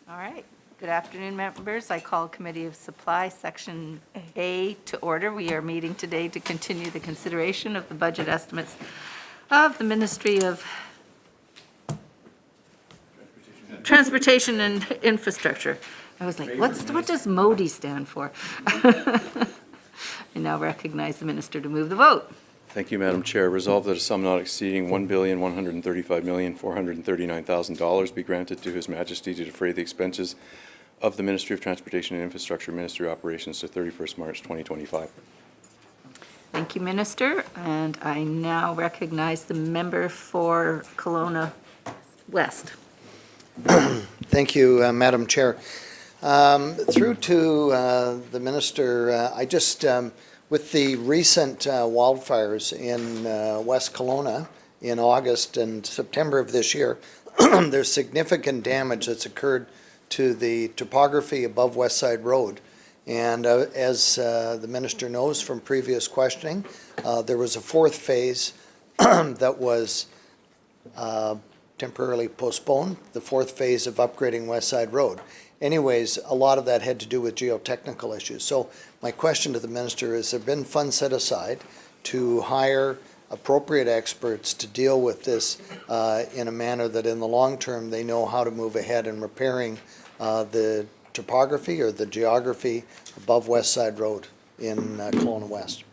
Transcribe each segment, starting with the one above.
All right. Good afternoon, members. I call Committee of Supply, Section A to order. We are meeting today to continue the consideration of the budget estimates of the Ministry of Transportation and Infrastructure. I was like, what does MODI stand for? I now recognize the minister to move the vote. Thank you, Madam Chair. Resolved that a sum not exceeding $1,135,439,000 be granted to His Majesty to defray the expenses of the Ministry of Transportation and Infrastructure Ministry operations to 31st March 2025. Thank you, Minister. And I now recognize the member for Kelowna West. Thank you, Madam Chair. Through to the Minister, I just, with the recent wildfires in West Kelowna in August and September of this year, there's significant damage that's occurred to the topography above West Side Road. And as the Minister knows from previous questioning, there was a fourth phase that was temporarily postponed, the fourth phase of upgrading West Side Road. Anyways, a lot of that had to do with geotechnical issues. So my question to the Minister is, have been funds set aside to hire appropriate experts to deal with this in a manner that in the long term they know how to move ahead in repairing the topography or the geography above West Side Road in Kelowna West?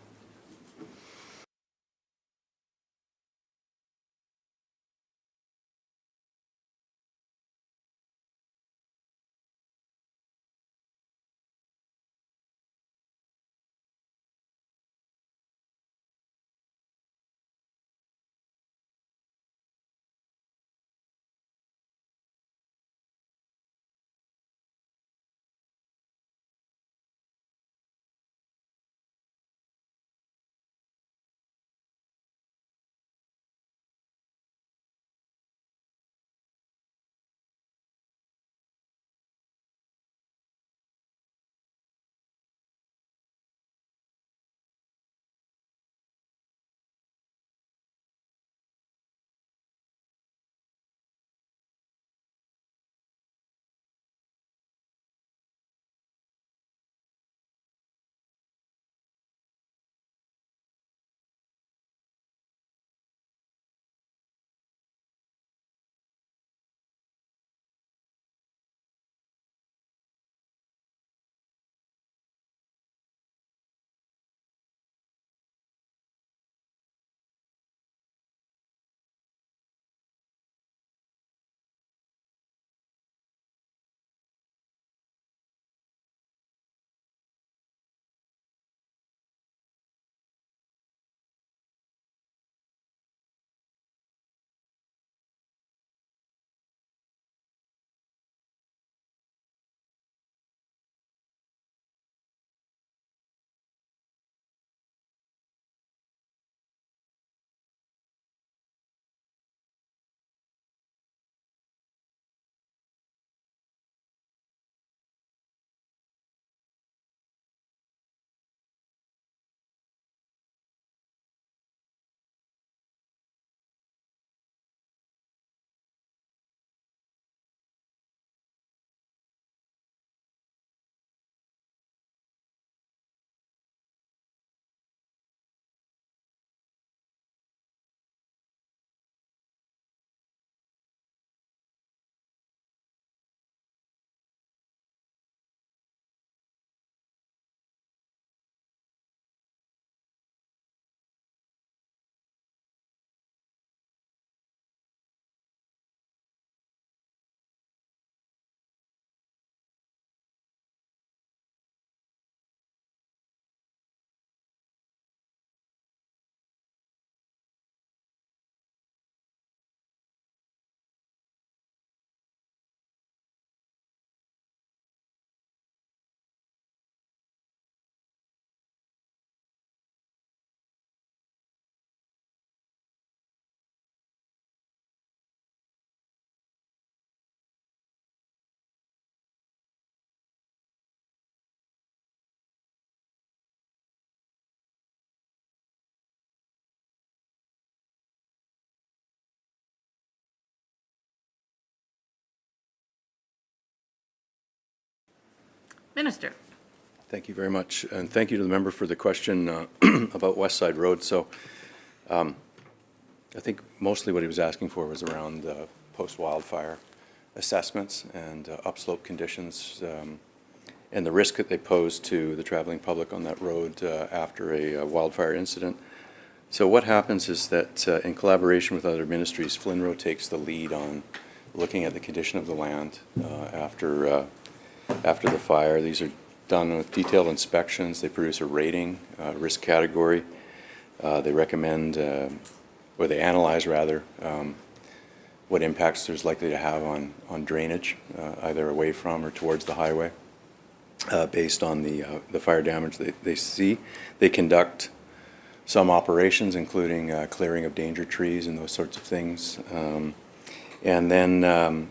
Minister. Thank you very much, and thank you to the member for the question about West Side Road. So I think mostly what he was asking for was around post-wildfire assessments and upslope conditions and the risk that they pose to the traveling public on that road after a wildfire incident. So what happens is that in collaboration with other ministries, FLNRO takes the lead on looking at the condition of the land after the fire. These are done with detailed inspections. They produce a rating, risk category. They recommend, or they analyze rather, what impacts there's likely to have on drainage, either away from or towards the highway, based on the fire damage they see. They conduct some operations, including clearing of danger trees and those sorts of things. And then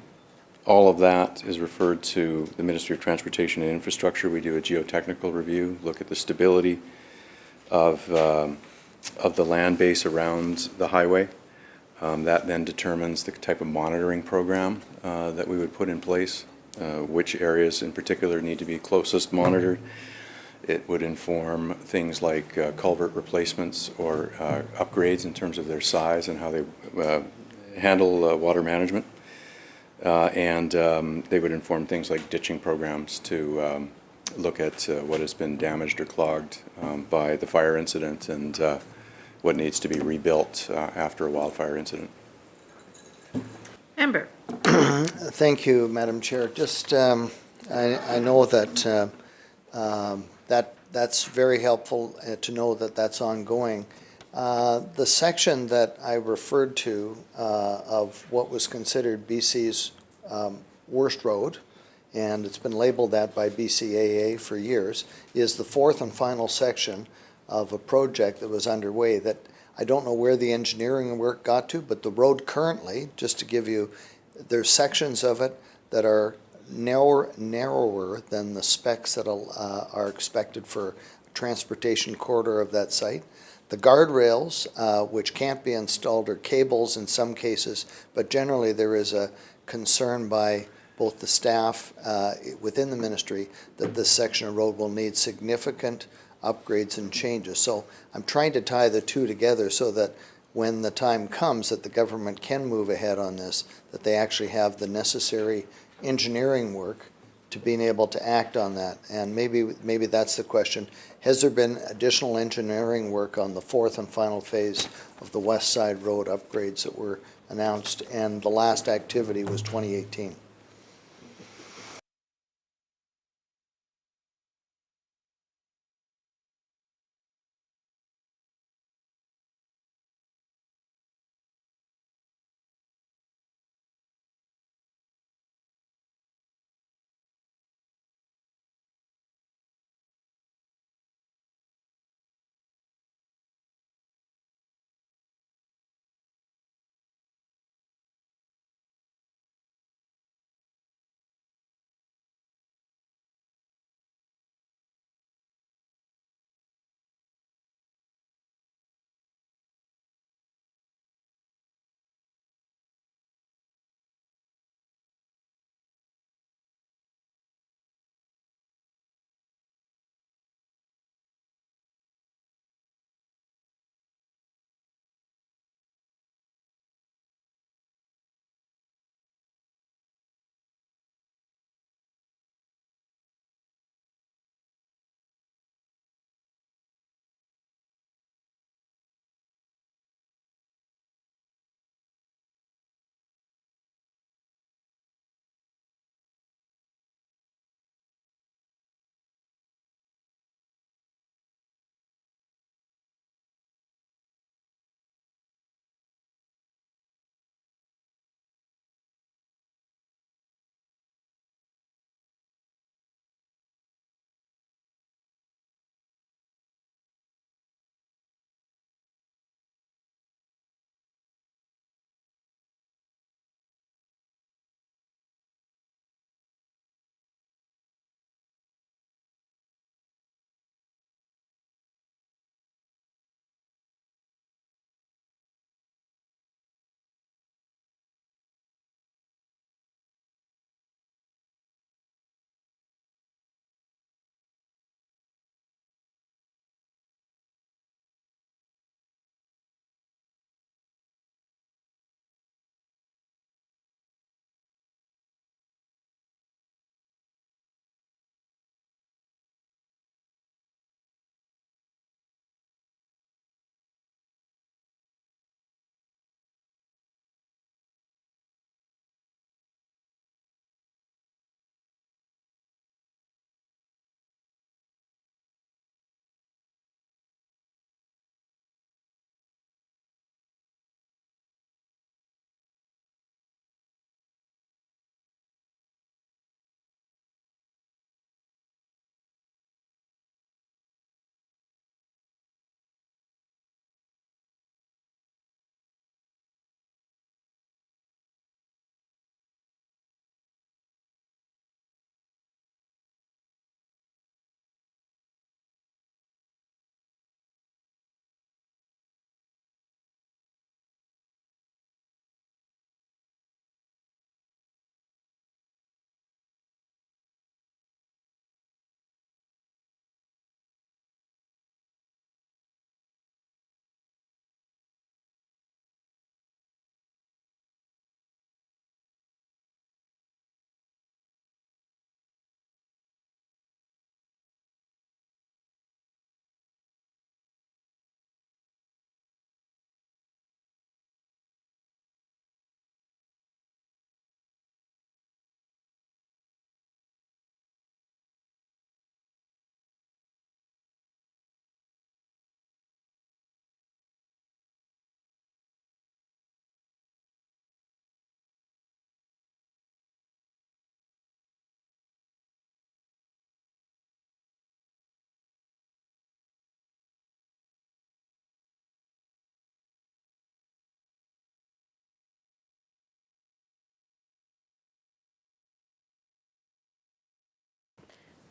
all of that is referred to the Ministry of Transportation and Infrastructure. We do a geotechnical review, look at the stability of the land base around the highway. That then determines the type of monitoring program that we would put in place, which areas in particular need to be closest monitored. It would inform things like culvert replacements or upgrades in terms of their size and how they handle water management. And they would inform things like ditching programs to look at what has been damaged or clogged by the fire incident and what needs to be rebuilt after a wildfire incident. Member. Thank you, Madam Chair. Just, I know that that's very helpful to know that that's ongoing. The section that I referred to of what was considered BC's worst road, and it's been labeled that by BCAA for years, is the fourth and final section of a project that was underway that I don't know where the engineering work got to, but the road currently, just to give you, there's sections of it that are narrower than the specs that are expected for transportation corridor of that site. The guardrails, which can't be installed, are cables in some cases, but generally there is a concern by both the staff within the ministry that this section of road will need significant upgrades and changes. So I'm trying to tie the two together so that when the time comes that the government can move ahead on this, that they actually have the necessary engineering work to being able to act on that. And maybe that's the question. Has there been additional engineering work on the fourth and final phase of the West Side Road upgrades that were announced? And the last activity was 2018.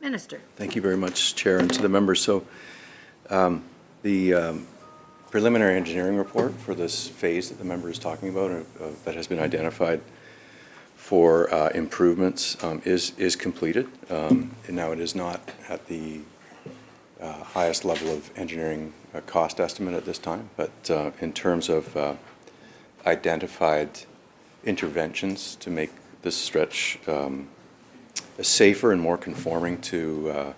Minister. Thank you very much, Chair, and to the members. So the preliminary engineering report for this phase that the member is talking about that has been identified for improvements is completed. And now it is not at the highest level of engineering cost estimate at this time, but in terms of identified interventions to make this stretch safer and more conforming to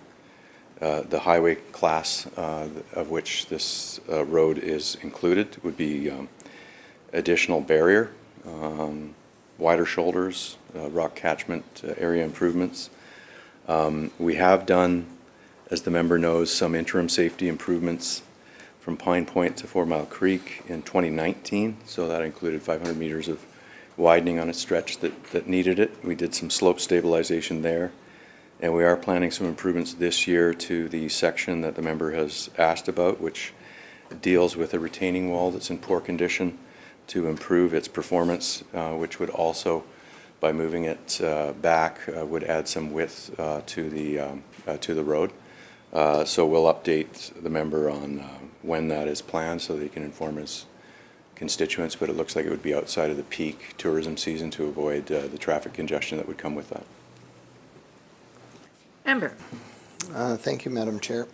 the highway class of which this road is included, would be additional barrier, wider shoulders, rock catchment area improvements. We have done, as the member knows, some interim safety improvements from Pine Point to 4 Mile Creek in 2019, so that included 500 meters of widening on a stretch that needed it. We did some slope stabilization there, and we are planning some improvements this year to the section that the member has asked about, which deals with a retaining wall that's in poor condition to improve its performance, which would also, by moving it back, would add some width to the road. So we'll update the member on when that is planned so that he can inform his constituents, but it looks like it would be outside of the peak tourism season to avoid the traffic congestion that would come with that. Member. Thank you, Madam Chair.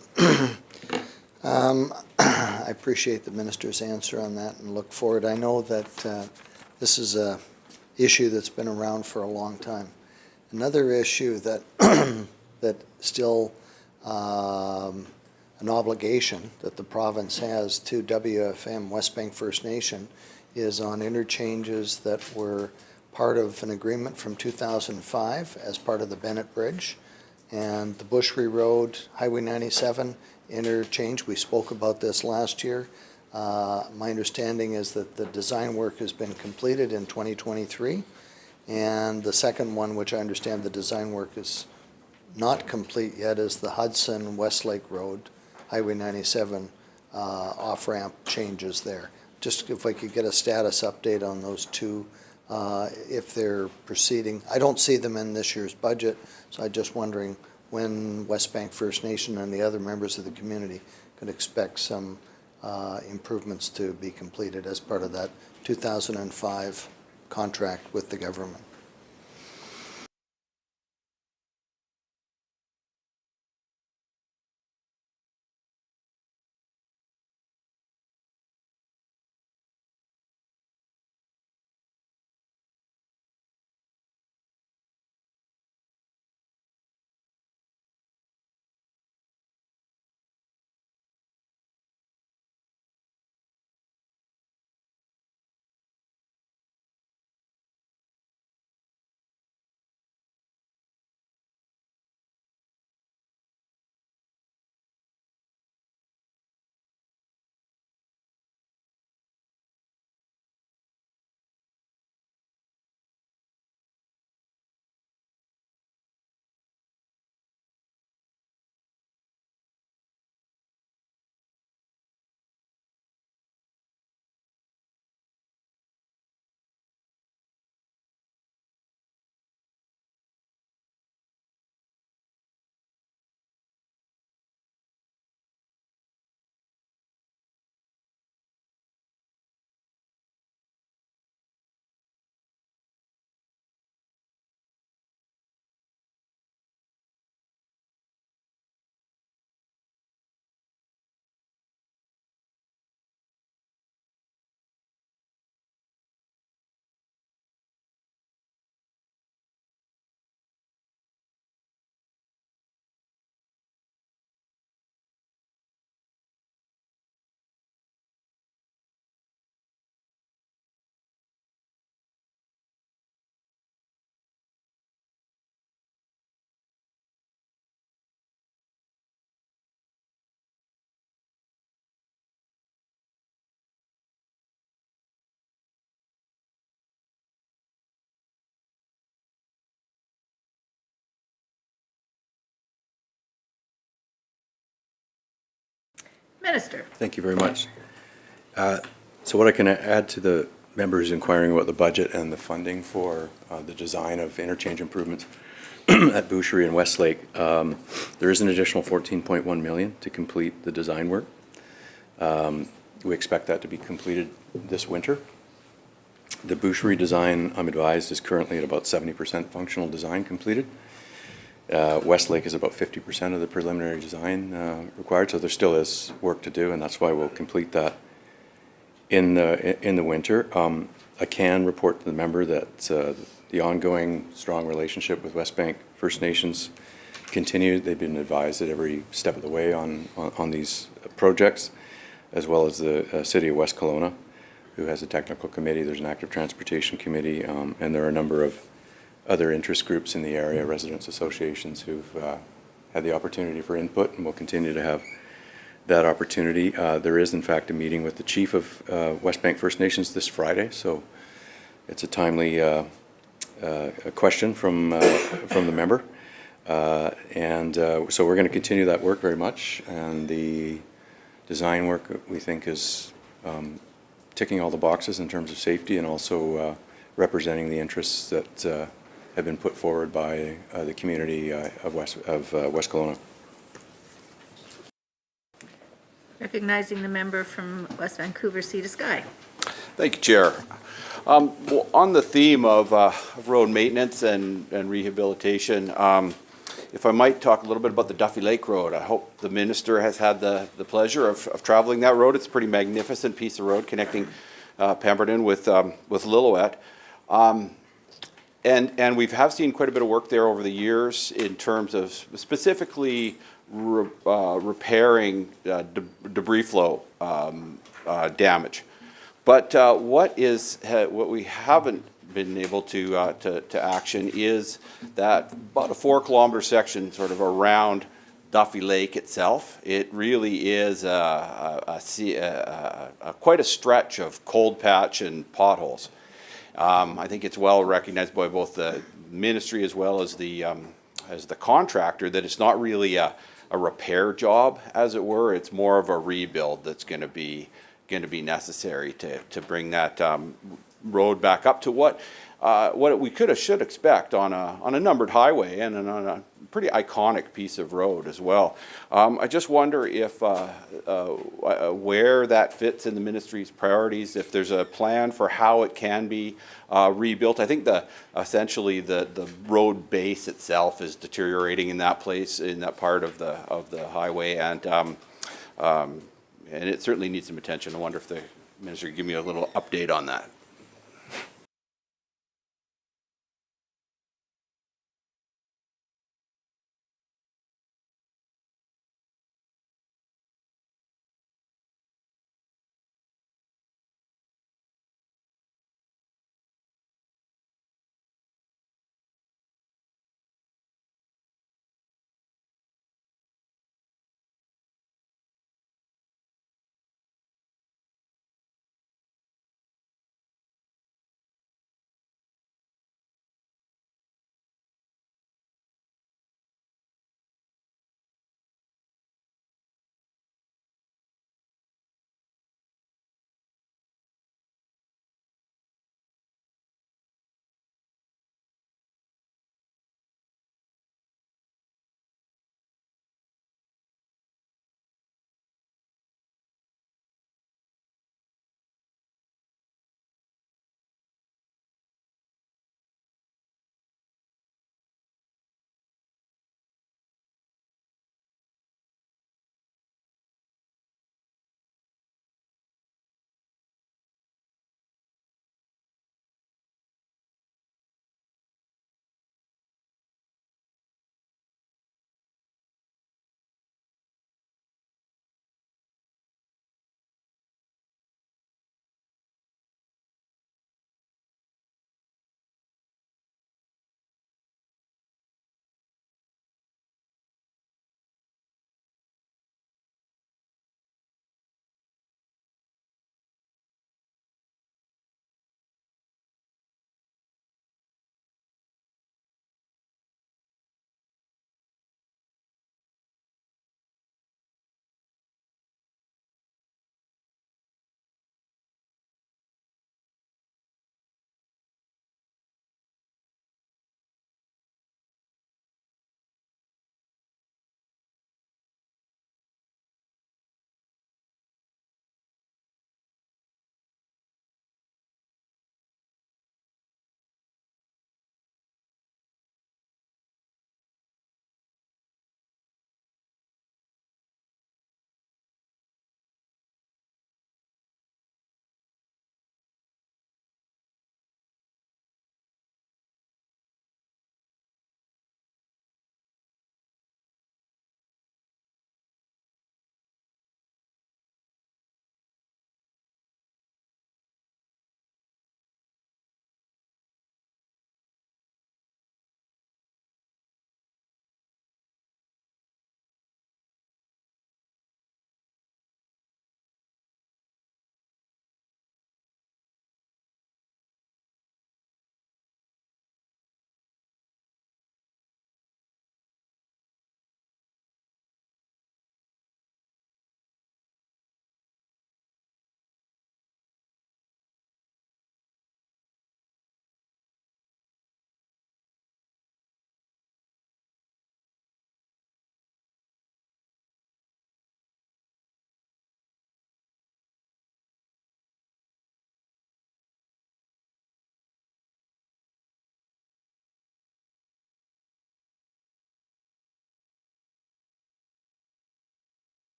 I appreciate the minister's answer on that and look forward. I know that this is a issue that's been around for a long time. Another issue that that still an obligation that the province has to WFM, West Bank First Nation, is on interchanges that were part of an agreement from 2005 as part of the Bennett Bridge and the Bushry Road Highway 97 interchange. We spoke about this last year. My understanding is that the design work has been completed in 2023, and the second one, which I understand the design work is not complete yet, is the Hudson Westlake Road Highway 97 off-ramp changes there. Just if I could get a status update on those two, if they're proceeding. I don't see them in this year's budget, so I'm just wondering when West Bank First Nation and the other members of the community could expect some improvements to be completed as part of that 2005 contract with the government. Minister. Thank you very much. So what I can add to the members inquiring about the budget and the funding for the design of interchange improvements at Boucherie and Westlake. There is an additional $14.1 million to complete the design work. We expect that to be completed this winter. The Boucherie design, I'm advised, is currently at about 70% functional design completed. Westlake is about 50% of the preliminary design required, so there still is work to do, and that's why we'll complete that in the winter. I can report to the member that the ongoing strong relationship with West Bank First Nations continued. They've been advised at every step of the way on these projects, as well as the City of West Kelowna, who has a technical committee. There's an active transportation committee, and there are a number of other interest groups in the area, residents associations, who've had the opportunity for input and will continue to have that opportunity. There is, in fact, a meeting with the chief of West Bank First Nations this Friday, so it's a timely a question from the member. So we're going to continue that work very much, and the design work, we think, is ticking all the boxes in terms of safety and also representing the interests that have been put forward by the community of West Kelowna. Recognizing the member from West Vancouver, Sea to Sky. Thank you, Chair. Well, on the theme of road maintenance and rehabilitation, if I might talk a little bit about the Duffy Lake Road. I hope the minister has had the pleasure of traveling that road. It's a pretty magnificent piece of road connecting Pemberton with Lillooet. And we have seen quite a bit of work there over the years in terms of specifically repairing debris flow damage. But what we haven't been able to action is that about a 4-kilometer section sort of around Duffy Lake itself. It really is quite a stretch of cold patch and potholes. I think it's well recognized by both the ministry as well as the contractor that it's not really a repair job, as it were. It's more of a rebuild that's going to be necessary to bring that road back up to what we should expect on a numbered highway and on a pretty iconic piece of road as well. I just wonder if where that fits in the ministry's priorities, if there's a plan for how it can be rebuilt. I think essentially the road base itself is deteriorating in that place, in that part of the highway, and it certainly needs some attention. I wonder if the minister could give me a little update on that.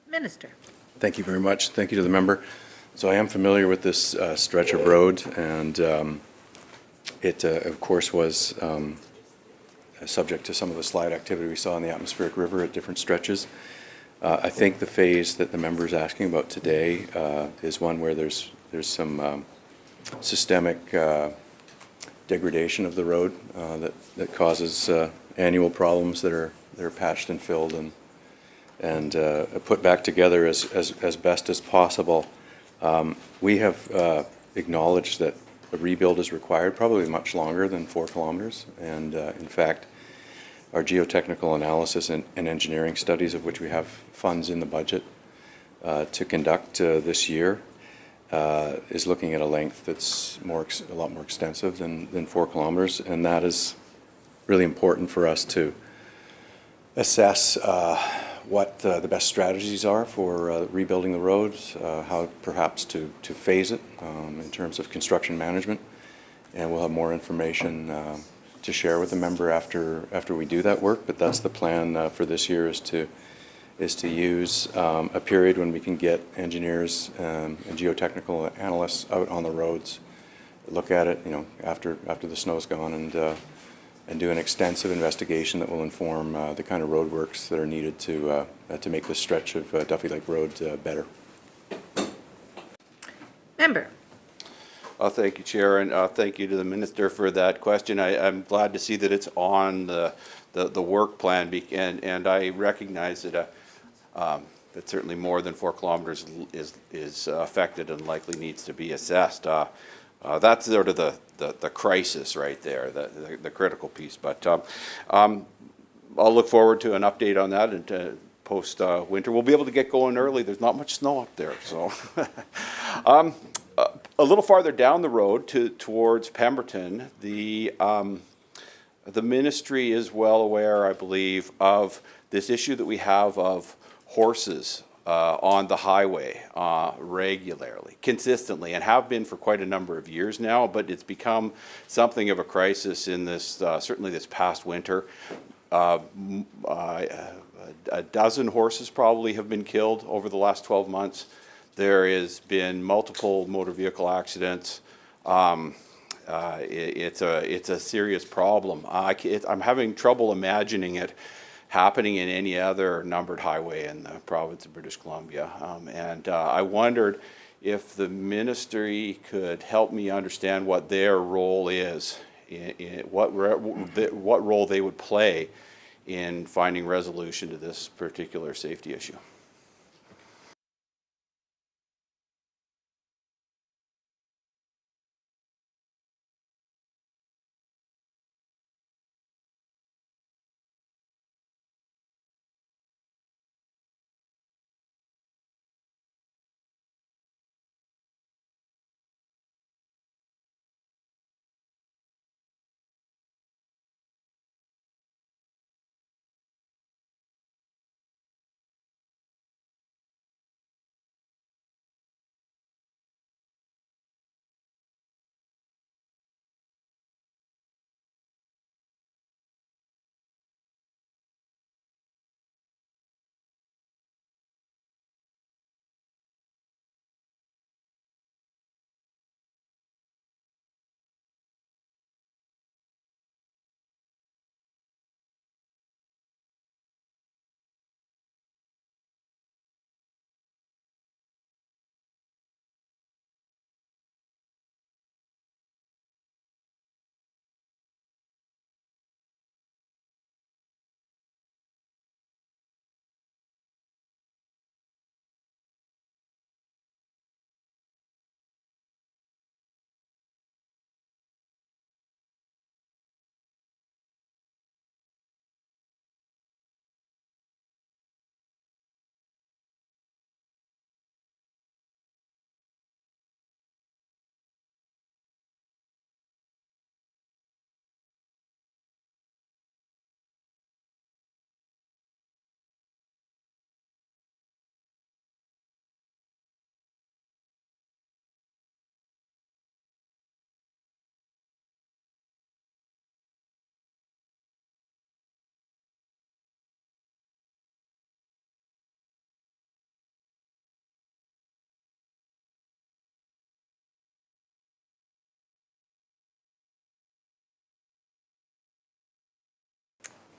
Minister. Thank you very much. Thank you to the member. So I am familiar with this stretch of road, and it, of course, was subject to some of the slide activity we saw in the atmospheric river at different stretches. I think the phase that the member is asking about today is one where there's some systemic degradation of the road that causes annual problems that are patched and filled and put back together as best as possible. We have acknowledged that a rebuild is required, probably much longer than 4 kilometers. And in fact, our geotechnical analysis and engineering studies, of which we have funds in the budget to conduct this year, is looking at a length that's a lot more extensive than 4 kilometers. And that is really important for us to assess what the best strategies are for rebuilding the roads, how perhaps to phase it in terms of construction management. And we'll have more information to share with the member after we do that work. But that's the plan for this year, is to use a period when we can get engineers and geotechnical analysts out on the roads, look at it, after the snow's gone, and do an extensive investigation that will inform the kind of road works that are needed to make this stretch of Duffy Lake Road better. Member. Thank you, Chair, and thank you to the Minister for that question. I'm glad to see that it's on the work plan, and I recognize that certainly more than 4 kilometers is affected and likely needs to be assessed. That's sort of the crisis right there, the critical piece. But I'll look forward to an update on that and post winter. We'll be able to get going early. There's not much snow up there, so. A little farther down the road towards Pemberton, the ministry is well aware, I believe, of this issue that we have of horses on the highway regularly, consistently, and have been for quite a number of years now, but it's become something of a crisis in this, certainly this past winter. A dozen horses probably have been killed over the last 12 months. There has been multiple motor vehicle accidents. It's a serious problem. I'm having trouble imagining it happening in any other numbered highway in the province of British Columbia. And I wondered if the ministry could help me understand what their role is, what role they would play in finding resolution to this particular safety issue.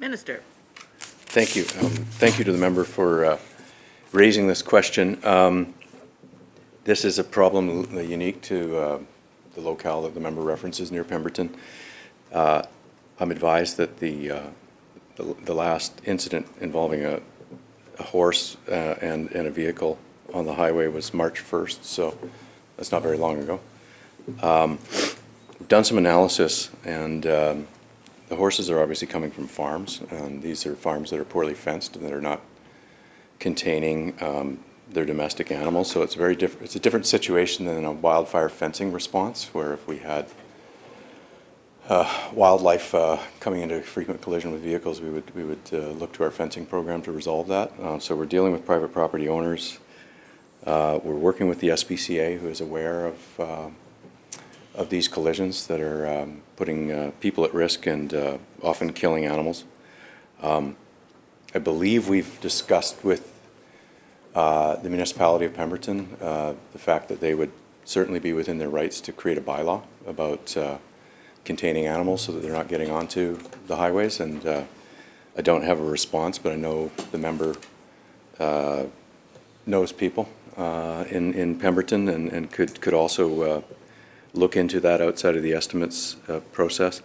Minister. Thank you. Thank you to the member for raising this question. This is a problem unique to the locale that the member references near Pemberton. I'm advised that the last incident involving a horse and a vehicle on the highway was March 1st, so that's not very long ago. We've done some analysis, and the horses are obviously coming from farms, and these are farms that are poorly fenced and that are not containing their domestic animals. So it's very different. It's a different situation than a wildfire fencing response, where if we had wildlife coming into frequent collision with vehicles, we would look to our fencing program to resolve that. So we're dealing with private property owners. We're working with the SPCA, who is aware of these collisions that are putting people at risk and often killing animals. I believe we've discussed with the municipality of Pemberton the fact that they would certainly be within their rights to create a bylaw about containing animals so that they're not getting onto the highways. And I don't have a response, but I know the member knows people in Pemberton and could also look into that outside of the estimates process.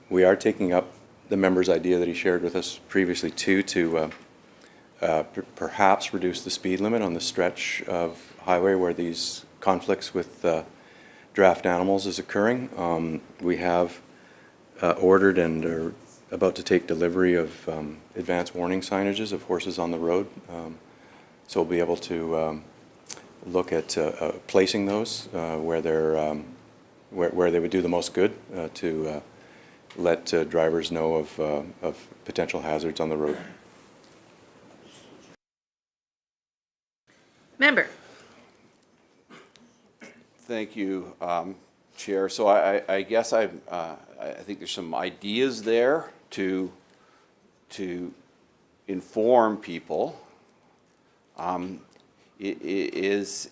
We are taking up the member's idea that he shared with us previously too, to perhaps reduce the speed limit on the stretch of highway where these conflicts with draft animals is occurring. We have ordered and are about to take delivery of advance warning signages of horses on the road. So we'll be able to look at placing those where they would do the most good to let drivers know of potential hazards on the road. Member. Thank you, Chair. So I guess I think there's some ideas there to inform people. Is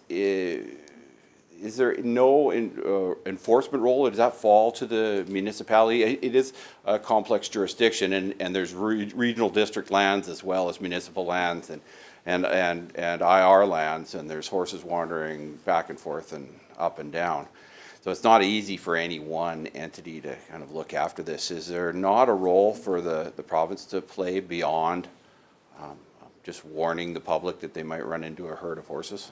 there no enforcement role? Does that fall to the municipality? It is a complex jurisdiction, and there's regional district lands as well as municipal lands and IR lands, and there's horses wandering back and forth and up and down. So it's not easy for any one entity to kind of look after this. Is there not a role for the province to play beyond just warning the public that they might run into a herd of horses?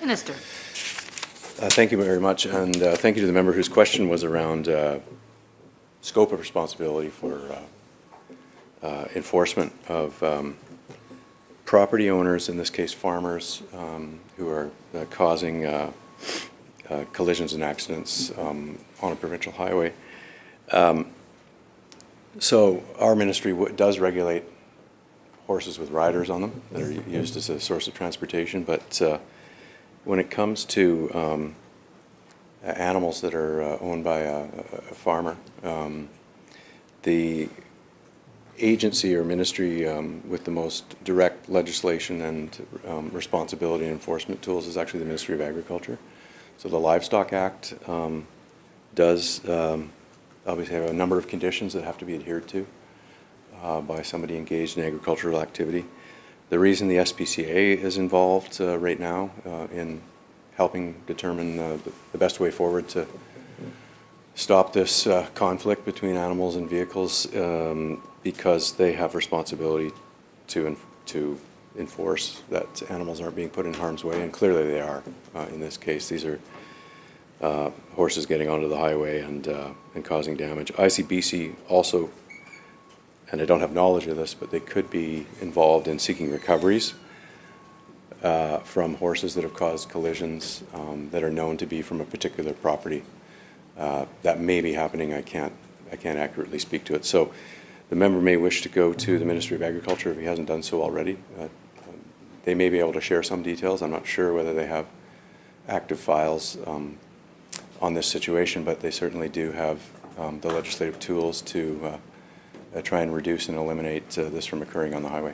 Minister. Thank you very much, and thank you to the member whose question was around scope of responsibility for enforcement of property owners, in this case farmers, who are causing collisions and accidents on a provincial highway. So our ministry does regulate horses with riders on them that are used as a source of transportation, but when it comes to animals that are owned by a farmer, the agency or ministry with the most direct legislation and responsibility and enforcement tools is actually the Ministry of Agriculture. So the Livestock Act does obviously have a number of conditions that have to be adhered to by somebody engaged in agricultural activity. The reason the SPCA is involved right now in helping determine the best way forward to stop this conflict between animals and vehicles, because they have responsibility to enforce that animals aren't being put in harm's way, and clearly they are. In this case, these are horses getting onto the highway and causing damage. ICBC also, and I don't have knowledge of this, but they could be involved in seeking recoveries from horses that have caused collisions that are known to be from a particular property. That may be happening. I can't accurately speak to it. So the member may wish to go to the Ministry of Agriculture if he hasn't done so already. They may be able to share some details. I'm not sure whether they have active files on this situation, but they certainly do have the legislative tools to try and reduce and eliminate this from occurring on the highway.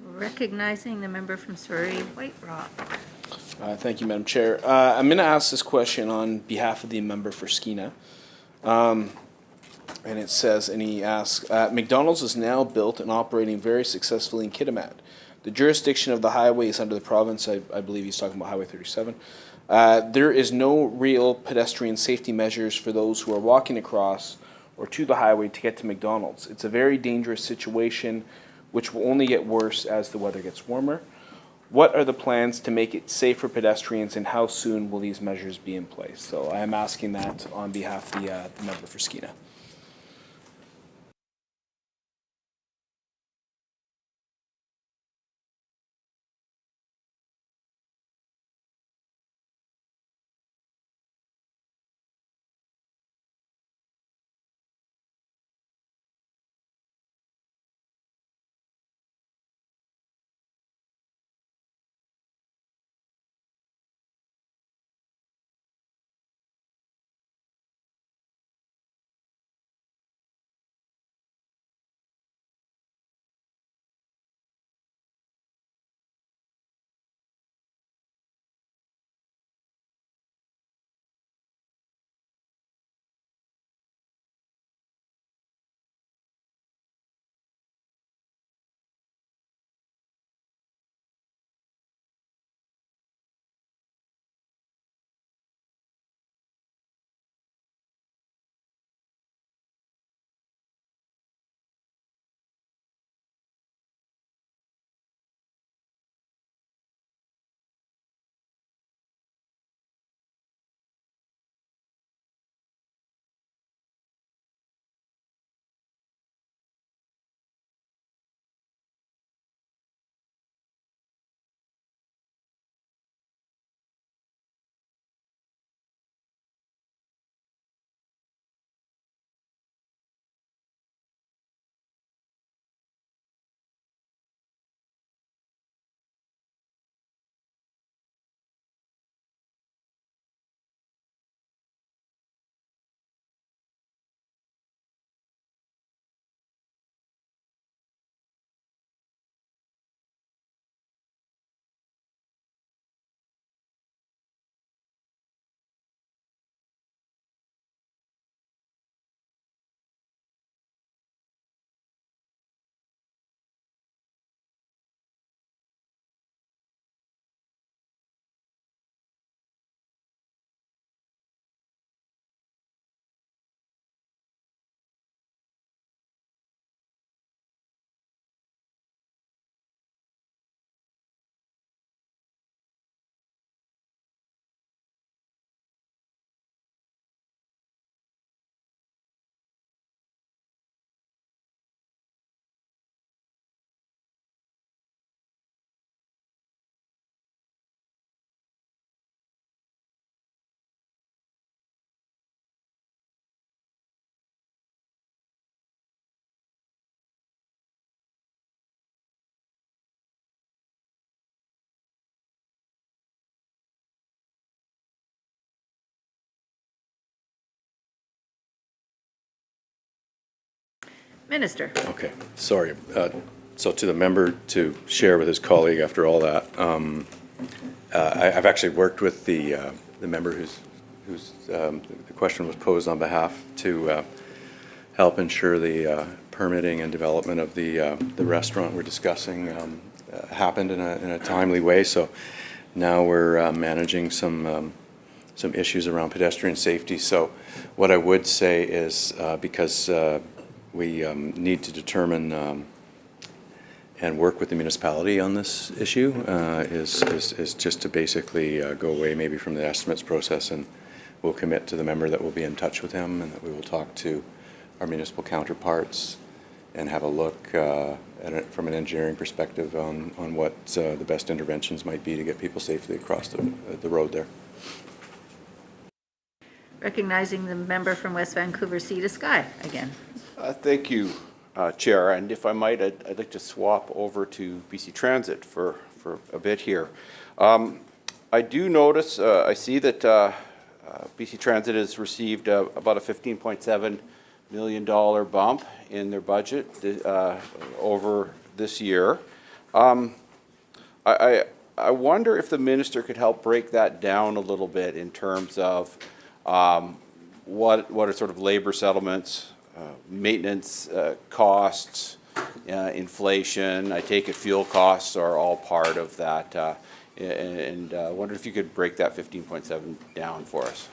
Recognizing the member from Surrey, White Rock. Thank you, Madam Chair. I'm going to ask this question on behalf of the member for Skeena. And it says, and he asks, McDonald's is now built and operating very successfully in Kitimat. The jurisdiction of the highway is under the province. I believe he's talking about Highway 37. There is no real pedestrian safety measures for those who are walking across or to the highway to get to McDonald's. It's a very dangerous situation, which will only get worse as the weather gets warmer. What are the plans to make it safe for pedestrians, and how soon will these measures be in place? So I am asking that on behalf of the member for Skeena. Minister. Okay, sorry. So to the member to share with his colleague after all that, I've actually worked with the member whose the question was posed on behalf to help ensure the permitting and development of the restaurant we're discussing happened in a timely way. So now we're managing some issues around pedestrian safety. So what I would say is because we need to determine and work with the municipality on this issue is just to basically go away maybe from the estimates process, and we'll commit to the member that we'll be in touch with him and that we will talk to our municipal counterparts and have a look at it from an engineering perspective on what the best interventions might be to get people safely across the road there. Recognizing the member from West Vancouver, Sea to Sky again. Thank you, Chair. And if I might, I'd like to swap over to BC Transit for a bit here. I do notice, I see that BC Transit has received about a $15.7 million bump in their budget over this year. I wonder if the minister could help break that down a little bit in terms of what are sort of labor settlements, maintenance costs, inflation. I take it fuel costs are all part of that, and I wonder if you could break that 15.7 down for us.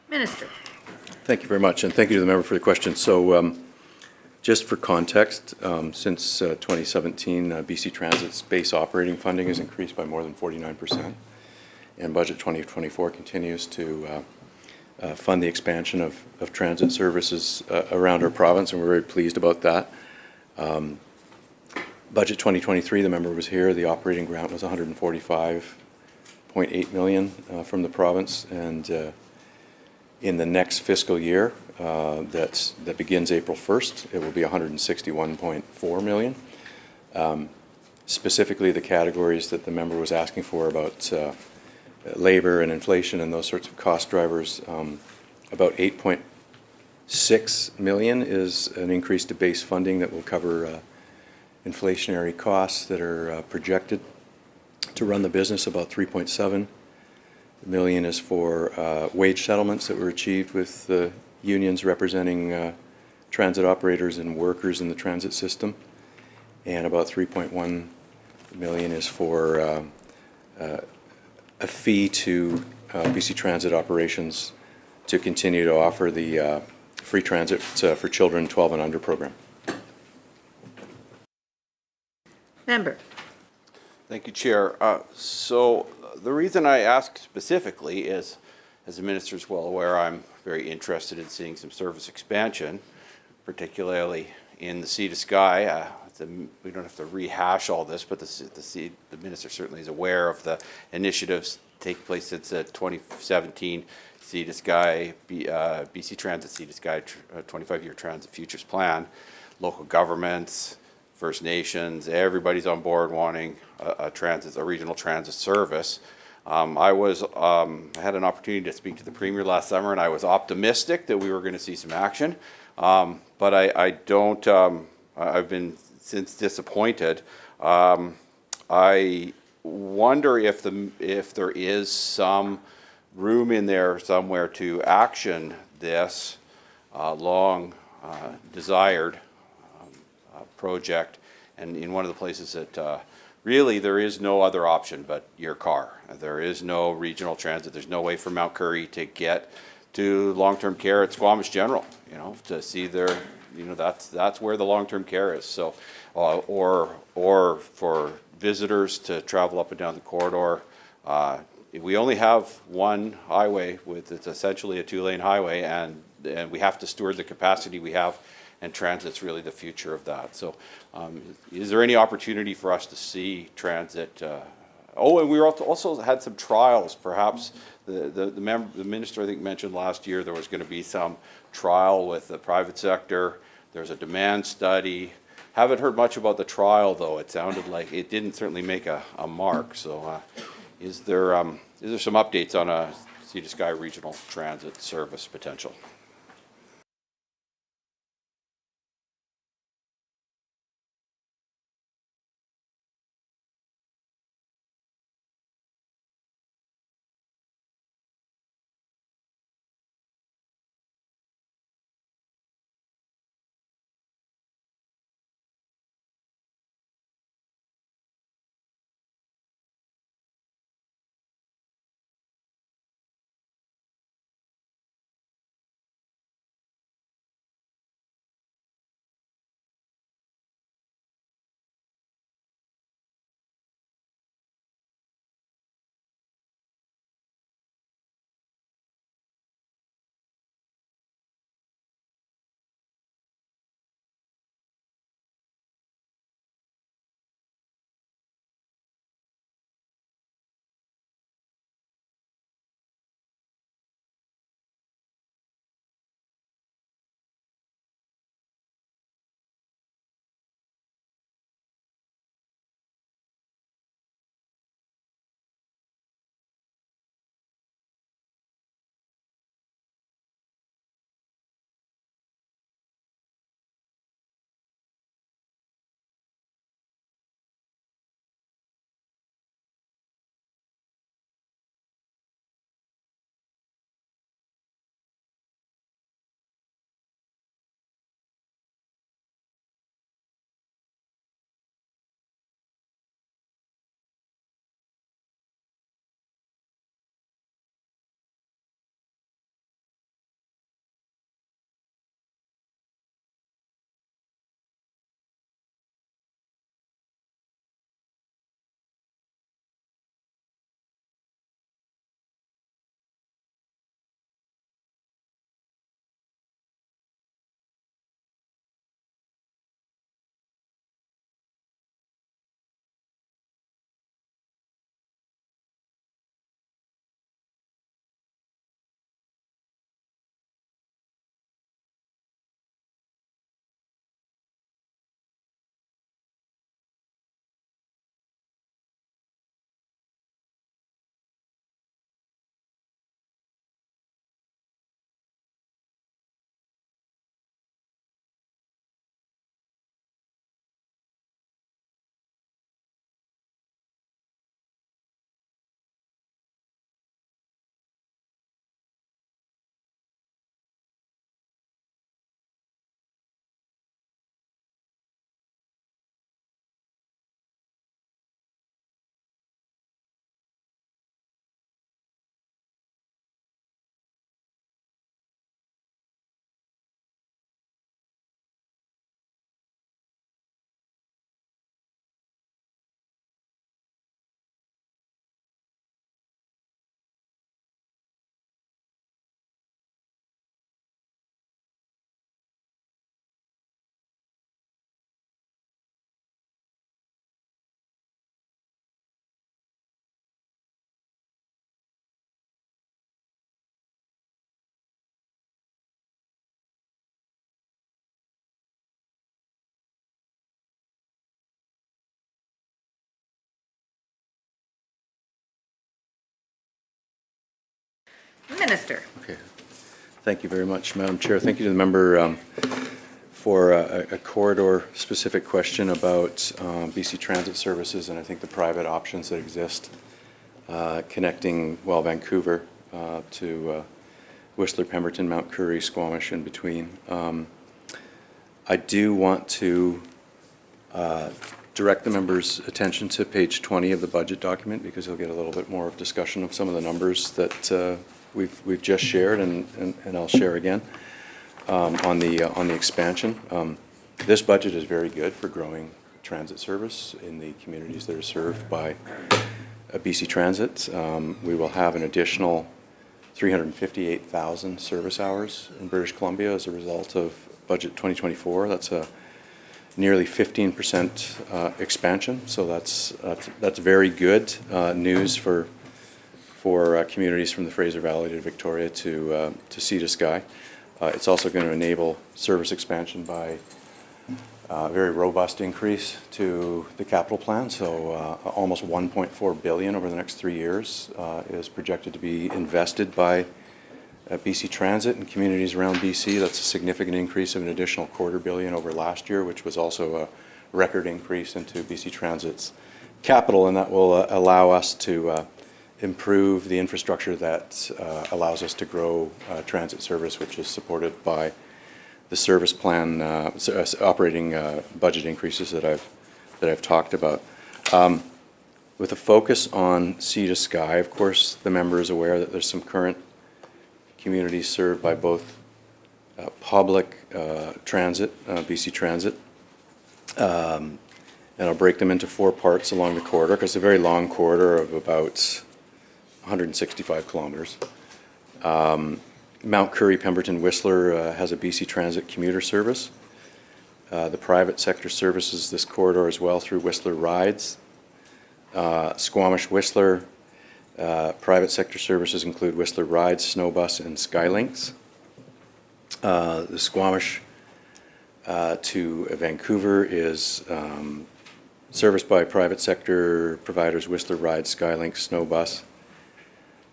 Minister. Thank you very much, and thank you to the member for the question. So just for context, since 2017, BC Transit's base operating funding has increased by more than 49%, and Budget 2024 continues to fund the expansion of transit services around our province, and we're very pleased about that. Budget 2023, the member was here, the operating grant was 145.8 million from the province, and in the next fiscal year that begins April 1st, it will be 161.4 million. Specifically, the categories that the member was asking for about labor and inflation and those sorts of cost drivers, about 8.6 million is an increase to base funding that will cover inflationary costs that are projected to run the business. About 3.7 million is for wage settlements that were achieved with the unions representing transit operators and workers in the transit system. And about 3.1 million is for a fee to BC Transit operations to continue to offer the free transit for children 12 and under program. Member. Thank you, Chair. So the reason I ask specifically is, as the Minister is well aware, I'm very interested in seeing some service expansion, particularly in the Sea to Sky. We don't have to rehash all this, but the Minister certainly is aware of the initiatives taking place since the 2017 Sea to Sky, BC Transit Sea to Sky 25-year Transit Futures Plan. Local governments, First Nations, everybody's on board wanting a regional transit service. I had an opportunity to speak to the Premier last summer, and I was optimistic that we were going to see some action. But I've been since disappointed. I wonder if there is some room in there somewhere to action this long desired project, and in one of the places that really there is no other option but your car. There is no regional transit. There's no way for Mount Currie to get to long-term care at Squamish General, to see their, that's where the long-term care is. So, or for visitors to travel up and down the corridor. We only have one highway it's essentially a two-lane highway, and we have to steward the capacity we have, and transit's really the future of that. So is there any opportunity for us to see transit? And we also had some trials, perhaps. The Minister, I think, mentioned last year there was going to be some trial with the private sector. There's a demand study. Haven't heard much about the trial, though. It sounded like it didn't certainly make a mark. So is there some updates on a Sea to Sky regional transit service potential? Minister. Okay. Thank you very much, Madam Chair. Thank you to the member for a corridor-specific question about BC Transit Services and I think the private options that exist connecting, well, Vancouver to Whistler, Pemberton, Mount Currie, Squamish, and between. I do want to direct the member's attention to page 20 of the budget document because you'll get a little bit more of discussion of some of the numbers that we've just shared and I'll share again on the expansion. This budget is very good for growing transit service in the communities that are served by BC Transit. We will have an additional 358,000 service hours in British Columbia as a result of budget 2024. That's a nearly 15% expansion, so that's very good news for communities from the Fraser Valley to Victoria to Sea to Sky. It's also going to enable service expansion by a very robust increase to the capital plan. So almost $1.4 billion over the next 3 years is projected to be invested by BC Transit and communities around BC. That's a significant increase of an additional $250 million over last year, which was also a record increase into BC Transit's capital, and that will allow us to improve the infrastructure that allows us to grow transit service, which is supported by the service plan operating budget increases that I've talked about. With a focus on Sea to Sky, of course, the member is aware that there's some current communities served by both public transit, BC Transit, and I'll break them into 4 parts along the corridor because it's a very long corridor of about 165 kilometers. Mount Currie, Pemberton, Whistler has a BC Transit commuter service. The private sector services this corridor as well through Whistler Rides. Squamish, Whistler, private sector services include Whistler Rides, Snowbus, and Skylinks. The Squamish to Vancouver is serviced by private sector providers Whistler Rides, Skylinks, Snowbus,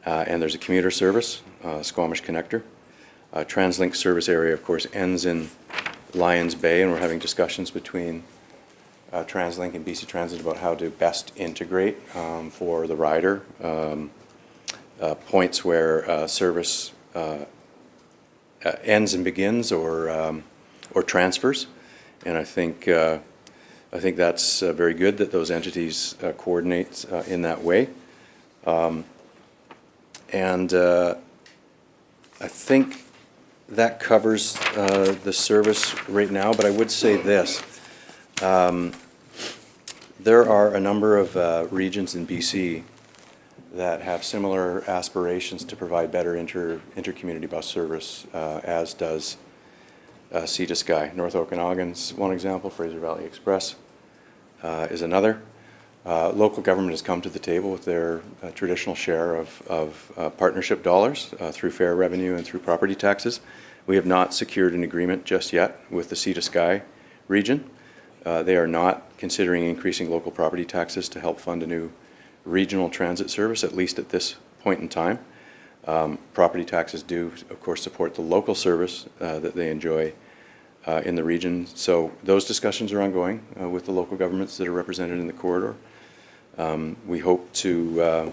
and there's a commuter service, Squamish Connector. TransLink service area, of course, ends in Lions Bay, and we're having discussions between TransLink and BC Transit about how to best integrate for the rider. Points where service ends and begins or transfers, and I think that's very good that those entities coordinate in that way. And I think that covers the service right now, but I would say this. There are a number of regions in BC that have similar aspirations to provide better inter-community bus service, as does Sea to Sky. North Okanagan's one example, Fraser Valley Express is another. Local government has come to the table with their traditional share of partnership dollars through fare revenue and through property taxes. We have not secured an agreement just yet with the Sea to Sky region. They are not considering increasing local property taxes to help fund a new regional transit service, at least at this point in time. Property taxes do, of course, support the local service that they enjoy in the region. So those discussions are ongoing with the local governments that are represented in the corridor. We hope to,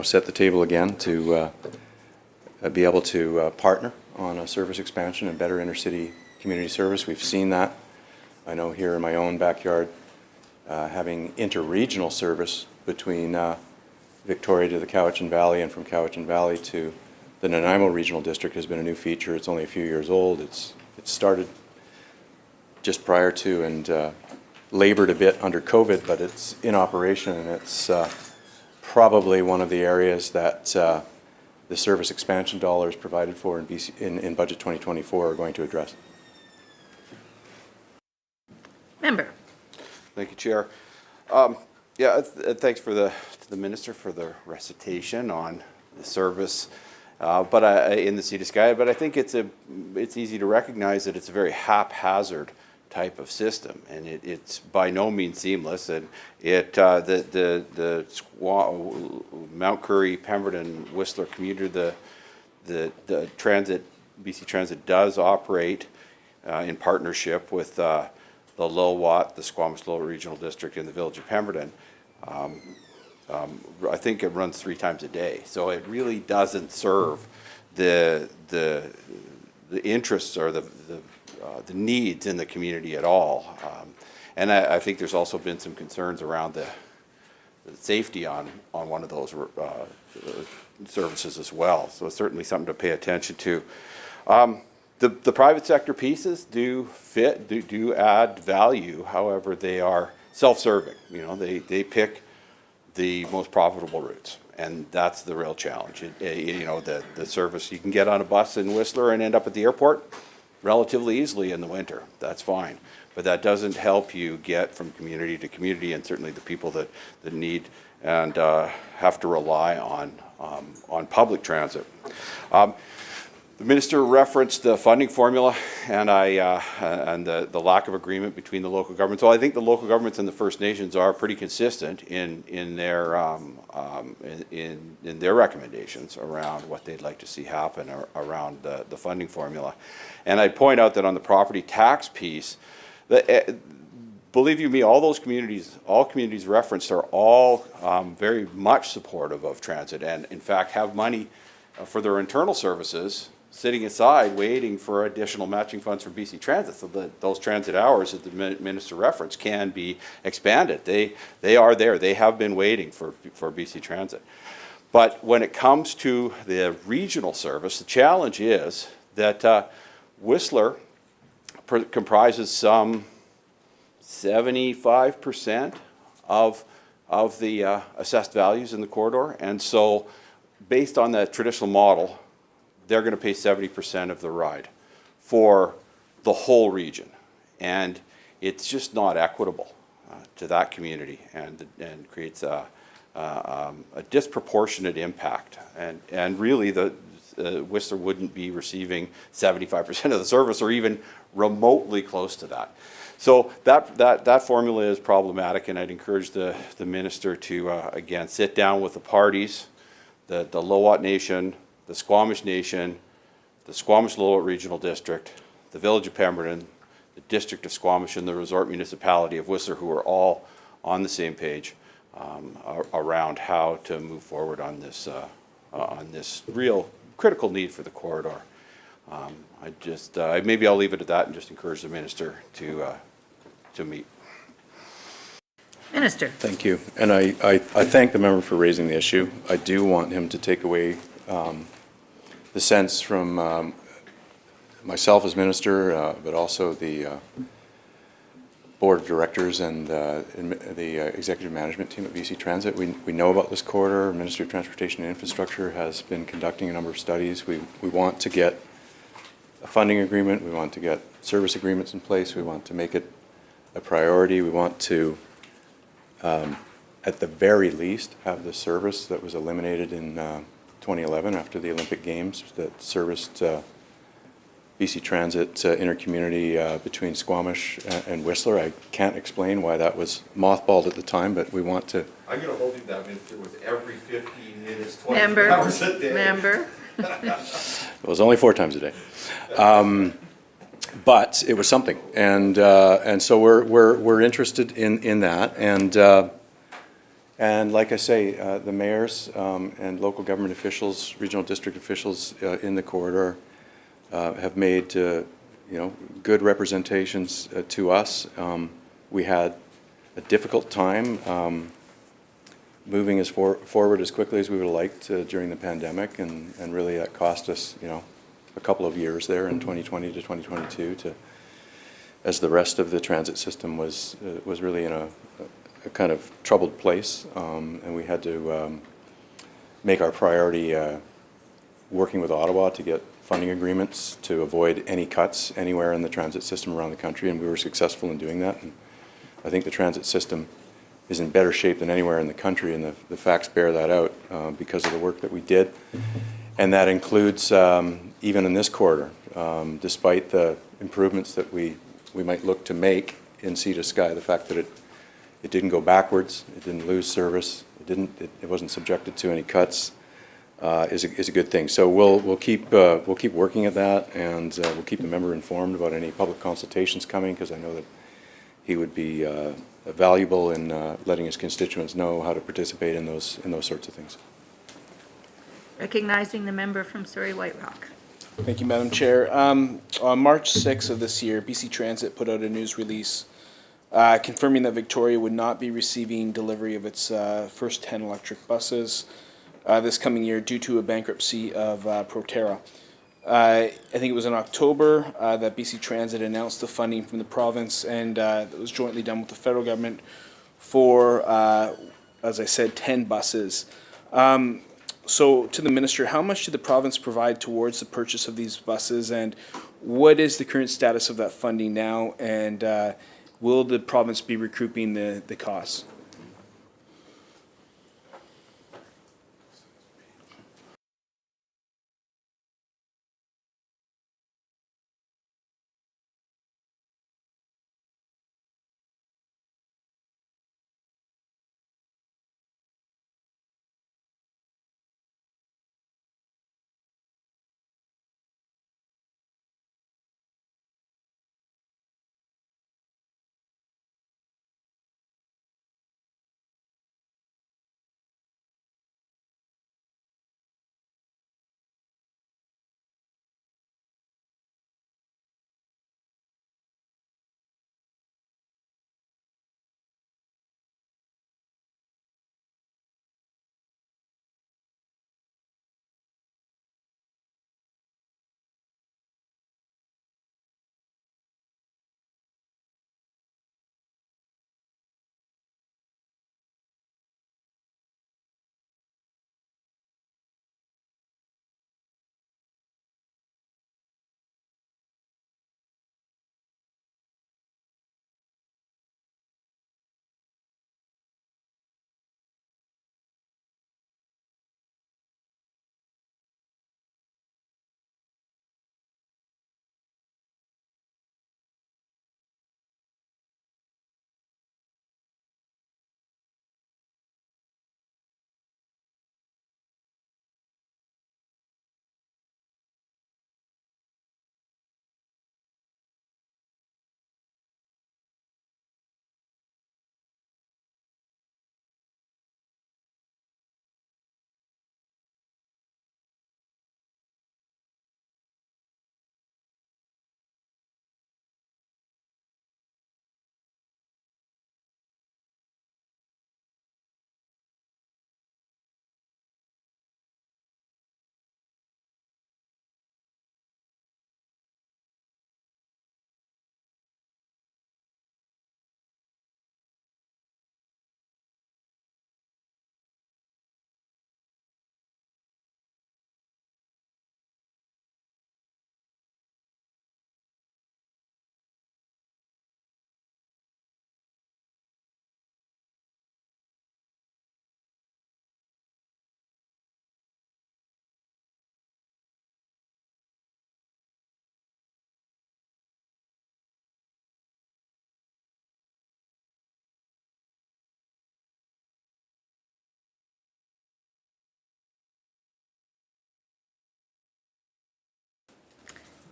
set the table again to be able to partner on a service expansion and better intercity community service. We've seen that. I know here in my own backyard, having inter-regional service between Victoria to the Cowichan Valley and from Cowichan Valley to the Nanaimo Regional District has been a new feature. It's only a few years old. It started just prior to and labored a bit under COVID, but it's in operation, and it's probably one of the areas that the service expansion dollars provided for in Budget 2024 are going to address. Member. Thank you, Chair. Thanks to the Minister for the recitation on the service, but in the Sea to Sky. But I think it's easy to recognize that it's a very haphazard type of system, and it's by no means seamless. And the Mount Currie, Pemberton, Whistler commuter, the transit, BC Transit does operate in partnership with the Low-Watt, the Squamish-Lowell Regional District, and the Village of Pemberton. I think it runs 3 times a day, so it really doesn't serve the interests or the needs in the community at all. And I think there's also been some concerns around the safety on one of those services as well. So it's certainly something to pay attention to. The private sector pieces do add value. However, they are self-serving. You know, they pick the most profitable routes, and that's the real challenge. You know, the service, you can get on a bus in Whistler and end up at the airport relatively easily in the winter. That's fine. But that doesn't help you get from community to community, and certainly the people that need and have to rely on public transit. The minister referenced the funding formula and the lack of agreement between the local governments. Well, I think the local governments and the First Nations are pretty consistent in their recommendations around what they'd like to see happen around the funding formula. And I'd point out that on the property tax piece, believe you me, all communities referenced are all very much supportive of transit, and in fact have money for their internal services sitting aside waiting for additional matching funds from BC Transit, so that those transit hours that the minister referenced can be expanded. They are there. They have been waiting for BC Transit. But when it comes to the regional service, the challenge is that Whistler comprises some 75% of the assessed values in the corridor, and so based on that traditional model, they're going to pay 70% of the ride for the whole region, and it's just not equitable to that community, and creates a disproportionate impact, and really Whistler wouldn't be receiving 75% of the service or even remotely close to that. So that formula is problematic, and I'd encourage the minister to again sit down with the parties, the Low-Watt Nation, the Squamish Nation, the Squamish-Lowell Regional District, the Village of Pemberton, the District of Squamish, and the Resort Municipality of Whistler, who are all on the same page around how to move forward on this real critical need for the corridor. Maybe I'll leave it at that and just encourage the minister to meet. Minister. Thank you. And I thank the member for raising the issue. I do want him to take away the sense from myself as minister, but also the board of directors and the executive management team at BC Transit. We know about this corridor. Ministry of Transportation and Infrastructure has been conducting a number of studies. We want to get a funding agreement. We want to get service agreements in place. We want to make it a priority. We want to, at the very least, have the service that was eliminated in 2011 after the Olympic Games that serviced BC Transit intercommunity between Squamish and Whistler. I can't explain why that was mothballed at the time, but we want to. I'm going to hold you that minister with every 15 minutes, 20 hours a day. Member. It was only 4 times a day. But it was something, and so we're interested in that, and like I say, the mayors and local government officials, regional district officials in the corridor have made good representations to us. We had a difficult time moving as forward as quickly as we would have liked during the pandemic, and really that cost us a couple of years there in 2020 to 2022 as the rest of the transit system was really in a kind of troubled place, and we had to make our priority working with Ottawa to get funding agreements to avoid any cuts anywhere in the transit system around the country, and we were successful in doing that. And I think the transit system is in better shape than anywhere in the country, and the facts bear that out because of the work that we did. And that includes even in this corridor, despite the improvements that we might look to make in Sea to Sky, the fact that it didn't go backwards, it didn't lose service, it wasn't subjected to any cuts. is a good thing. So we'll keep working at that, and we'll keep the member informed about any public consultations coming, because I know that he would be valuable in letting his constituents know how to participate in those sorts of things. Recognizing the member from Surrey White Rock. Thank you, Madam Chair. On March 6th of this year, BC Transit put out a news release confirming that Victoria would not be receiving delivery of its first 10 electric buses this coming year due to a bankruptcy of Proterra. I think it was in October that BC Transit announced the funding from the province, and it was jointly done with the federal government for, as I said, 10 buses. So to the Minister, how much did the province provide towards the purchase of these buses, and what is the current status of that funding now, and will the province be recouping the costs?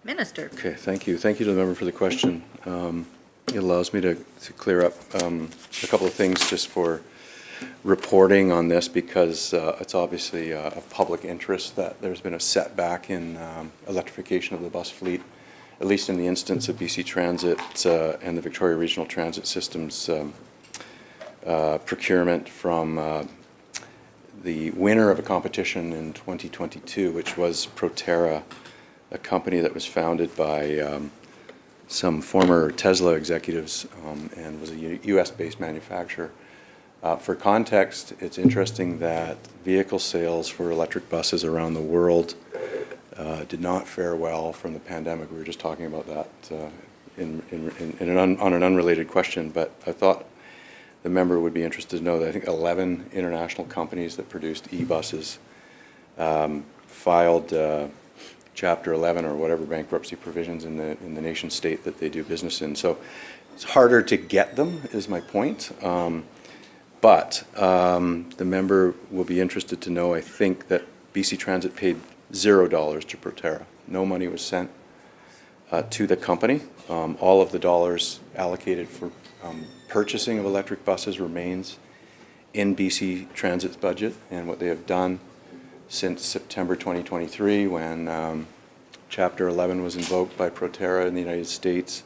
Minister. Okay, thank you. Thank you to the member for the question. It allows me to clear up a couple of things just for reporting on this, because it's obviously of public interest that there's been a setback in electrification of the bus fleet, at least in the instance of BC Transit and the Victoria Regional Transit System's procurement from the winner of a competition in 2022, which was Proterra, a company that was founded by some former Tesla executives and was a US-based manufacturer. For context, it's interesting that vehicle sales for electric buses around the world did not fare well from the pandemic. We were just talking about that on an unrelated question, but I thought the member would be interested to know that I think 11 international companies that produced e-buses filed Chapter 11 or whatever bankruptcy provisions in the nation state that they do business in. So it's harder to get them, is my point. But the member will be interested to know, I think, that BC Transit paid $0 to Proterra. No money was sent to the company. All of the dollars allocated for purchasing of electric buses remains in BC Transit's budget, and what they have done since September 2023, when Chapter 11 was invoked by Proterra in the United States,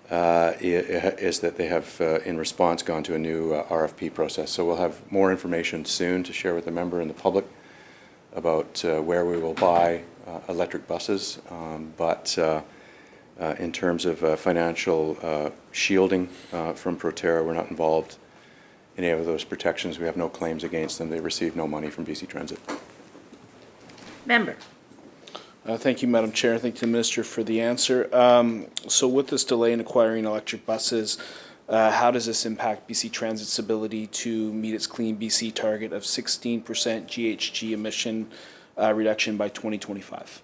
is that they have, in response, gone to a new RFP process. So we'll have more information soon to share with the member and the public about where we will buy electric buses. But in terms of financial shielding from Proterra, we're not involved in any of those protections. We have no claims against them. They receive no money from BC Transit. Member. Thank you, Madam Chair. Thank you to the Minister for the answer. So with this delay in acquiring electric buses, how does this impact BC Transit's ability to meet its Clean BC target of 16% GHG emission reduction by 2025?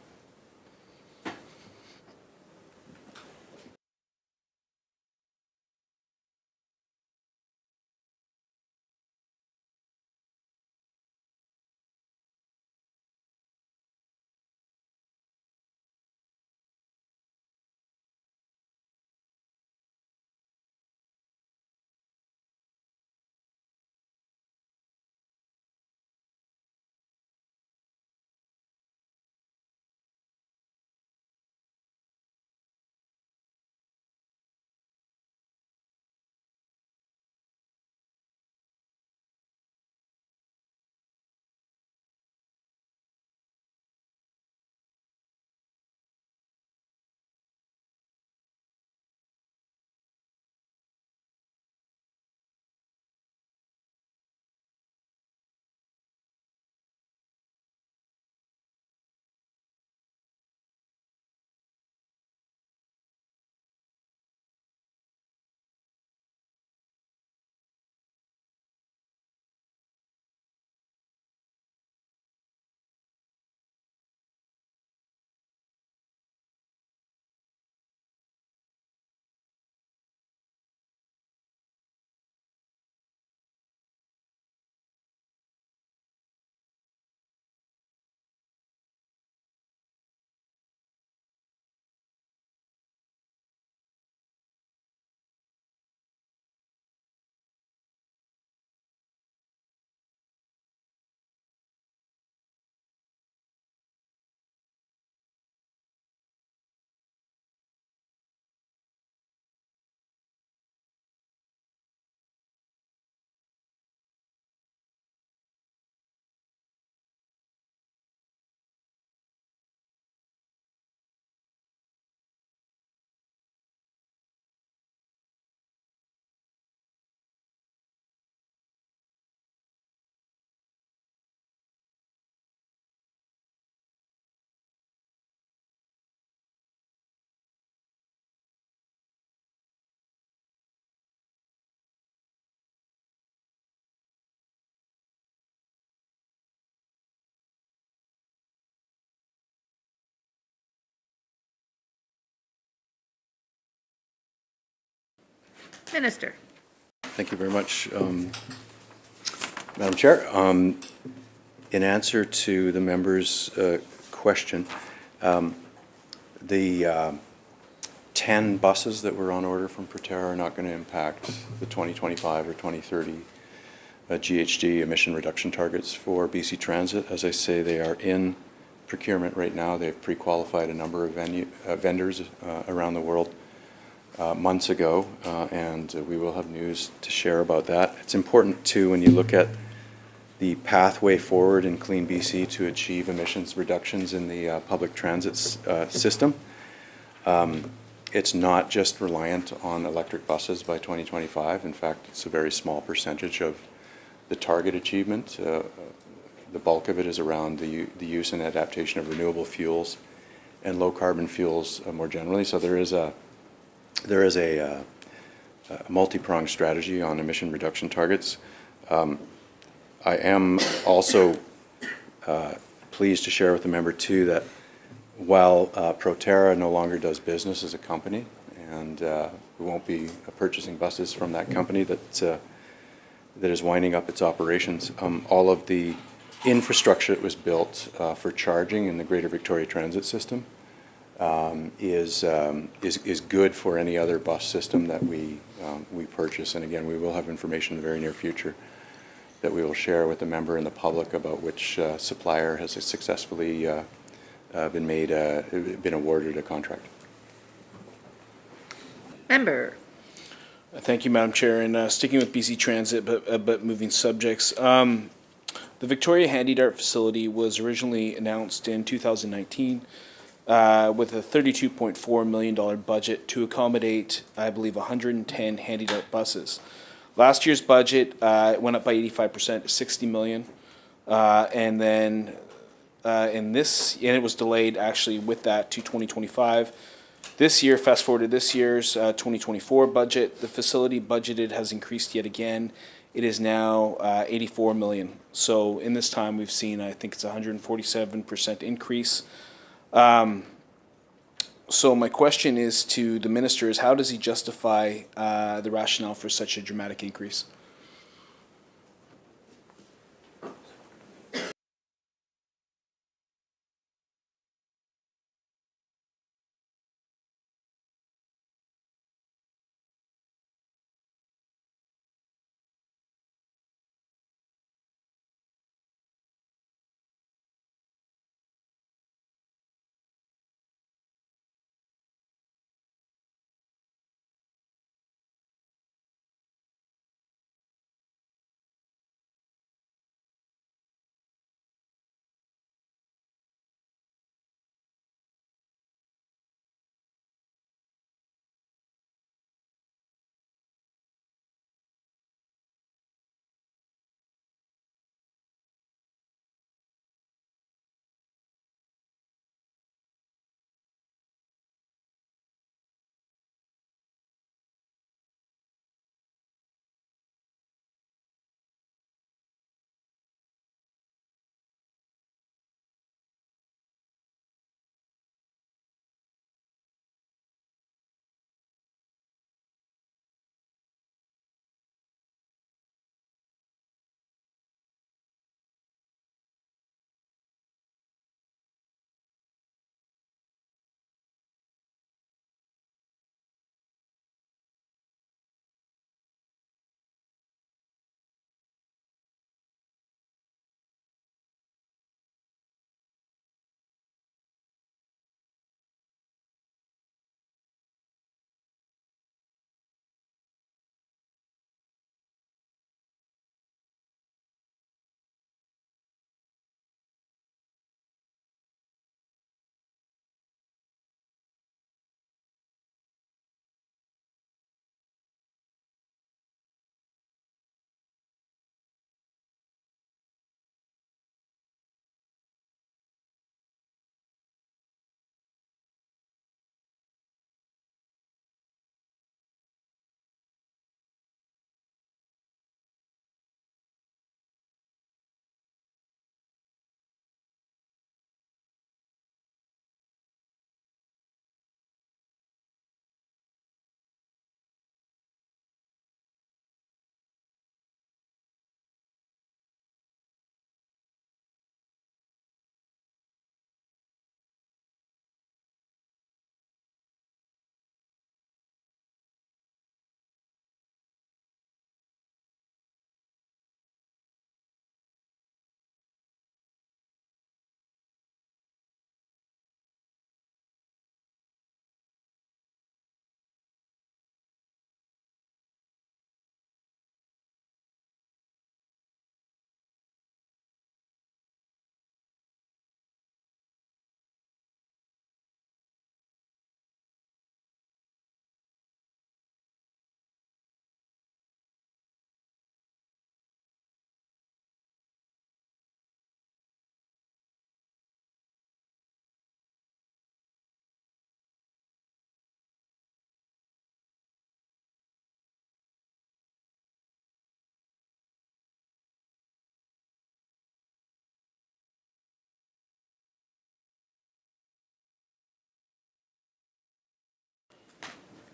Minister. Thank you very much, Madam Chair. In answer to the member's question, the 10 buses that were on order from Proterra are not going to impact the 2025 or 2030 GHG emission reduction targets for BC Transit. As I say, they are in procurement right now. They've pre-qualified a number of vendors around the world months ago, and we will have news to share about that. It's important too, when you look at the pathway forward in Clean BC to achieve emissions reductions in the public transit system. It's not just reliant on electric buses by 2025. In fact, it's a very small percentage of the target achievement. The bulk of it is around the use and adaptation of renewable fuels and low carbon fuels more generally. So there is a multi-pronged strategy on emission reduction targets. I am also pleased to share with the member too that while Proterra no longer does business as a company, and we won't be purchasing buses from that company that is winding up its operations, all of the infrastructure that was built for charging in the Greater Victoria Transit System is good for any other bus system that we purchase. And again, we will have information in the very near future that we will share with the member and the public about which supplier has successfully been awarded a contract. Member. Thank you, Madam Chair. And sticking with BC Transit, but moving subjects. The Victoria Handy Dart facility was originally announced in 2019 with a $32.4 million budget to accommodate, I believe, 110 Handy Dart buses. Last year's budget went up by 85% to $60 million, and then and it was delayed actually with that to 2025. This year, fast forward to this year's 2024 budget, the facility budgeted has increased yet again. It is now $84 million. So in this time, we've seen, I think it's 147% increase. So my question is to the minister is how does he justify the rationale for such a dramatic increase?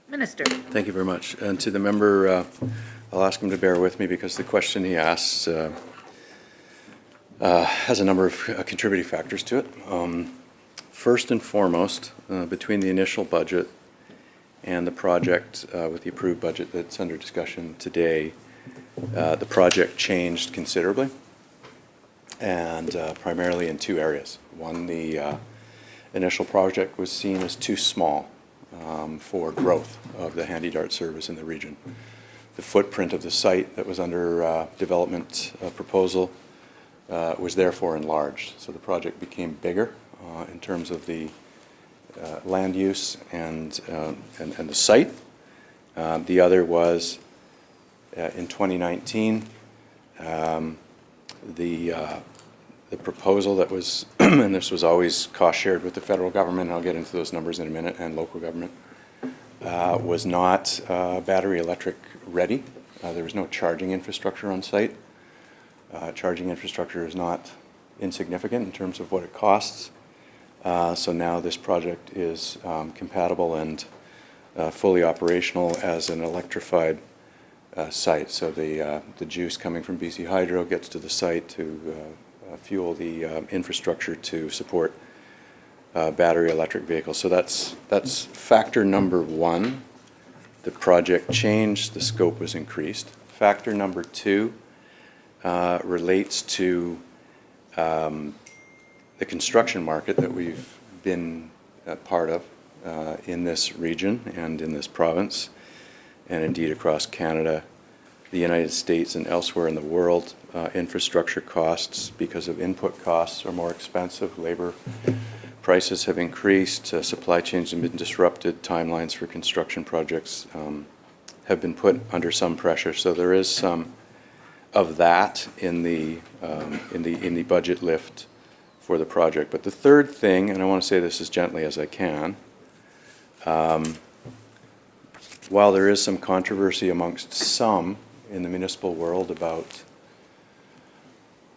Minister. Thank you very much. And to the member, I'll ask him to bear with me because the question he asks has a number of contributing factors to it. First and foremost, between the initial budget and the project with the approved budget that's under discussion today, the project changed considerably, and primarily in two areas. One, the initial project was seen as too small for growth of the Handy Dart service in the region. The footprint of the site that was under development proposal was therefore enlarged. So the project became bigger in terms of the land use and the site. The other was in 2019, the proposal that was, and this was always cost shared with the federal government, and I'll get into those numbers in a minute, and local government, was not battery electric ready. There was no charging infrastructure on site. Charging infrastructure is not insignificant in terms of what it costs. So now this project is compatible and fully operational as an electrified site. So the juice coming from BC Hydro gets to the site to fuel the infrastructure to support battery electric vehicles. So that's factor number one. The project changed, the scope was increased. Factor number two relates to the construction market that we've been a part of in this region and in this province, and indeed across Canada, the United States, and elsewhere in the world. Infrastructure costs, because of input costs, are more expensive. Labor prices have increased. Supply chains have been disrupted. Timelines for construction projects have been put under some pressure. So there is some of that in the budget lift for the project. But the third thing, and I want to say this as gently as I can, while there is some controversy amongst some in the municipal world about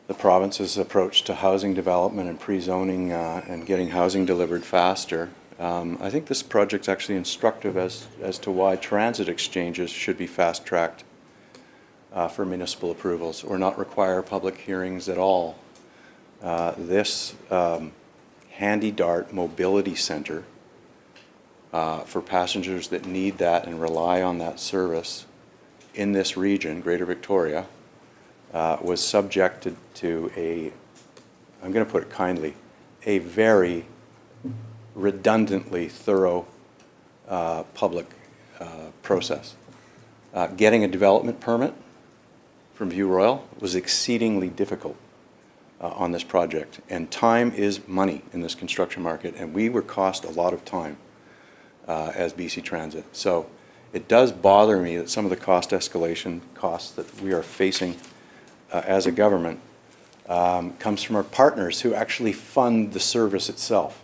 the province's approach to housing development and pre-zoning and getting housing delivered faster, I think this project's actually instructive as to why transit exchanges should be fast-tracked for municipal approvals or not require public hearings at all. This Handy Dart Mobility Center for passengers that need that and rely on that service in this region, Greater Victoria, was subjected to I'm going to put it kindly, a very redundantly thorough public process. Getting a development permit from View Royal was exceedingly difficult on this project, and time is money in this construction market, and we were cost a lot of time as BC Transit. So it does bother me that some of the cost escalation costs that we are facing as a government comes from our partners who actually fund the service itself.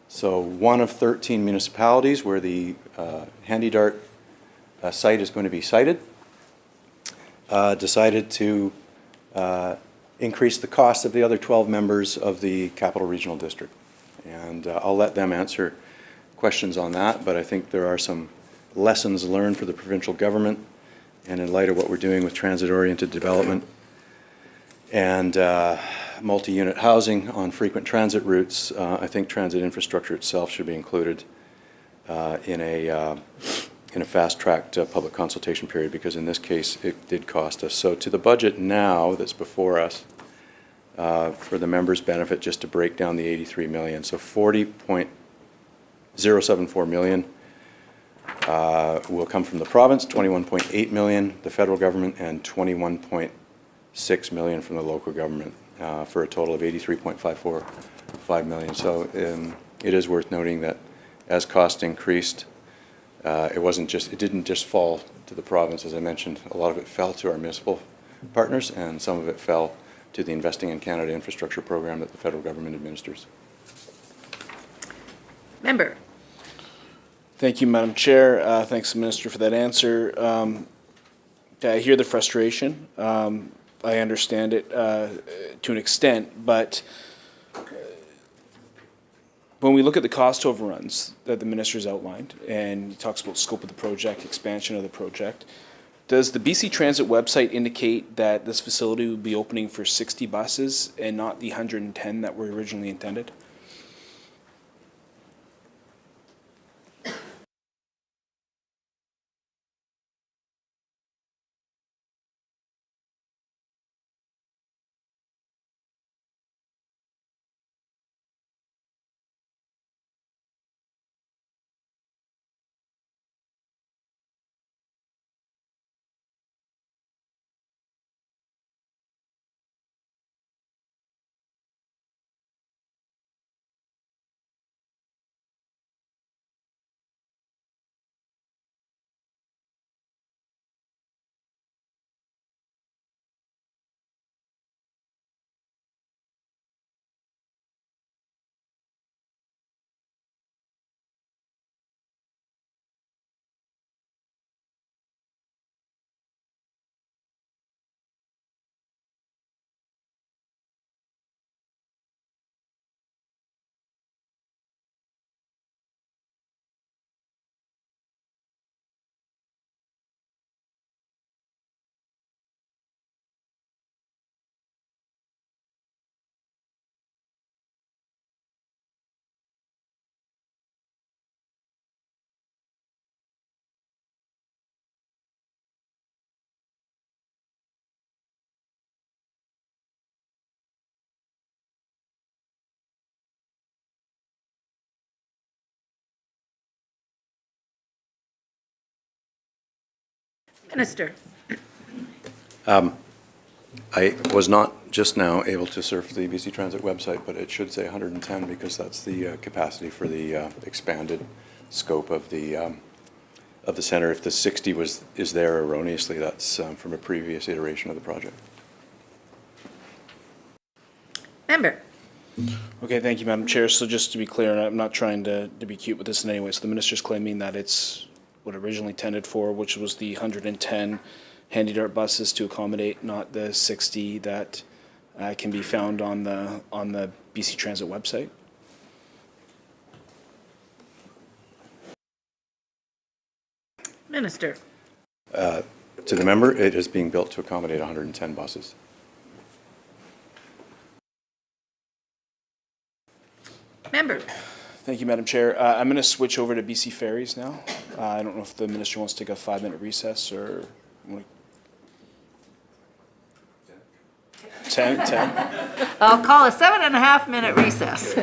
So one of 13 municipalities where the Handy Dart site is going to be sited decided to increase the cost of the other 12 members of the Capital Regional District. And I'll let them answer questions on that, but I think there are some lessons learned for the provincial government, and in light of what we're doing with transit-oriented development and multi-unit housing on frequent transit routes, I think transit infrastructure itself should be included in a fast-tracked public consultation period, because in this case it did cost us. So to the budget now that's before us, for the members' benefit, just to break down the 83 million, so 40.074 million will come from the province, 21.8 million the federal government, and 21.6 million from the local government, for a total of 83.545 million. So it is worth noting that as cost increased, it didn't just fall to the province. As I mentioned, a lot of it fell to our municipal partners, and some of it fell to the Investing in Canada infrastructure program that the federal government administers. Member. Thank you, Madam Chair. Thanks, Minister, for that answer. I hear the frustration. I understand it to an extent, but when we look at the cost overruns that the Minister's outlined, and he talks about scope of the project, expansion of the project, Does the BC Transit website indicate that this facility will be opening for 60 buses and not the 110 that were originally intended? Minister. I was not just now able to surf the BC Transit website, but it should say 110 because that's the capacity for the expanded scope of the center. If the 60 is there erroneously, that's from a previous iteration of the project. Member. Okay, thank you, Madam Chair. So just to be clear, and I'm not trying to be cute with this in any way, so the minister's claiming that it's what originally intended for, which was the 110 handy dart buses to accommodate, not the 60 that can be found on the BC Transit website. Minister. To the member, it is being built to accommodate 110 buses. Member. Thank you, Madam Chair. I'm going to switch over to BC Ferries now. I don't know if the minister wants to take a 5-minute recess or 10. I'll call a 7.5-minute recess.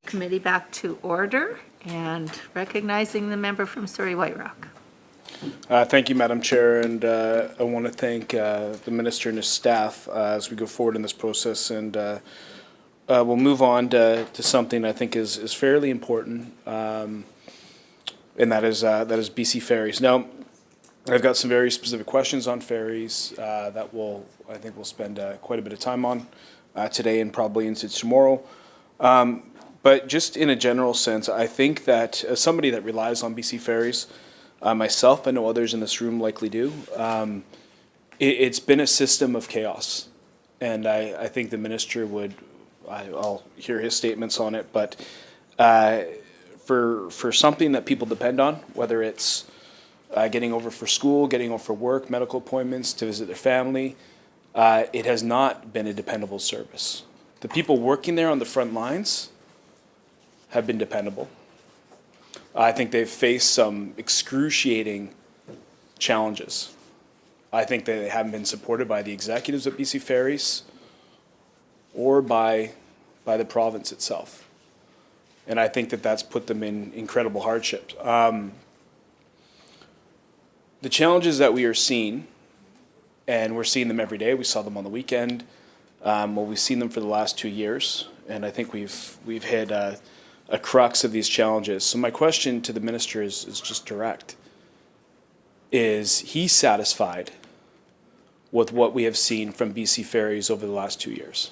Committee back to order and recognizing the member from Surrey White Rock. Thank you, Madam Chair, and I want to thank the Minister and his staff as we go forward in this process. And we'll move on to something I think is fairly important, and that is BC Ferries. Now, I've got some very specific questions on ferries that I think we'll spend quite a bit of time on today and probably into tomorrow. But just in a general sense, I think that as somebody that relies on BC Ferries, myself, I know others in this room likely do, it's been a system of chaos. And I think the minister I'll hear his statements on it, but for something that people depend on, whether it's getting over for school, getting over for work, medical appointments, to visit their family, it has not been a dependable service. The people working there on the front lines have been dependable. I think they've faced some excruciating challenges. I think they haven't been supported by the executives at BC Ferries or by the province itself. And I think that that's put them in incredible hardship. The challenges that we are seeing, and we're seeing them every day, we saw them on the weekend, we've seen them for the last 2 years, and I think we've hit a crux of these challenges. So my question to the minister is just direct. Is he satisfied with what we have seen from BC Ferries over the last 2 years?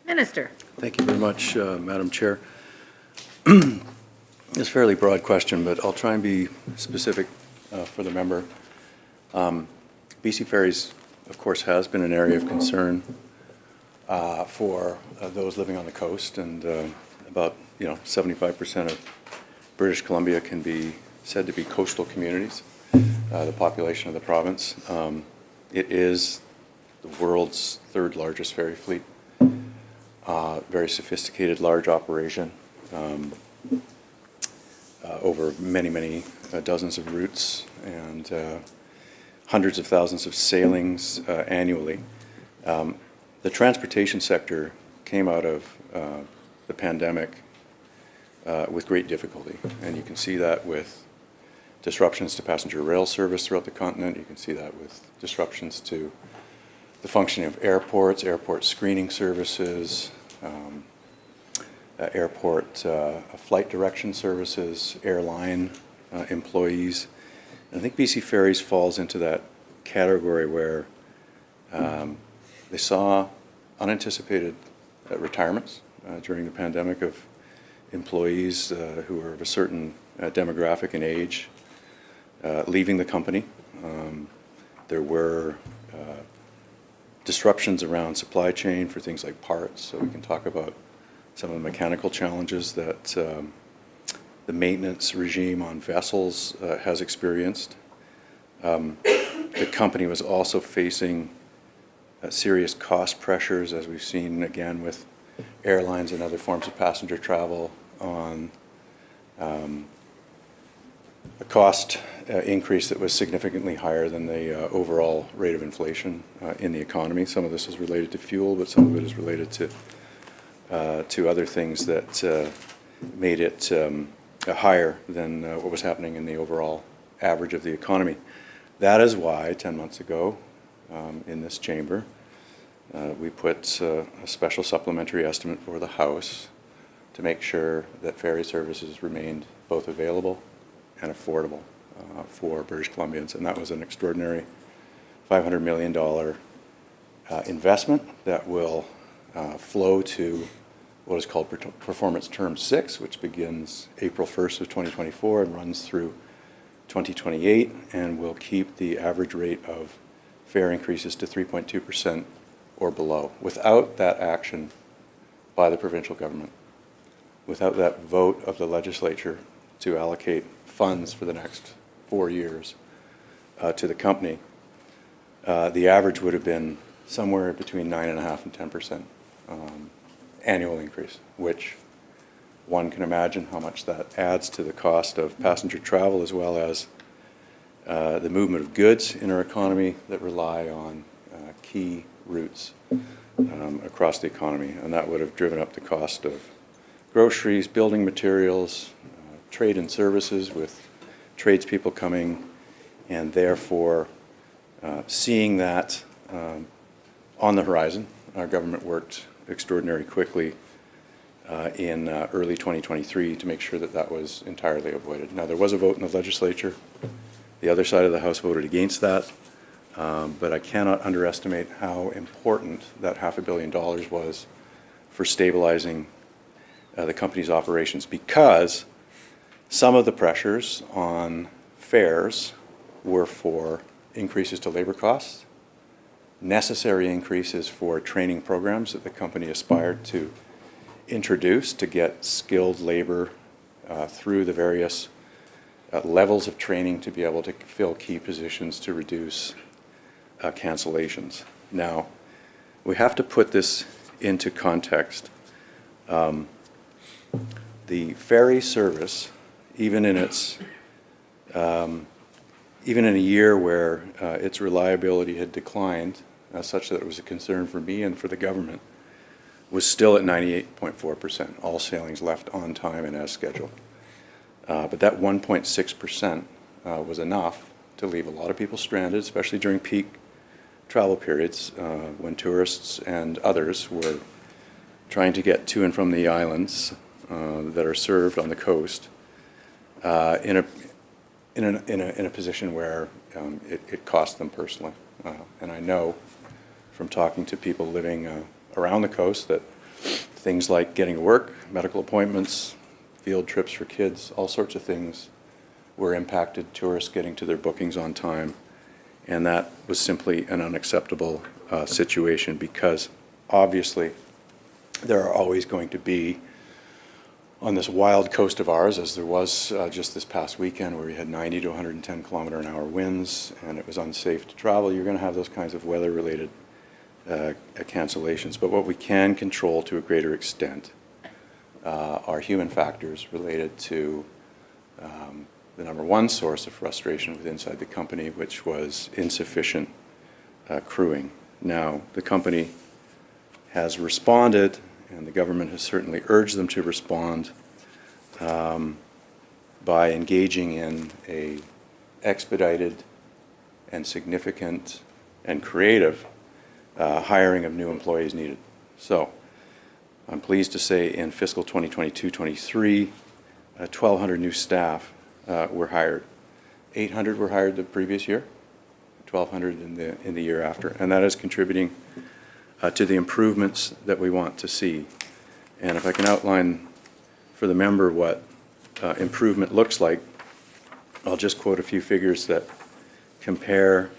Minister. Thank you very much, Madam Chair. It's a fairly broad question, but I'll try and be specific for the member. BC Ferries, of course, has been an area of concern for those living on the coast, and about 75% of British Columbia can be said to be coastal communities, the population of the province. It is the world's third largest ferry fleet. Very sophisticated, large operation, over many dozens of routes and hundreds of thousands of sailings annually. The transportation sector came out of the pandemic with great difficulty, and you can see that with disruptions to passenger rail service throughout the continent. You can see that with disruptions to the functioning of airports, airport screening services, airport flight direction services, airline employees. And I think BC Ferries falls into that category where they saw unanticipated retirements during the pandemic of employees who were of a certain demographic and age leaving the company. There were disruptions around supply chain for things like parts, so we can talk about some of the mechanical challenges that the maintenance regime on vessels has experienced. The company was also facing serious cost pressures, as we've seen again with airlines and other forms of passenger travel, on a cost increase that was significantly higher than the overall rate of inflation in the economy. Some of this is related to fuel, but some of it is related to other things that made it higher than what was happening in the overall average of the economy. That is why 10 months ago in this chamber we put a special supplementary estimate for the House to make sure that ferry services remained both available and affordable for British Columbians. And that was an extraordinary $500 million investment that will flow to what is called Performance Term 6, which begins April 1st of 2024 and runs through 2028, and will keep the average rate of fare increases to 3.2% or below. Without that action by the provincial government, without that vote of the legislature to allocate funds for the next 4 years to the company, the average would have been somewhere between 9.5% and 10% annual increase, which one can imagine how much that adds to the cost of passenger travel, as well as the movement of goods in our economy that rely on key routes across the economy. And that would have driven up the cost of groceries, building materials, trade and services, with tradespeople coming, and therefore seeing that on the horizon, our government worked extraordinarily quickly in early 2023 to make sure that that was entirely avoided. Now, there was a vote in the legislature. The other side of the House voted against that, but I cannot underestimate how important that $500 million was for stabilizing the company's operations, because some of the pressures on fares were for increases to labor costs, necessary increases for training programs that the company aspired to introduce to get skilled labor through the various levels of training to be able to fill key positions to reduce cancellations. Now, we have to put this into context. The ferry service, even in a year where its reliability had declined, such that it was a concern for me and for the government, was still at 98.4%. All sailings left on time and as scheduled. But that 1.6% was enough to leave a lot of people stranded, especially during peak travel periods when tourists and others were trying to get to and from the islands that are served on the coast in a position where it cost them personally. And I know from talking to people living around the coast that things like getting to work, medical appointments, field trips for kids, all sorts of things were impacted, tourists getting to their bookings on time, and that was simply an unacceptable situation, because obviously there are always going to be, on this wild coast of ours, as there was just this past weekend where we had 90 to 110 kilometer an hour winds and it was unsafe to travel, you're going to have those kinds of weather-related cancellations. But what we can control to a greater extent are human factors related to the number one source of frustration with inside the company, which was insufficient crewing. Now, the company has responded, and the government has certainly urged them to respond by engaging in a expedited and significant and creative hiring of new employees needed. So I'm pleased to say in fiscal 2022-23, 1,200 new staff were hired. 800 were hired the previous year, 1,200 in the year after, and that is contributing to the improvements that we want to see. And if I can outline for the member what improvement looks like, I'll just quote a few figures that compare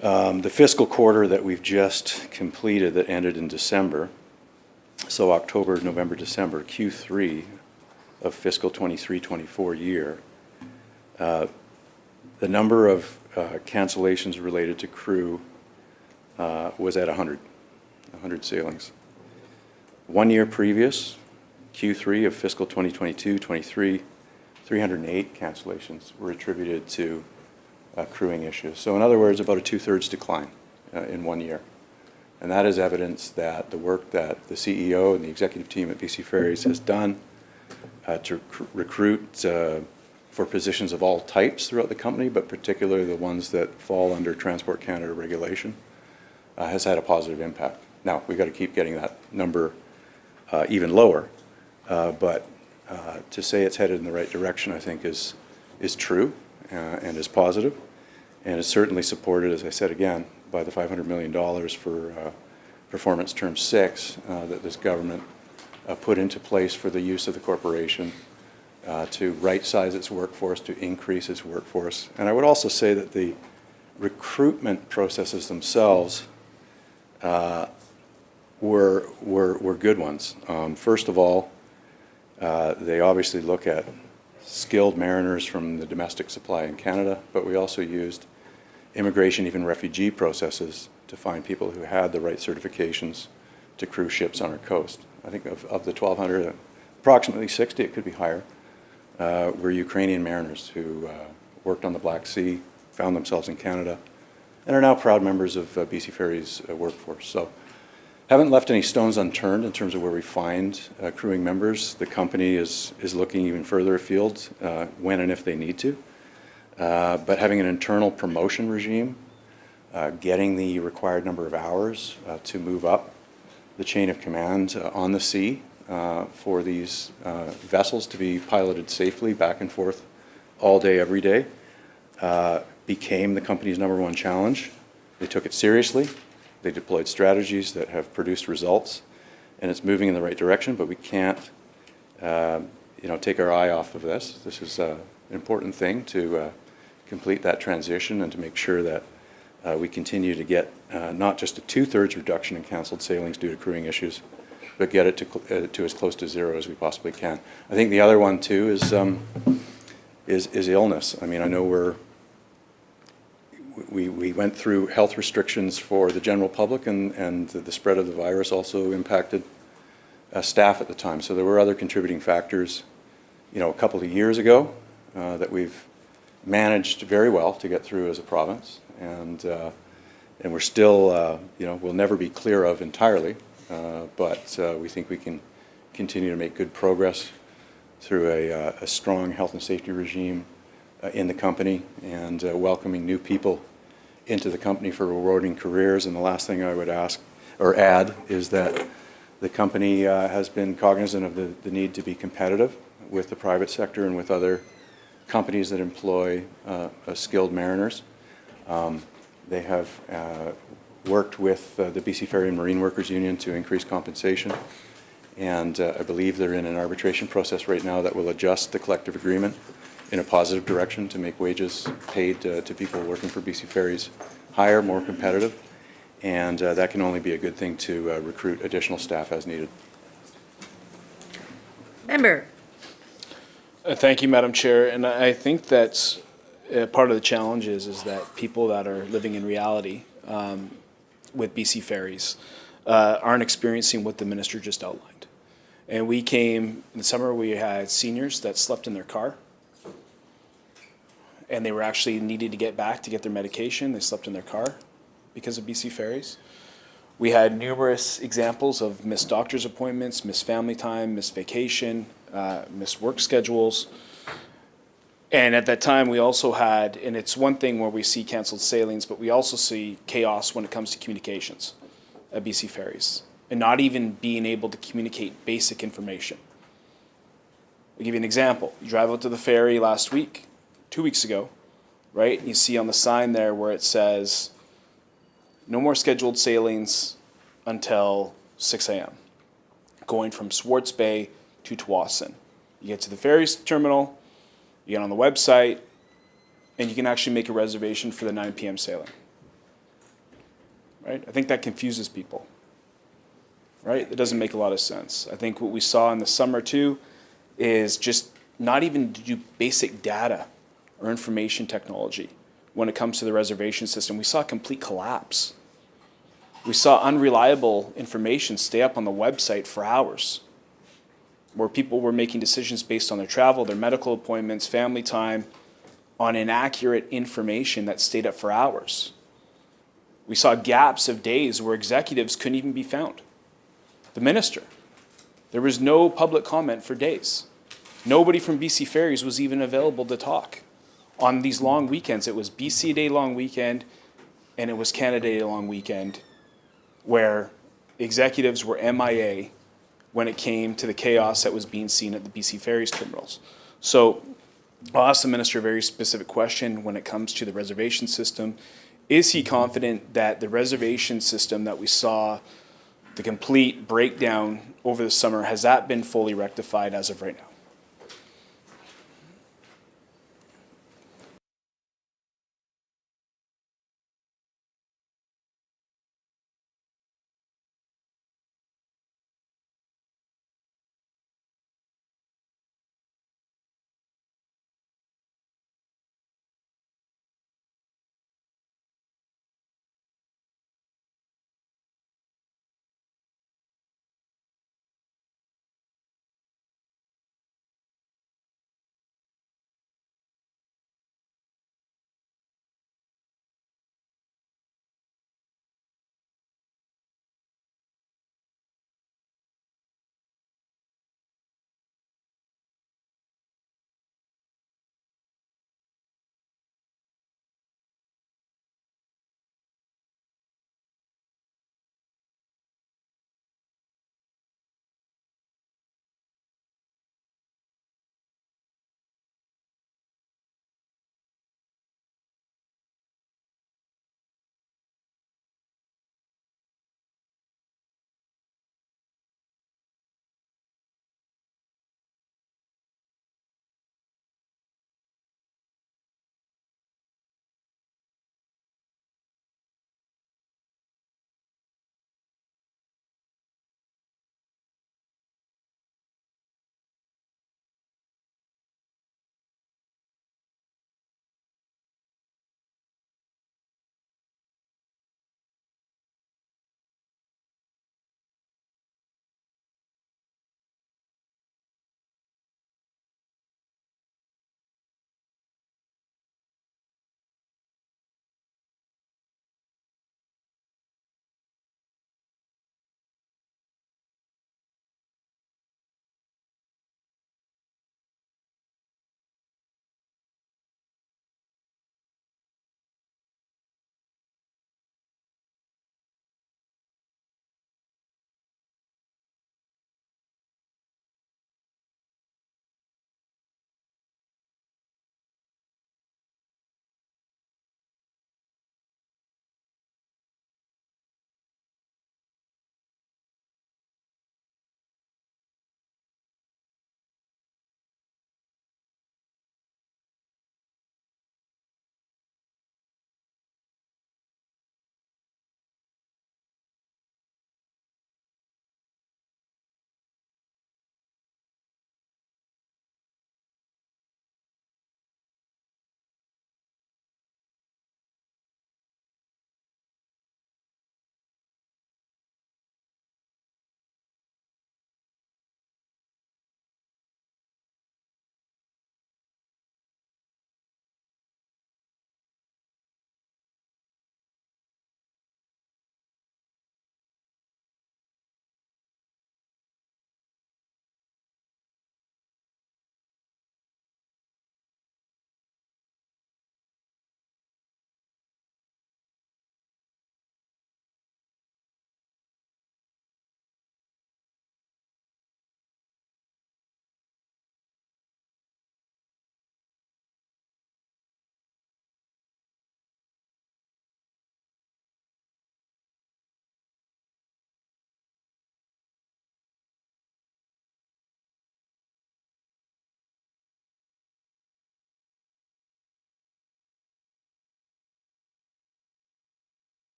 the fiscal quarter that we've just completed that ended in December. So October, November, December, Q3 of fiscal 23-24 year. The number of cancellations related to crew was at 100 sailings. 1 year previous, Q3 of fiscal 2022-23, 308 cancellations were attributed to crewing issues. So in other words, about a 2/3 decline in 1 year. And that is evidence that the work that the CEO and the executive team at BC Ferries has done to recruit for positions of all types throughout the company, but particularly the ones that fall under Transport Canada regulation, has had a positive impact. Now, we've got to keep getting that number even lower, but to say it's headed in the right direction, I think, is true and is positive, and is certainly supported, as I said again, by the $500 million for Performance Term 6 that this government put into place for the use of the corporation to right-size its workforce, to increase its workforce. And I would also say that the recruitment processes themselves were good ones. First of all, they obviously look at skilled mariners from the domestic supply in Canada, but we also used immigration, even refugee processes to find people who had the right certifications to crew ships on our coast. I think of the 1,200, approximately 60, it could be higher, were Ukrainian mariners who worked on the Black Sea, found themselves in Canada, and are now proud members of BC Ferries' workforce. So haven't left any stones unturned in terms of where we find crewing members. The company is looking even further afield when and if they need to. But having an internal promotion regime, getting the required number of hours to move up the chain of command on the sea for these vessels to be piloted safely back and forth all day, every day, became the company's #1 challenge. They took it seriously. They deployed strategies that have produced results, and it's moving in the right direction, but we can't take our eye off of this. This is an important thing to complete that transition and to make sure that we continue to get not just a 2/3 reduction in canceled sailings due to crewing issues, but get it to as close to zero as we possibly can. I think the other one too is illness. I mean, I know we went through health restrictions for the general public, and the spread of the virus also impacted staff at the time. So there were other contributing factors, a couple of years ago that we've managed very well to get through as a province, and we're still, we'll never be clear of entirely, but we think we can continue to make good progress through a strong health and safety regime in the company, and welcoming new people into the company for rewarding careers. And the last thing I would ask or add is that the company has been cognizant of the need to be competitive with the private sector and with other companies that employ skilled mariners. They have worked with the BC Ferry and Marine Workers Union to increase compensation, and I believe they're in an arbitration process right now that will adjust the collective agreement in a positive direction to make wages paid to people working for BC Ferries higher, more competitive, and that can only be a good thing to recruit additional staff as needed. Member. Thank you, Madam Chair. And I think that's part of the challenge is that people that are living in reality with BC Ferries aren't experiencing what the minister just outlined. And we came in the summer, we had seniors that slept in their car, and they were actually needed to get back to get their medication. They slept in their car because of BC Ferries. We had numerous examples of missed doctor's appointments, missed family time, missed vacation, missed work schedules. And at that time, we also had, and it's one thing where we see canceled sailings, but we also see chaos when it comes to communications at BC Ferries, and not even being able to communicate basic information. I'll give you an example. You drive out to the ferry last week, 2 weeks ago, right? You see on the sign there where it says, no more scheduled sailings until 6 a.m., going from Swartz Bay to Tsawwassen. You get to the ferries terminal, you get on the website, and you can actually make a reservation for the 9 p.m. sailing. Right? I think that confuses people. Right? It doesn't make a lot of sense. I think what we saw in the summer too is just not even do basic data or information technology when it comes to the reservation system. We saw a complete collapse. We saw unreliable information stay up on the website for hours, where people were making decisions based on their travel, their medical appointments, family time, on inaccurate information that stayed up for hours. We saw gaps of days where executives couldn't even be found. The minister, there was no public comment for days. Nobody from BC Ferries was even available to talk. On these long weekends, it was BC Day long weekend, and it was Canada Day long weekend, where executives were MIA when it came to the chaos that was being seen at the BC Ferries terminals. So I'll ask the minister a very specific question when it comes to the reservation system. Is he confident that the reservation system that we saw, the complete breakdown over the summer, has that been fully rectified as of right now?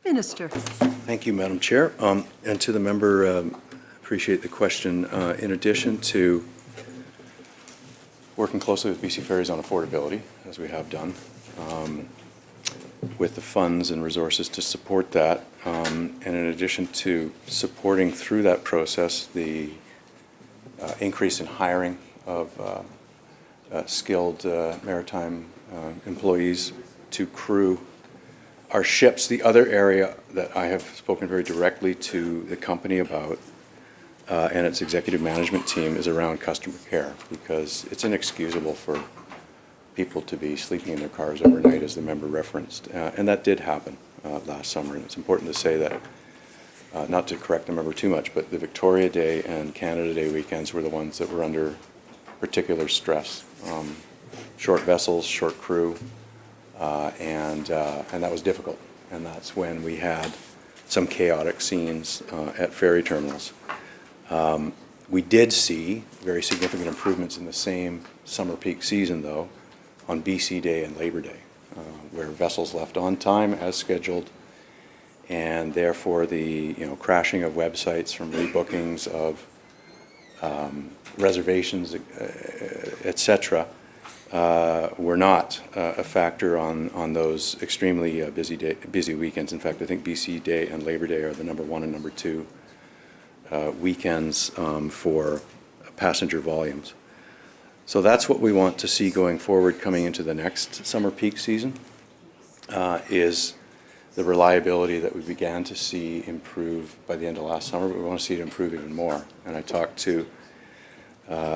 Minister. Thank you, Madam Chair. And to the member, appreciate the question. In addition to working closely with BC Ferries on affordability, as we have done, with the funds and resources to support that, and in addition to supporting through that process the increase in hiring of skilled maritime employees to crew our ships, the other area that I have spoken very directly to the company about and its executive management team is around customer care, because it's inexcusable for people to be sleeping in their cars overnight, as the member referenced. And that did happen last summer. And it's important to say that, not to correct the member too much, but the Victoria Day and Canada Day weekends were the ones that were under particular stress. Short vessels, short crew, and that was difficult. And that's when we had some chaotic scenes at ferry terminals. We did see very significant improvements in the same summer peak season, though, on BC Day and Labor Day, where vessels left on time as scheduled, and therefore the crashing of websites from rebookings of reservations, etc., were not a factor on those extremely busy weekends. In fact, I think BC Day and Labor Day are the number 1 and number 2 weekends for passenger volumes. So that's what we want to see going forward, coming into the next summer peak season, is the reliability that we began to see improve by the end of last summer, but we want to see it improve even more. And I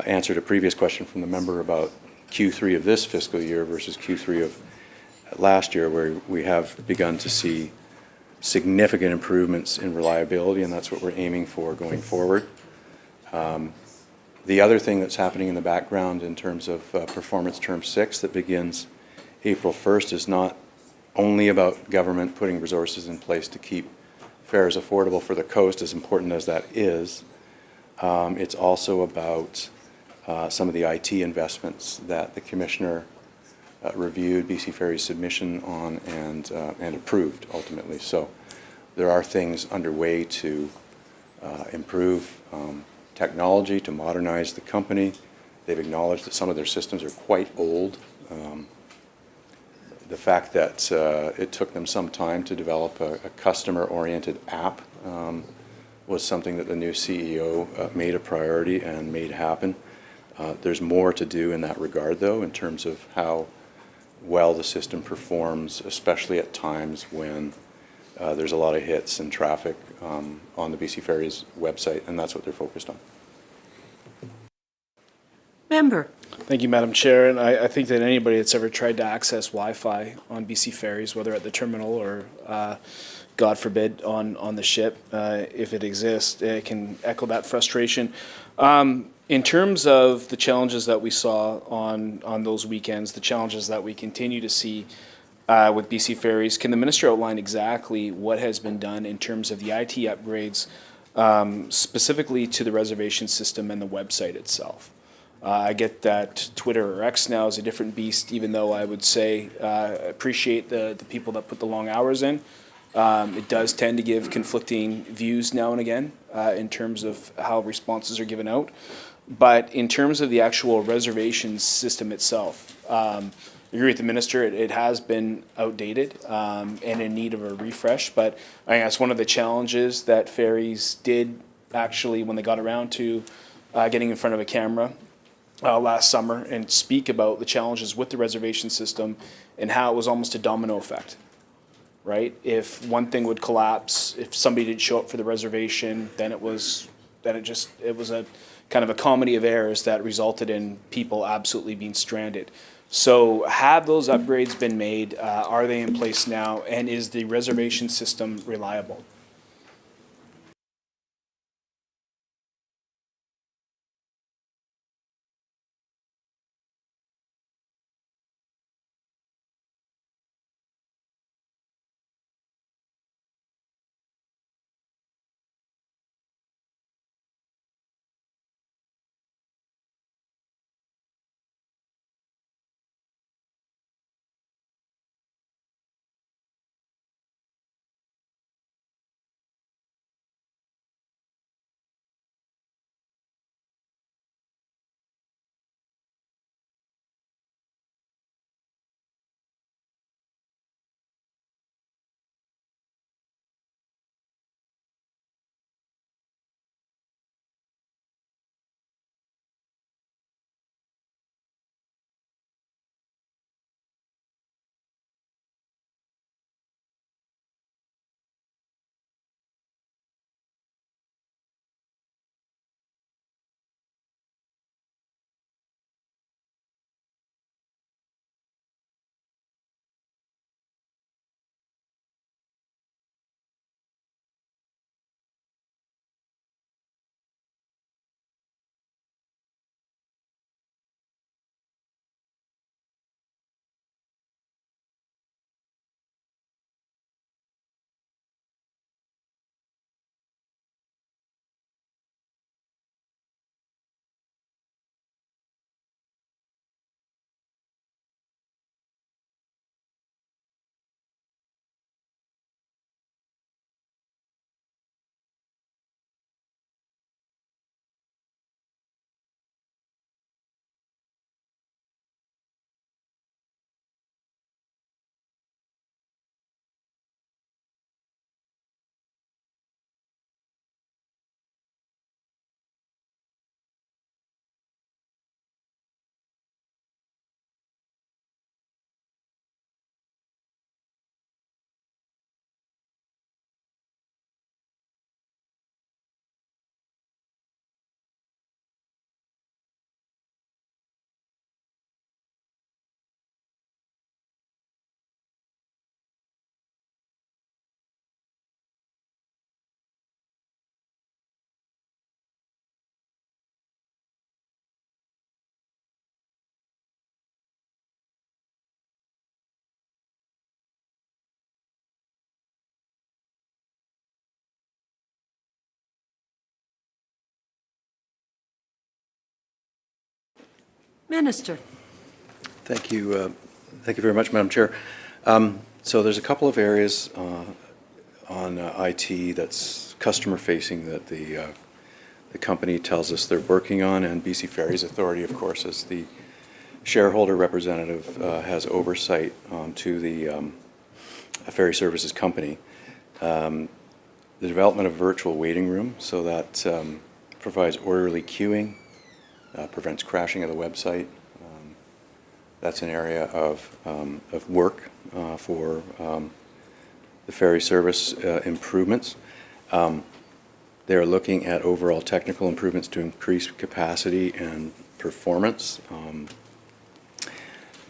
answered a previous question from the member about Q3 of this fiscal year versus Q3 of last year, where we have begun to see significant improvements in reliability, and that's what we're aiming for going forward. The other thing that's happening in the background in terms of Performance Term 6 that begins April 1st is not only about government putting resources in place to keep fares affordable for the coast, as important as that is. It's also about some of the IT investments that the Commissioner reviewed BC Ferry's submission on and approved ultimately. So there are things underway to improve technology, to modernize the company. They've acknowledged that some of their systems are quite old. The fact that it took them some time to develop a customer-oriented app was something that the new CEO made a priority and made happen. There's more to do in that regard, though, in terms of how well the system performs, especially at times when there's a lot of hits and traffic on the BC Ferries website, and that's what they're focused on. Member. Thank you, Madam Chair. And I think that anybody that's ever tried to access Wi-Fi on BC Ferries, whether at the terminal or, God forbid, on the ship, if it exists, it can echo that frustration. In terms of the challenges that we saw on those weekends, the challenges that we continue to see with BC Ferries, can the Minister outline exactly what has been done in terms of the IT upgrades, specifically to the reservation system and the website itself? I get that Twitter or X now is a different beast, even though I would say appreciate the people that put the long hours in. It does tend to give conflicting views now and again in terms of how responses are given out. But in terms of the actual reservation system itself, I agree with the Minister, it has been outdated and in need of a refresh. But I think that's one of the challenges that ferries did actually, when they got around to getting in front of a camera last summer and speak about the challenges with the reservation system and how it was almost a domino effect, right? If one thing would collapse, if somebody didn't show up for the reservation, then it was a kind of a comedy of errors that resulted in people absolutely being stranded. So have those upgrades been made? Are they in place now? And is the reservation system reliable? Minister. Thank you. Thank you very much, Madam Chair. So there's a couple of areas on IT that's customer-facing that the company tells us they're working on, and BC Ferries Authority, of course, as the shareholder representative, has oversight to the ferry services company. The development of virtual waiting room, so that provides orderly queuing, prevents crashing of the website. That's an area of work for the ferry service improvements. They're looking at overall technical improvements to increase capacity and performance.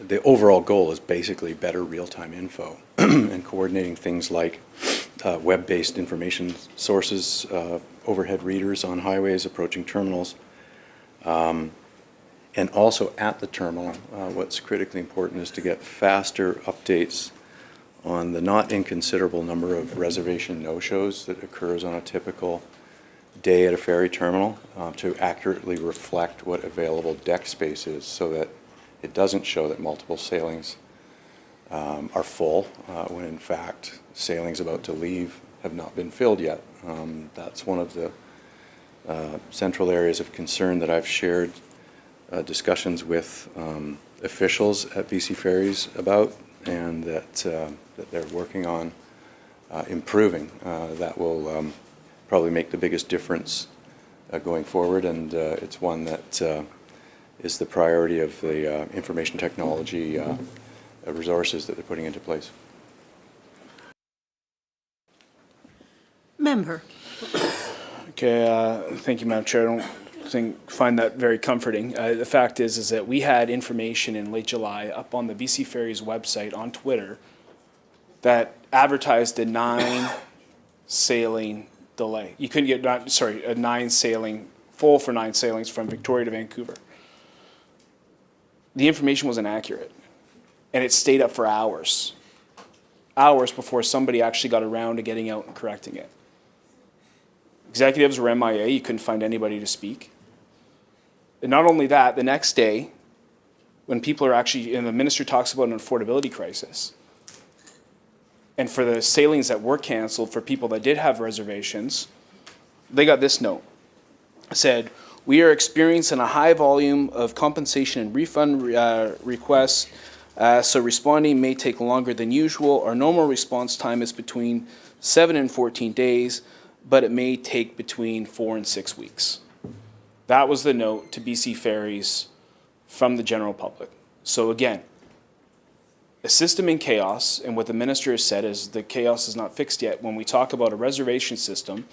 The overall goal is basically better real-time info and coordinating things like web-based information sources, overhead readers on highways approaching terminals, and also at the terminal. What's critically important is to get faster updates on the not inconsiderable number of reservation no-shows that occurs on a typical day at a ferry terminal, to accurately reflect what available deck space is, so that it doesn't show that multiple sailings are full, when in fact sailings about to leave have not been filled yet. That's one of the central areas of concern that I've shared discussions with officials at BC Ferries about, and that they're working on improving. That will probably make the biggest difference going forward, and it's one that is the priority of the information technology resources that they're putting into place. Member. Okay, thank you, Madam Chair. I don't find that very comforting. The fact is that we had information in late July up on the BC Ferries website on Twitter that advertised a 9 sailing delay. You couldn't get, a 9 sailing, full for 9 sailings from Victoria to Vancouver. The information was inaccurate, and it stayed up for hours before somebody actually got around to getting out and correcting it. Executives were MIA, you couldn't find anybody to speak. And not only that, the next day, when people are actually, and the minister talks about an affordability crisis, and for the sailings that were canceled for people that did have reservations, they got this note. It said, "We are experiencing a high volume of compensation and refund requests, so responding may take longer than usual. Our normal response time is between 7 and 14 days, but it may take between 4 and 6 weeks." That was the note to BC Ferries from the general public. So again, a system in chaos, and what the minister has said is the chaos is not fixed yet. When we talk about a reservation system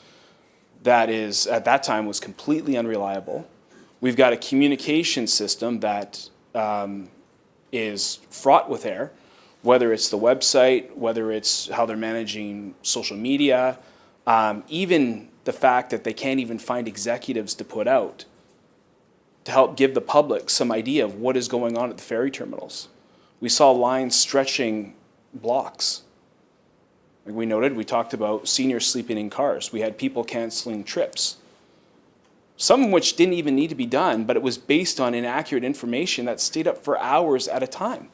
that is, at that time, was completely unreliable, we've got a communication system that is fraught with error, whether it's the website, whether it's how they're managing social media, even the fact that they can't even find executives to put out to help give the public some idea of what is going on at the ferry terminals. We saw lines stretching blocks. Like we noted, we talked about seniors sleeping in cars. We had people canceling trips. Some of which didn't even need to be done, but it was based on inaccurate information that stayed up for hours at a time.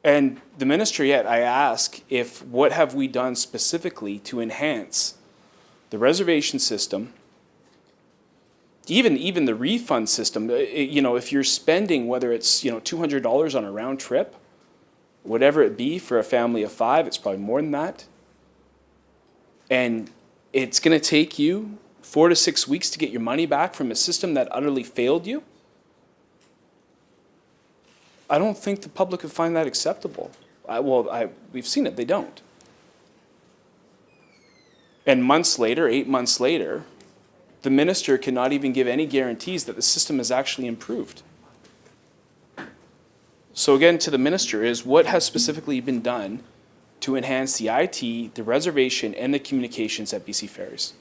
And the ministry, yet I ask, if what have we done specifically to enhance the reservation system, even the refund system. If you're spending, whether it's $200 on a round trip, whatever it be for a family of 5, it's probably more than that, and it's going to take you 4 to 6 weeks to get your money back from a system that utterly failed you. I don't think the public would find that acceptable. We've seen it, they don't. And months later, 8 months later, the minister cannot even give any guarantees that the system has actually improved. So again, to the minister is, what has specifically been done to enhance the IT, the reservation, and the communications at BC Ferries?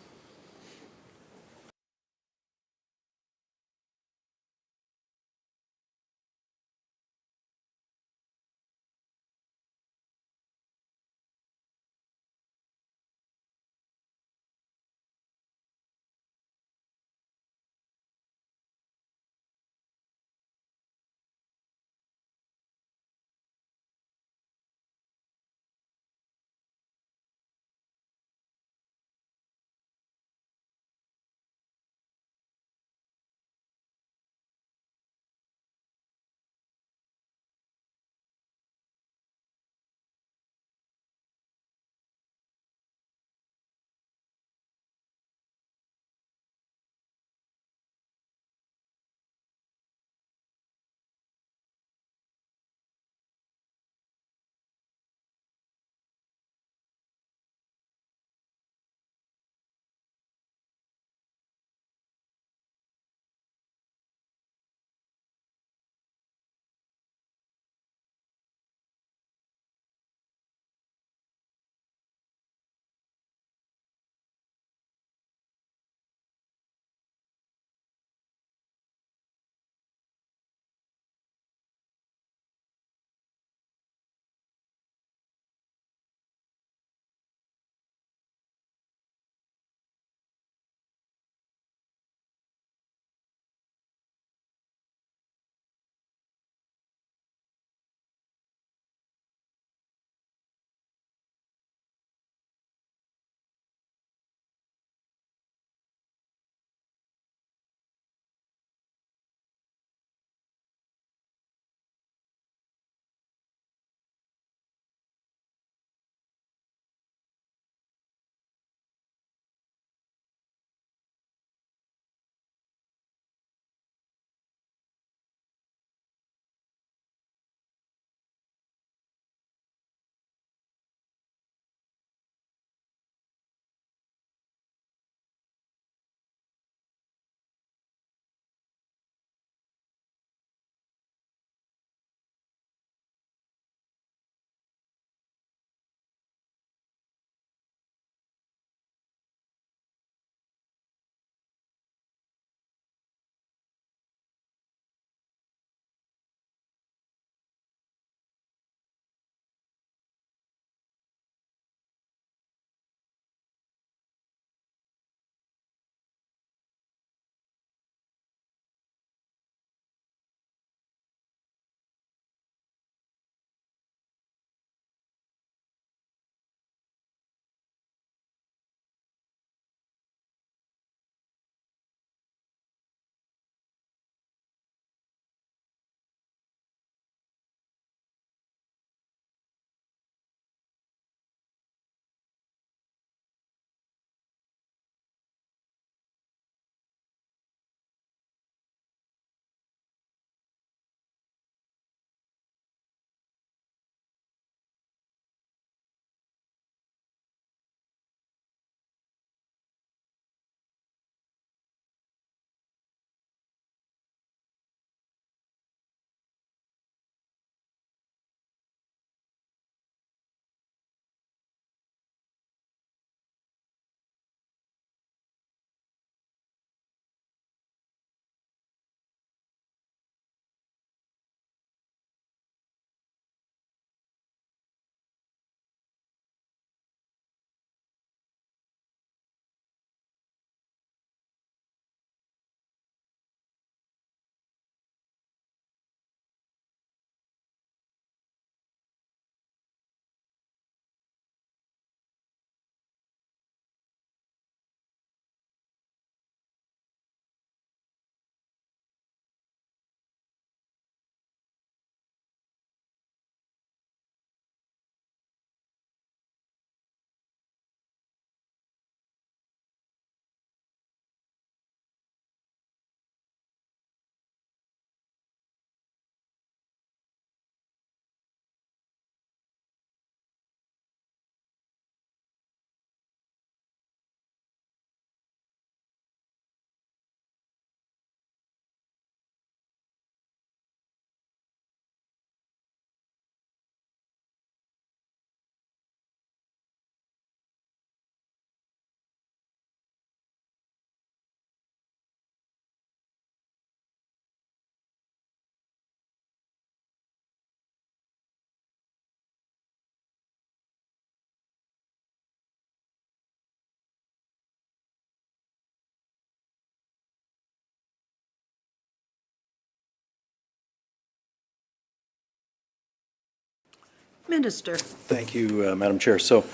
Minister. Thank you, Madam Chair. So,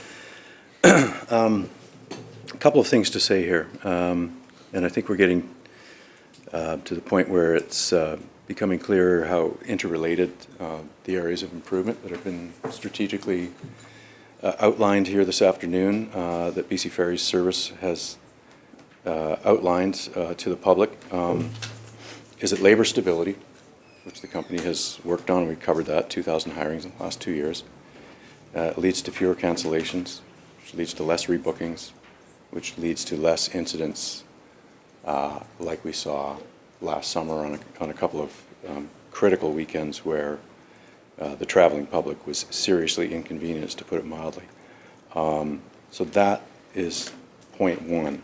a couple of things to say here. And I think we're getting to the point where it's becoming clear how interrelated the areas of improvement that have been strategically outlined here this afternoon, that BC Ferries Service has outlined to the public. Is it labor stability, which the company has worked on? We covered that, 2,000 hirings in the last 2 years. It leads to fewer cancellations, which leads to less rebookings, which leads to less incidents like we saw last summer on a couple of critical weekends where the traveling public was seriously inconvenienced, to put it mildly. So that is point one.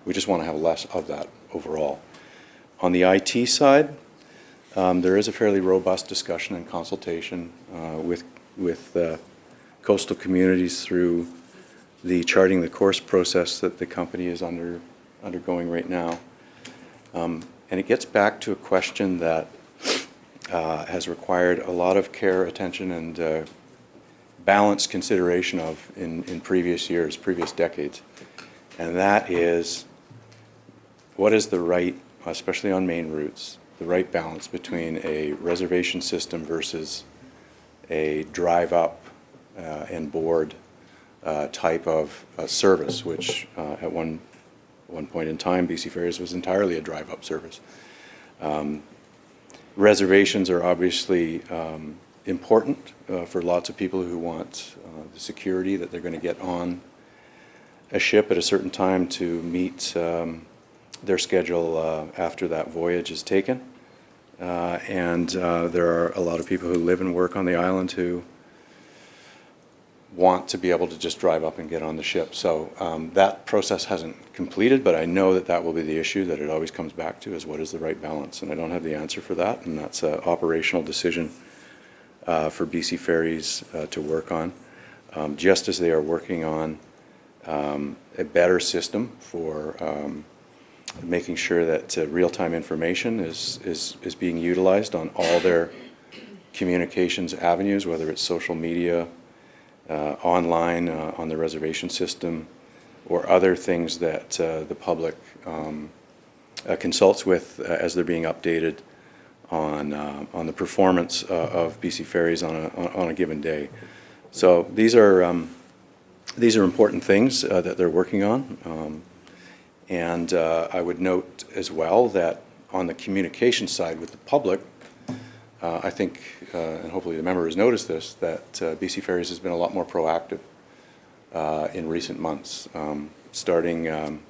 We just want to have less of that overall. On the IT side, there is a fairly robust discussion and consultation with coastal communities through the charting the course process that the company is undergoing right now. And it gets back to a question that has required a lot of care, attention, and balanced consideration of in previous years, previous decades. And that is, what is the right, especially on main routes, the right balance between a reservation system versus a drive up and board type of service, which at one point in time, BC Ferries was entirely a drive up service. Reservations are obviously important for lots of people who want the security that they're going to get on a ship at a certain time to meet their schedule after that voyage is taken. And there are a lot of people who live and work on the island who want to be able to just drive up and get on the ship. So that process hasn't completed, but I know that that will be the issue that it always comes back to, is what is the right balance. And I don't have the answer for that, and that's an operational decision for BC Ferries to work on, just as they are working on a better system for making sure that real-time information is being utilized on all their communications avenues, whether it's social media, online, on the reservation system, or other things that the public consults with as they're being updated on the performance of BC Ferries on a given day. So these are important things that they're working on. And I would note as well that on the communication side with the public, I think, and hopefully the member has noticed this, that BC Ferries has been a lot more proactive in recent months. Starting in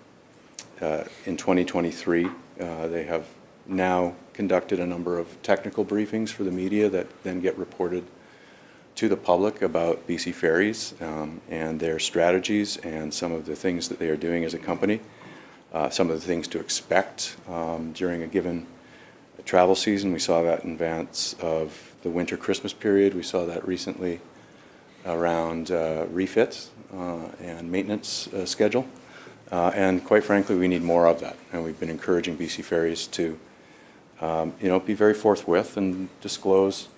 2023, they have now conducted a number of technical briefings for the media that then get reported to the public about BC Ferries and their strategies and some of the things that they are doing as a company, some of the things to expect during a given travel season. We saw that in advance of the winter Christmas period. We saw that recently around refits and maintenance schedule. And quite frankly, we need more of that. And we've been encouraging BC Ferries to be very forthwith and disclose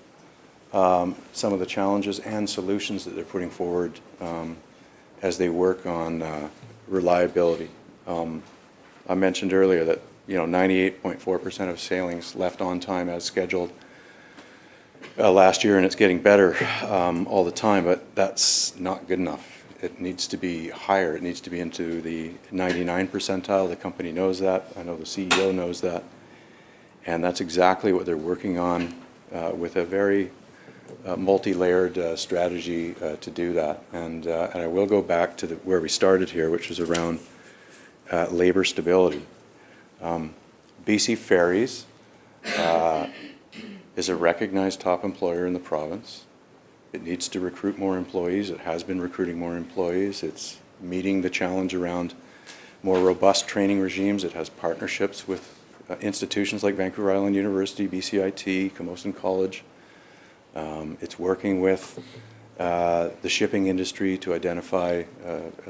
some of the challenges and solutions that they're putting forward as they work on reliability. I mentioned earlier that 98.4% of sailings left on time as scheduled last year, and it's getting better all the time, but that's not good enough. It needs to be higher. It needs to be into the 99 percentile. The company knows that. I know the CEO knows that. And that's exactly what they're working on with a very multi-layered strategy to do that. And I will go back to where we started here, which was around labor stability. BC Ferries is a recognized top employer in the province. It needs to recruit more employees. It has been recruiting more employees. It's meeting the challenge around more robust training regimes. It has partnerships with institutions like Vancouver Island University, BCIT, Camosun College. It's working with the shipping industry to identify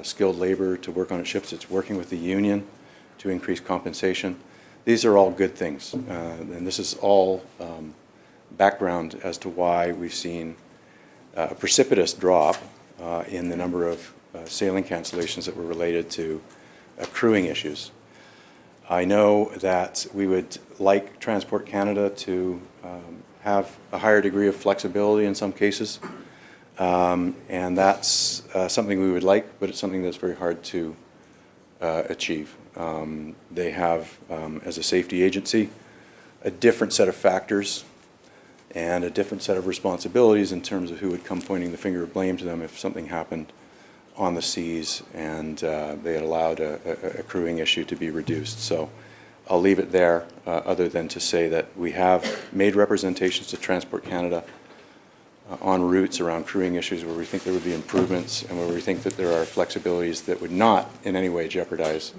skilled labor to work on its ships. It's working with the union to increase compensation. These are all good things. And this is all background as to why we've seen a precipitous drop in the number of sailing cancellations that were related to crewing issues. I know that we would like Transport Canada to have a higher degree of flexibility in some cases, and that's something we would like, but it's something that's very hard to achieve. They have, as a safety agency, a different set of factors and a different set of responsibilities in terms of who would come pointing the finger of blame to them if something happened on the seas and they had allowed a crewing issue to be reduced. So I'll leave it there, other than to say that we have made representations to Transport Canada on routes around crewing issues where we think there would be improvements and where we think that there are flexibilities that would not in any way jeopardize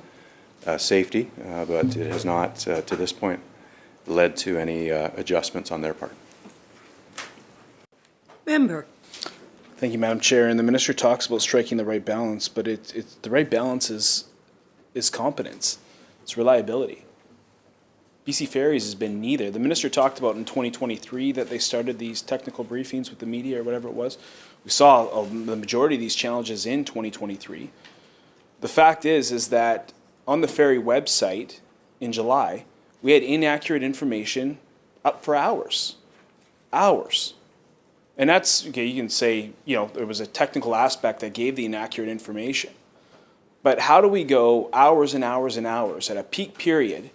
safety, but it has not, to this point, led to any adjustments on their part. Member. Thank you, Madam Chair. And the minister talks about striking the right balance, but it's the right balance is competence. It's reliability. BC Ferries has been neither. The minister talked about in 2023 that they started these technical briefings with the media or whatever it was. We saw the majority of these challenges in 2023. The fact is that on the ferry website in July, we had inaccurate information up for hours. Hours. And that's, okay, you can say, you know, there was a technical aspect that gave the inaccurate information. But how do we go hours and hours and hours at a peak period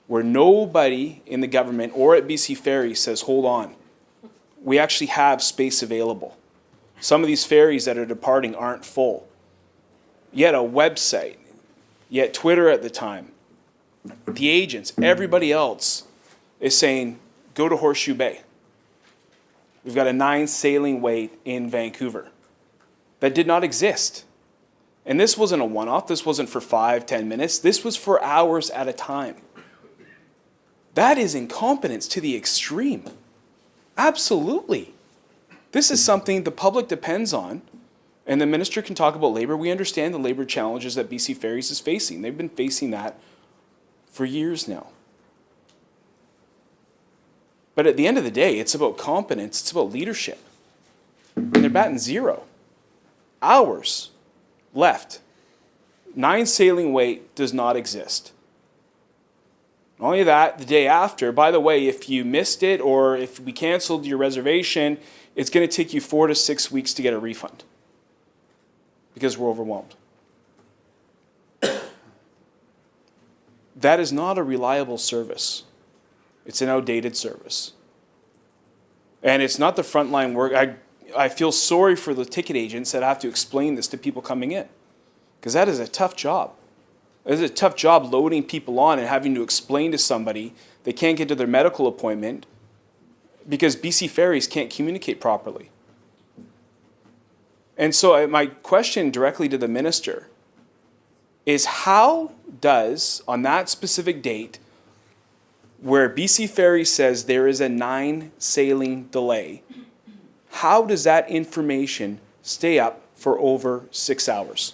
where nobody in the government or at BC Ferries says, hold on, we actually have space available. Some of these ferries that are departing aren't full. Yet a website, yet Twitter at the time, the agents, everybody else is saying, go to Horseshoe Bay. We've got a 9 sailing wait in Vancouver. That did not exist. And this wasn't a one-off. This wasn't for 5-10 minutes. This was for hours at a time. That is incompetence to the extreme. Absolutely. This is something the public depends on. And the minister can talk about labor. We understand the labor challenges that BC Ferries is facing. They've been facing that for years now. But at the end of the day, it's about competence, it's about leadership. And they're batting 0. Hours left. 9 sailing wait does not exist. Not only that, the day after, by the way, if you missed it or if we canceled your reservation, it's going to take you 4 to 6 weeks to get a refund because we're overwhelmed. That is not a reliable service. It's an outdated service. And it's not the frontline work. I feel sorry for the ticket agents that have to explain this to people coming in, because that is a tough job. It is a tough job loading people on and having to explain to somebody they can't get to their medical appointment because BC Ferries can't communicate properly. And so my question directly to the minister is, how does, on that specific date, where BC Ferries says there is a 9 sailing delay, how does that information stay up for over 6 hours?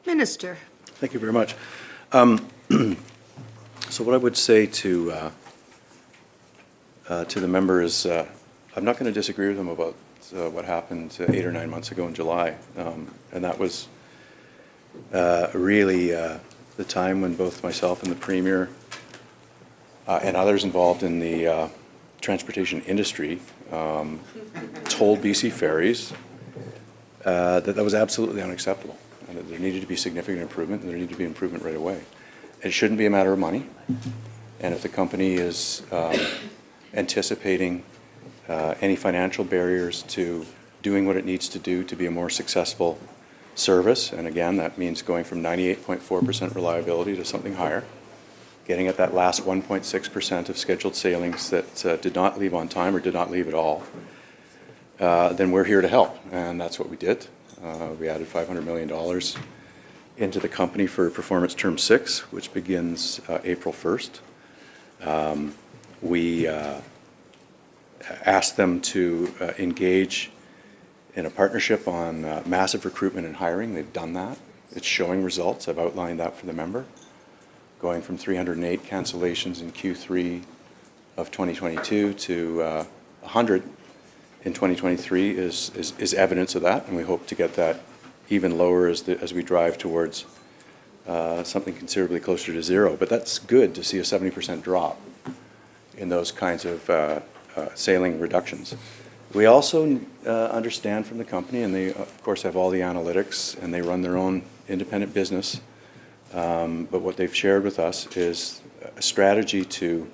Minister. Thank you very much. So what I would say to the member is, I'm not going to disagree with him about what happened 8 or 9 months ago in July. And that was really the time when both myself and the Premier and others involved in the transportation industry told BC Ferries that was absolutely unacceptable, and that there needed to be significant improvement, and there needed to be improvement right away. It shouldn't be a matter of money, and if the company is anticipating any financial barriers to doing what it needs to do to be a more successful service, and again, that means going from 98.4% reliability to something higher, getting at that last 1.6% of scheduled sailings that did not leave on time or did not leave at all, then we're here to help, and that's what we did. We added $500 million into the company for Performance Term 6, which begins April 1st. We asked them to engage in a partnership on massive recruitment and hiring. They've done that. It's showing results. I've outlined that for the member. Going from 308 cancellations in Q3 of 2022 to 100 in 2023 is evidence of that, and we hope to get that even lower as we drive towards something considerably closer to zero. But that's good to see a 70% drop in those kinds of sailing reductions. We also understand from the company, and they of course have all the analytics, and they run their own independent business, but what they've shared with us is a strategy to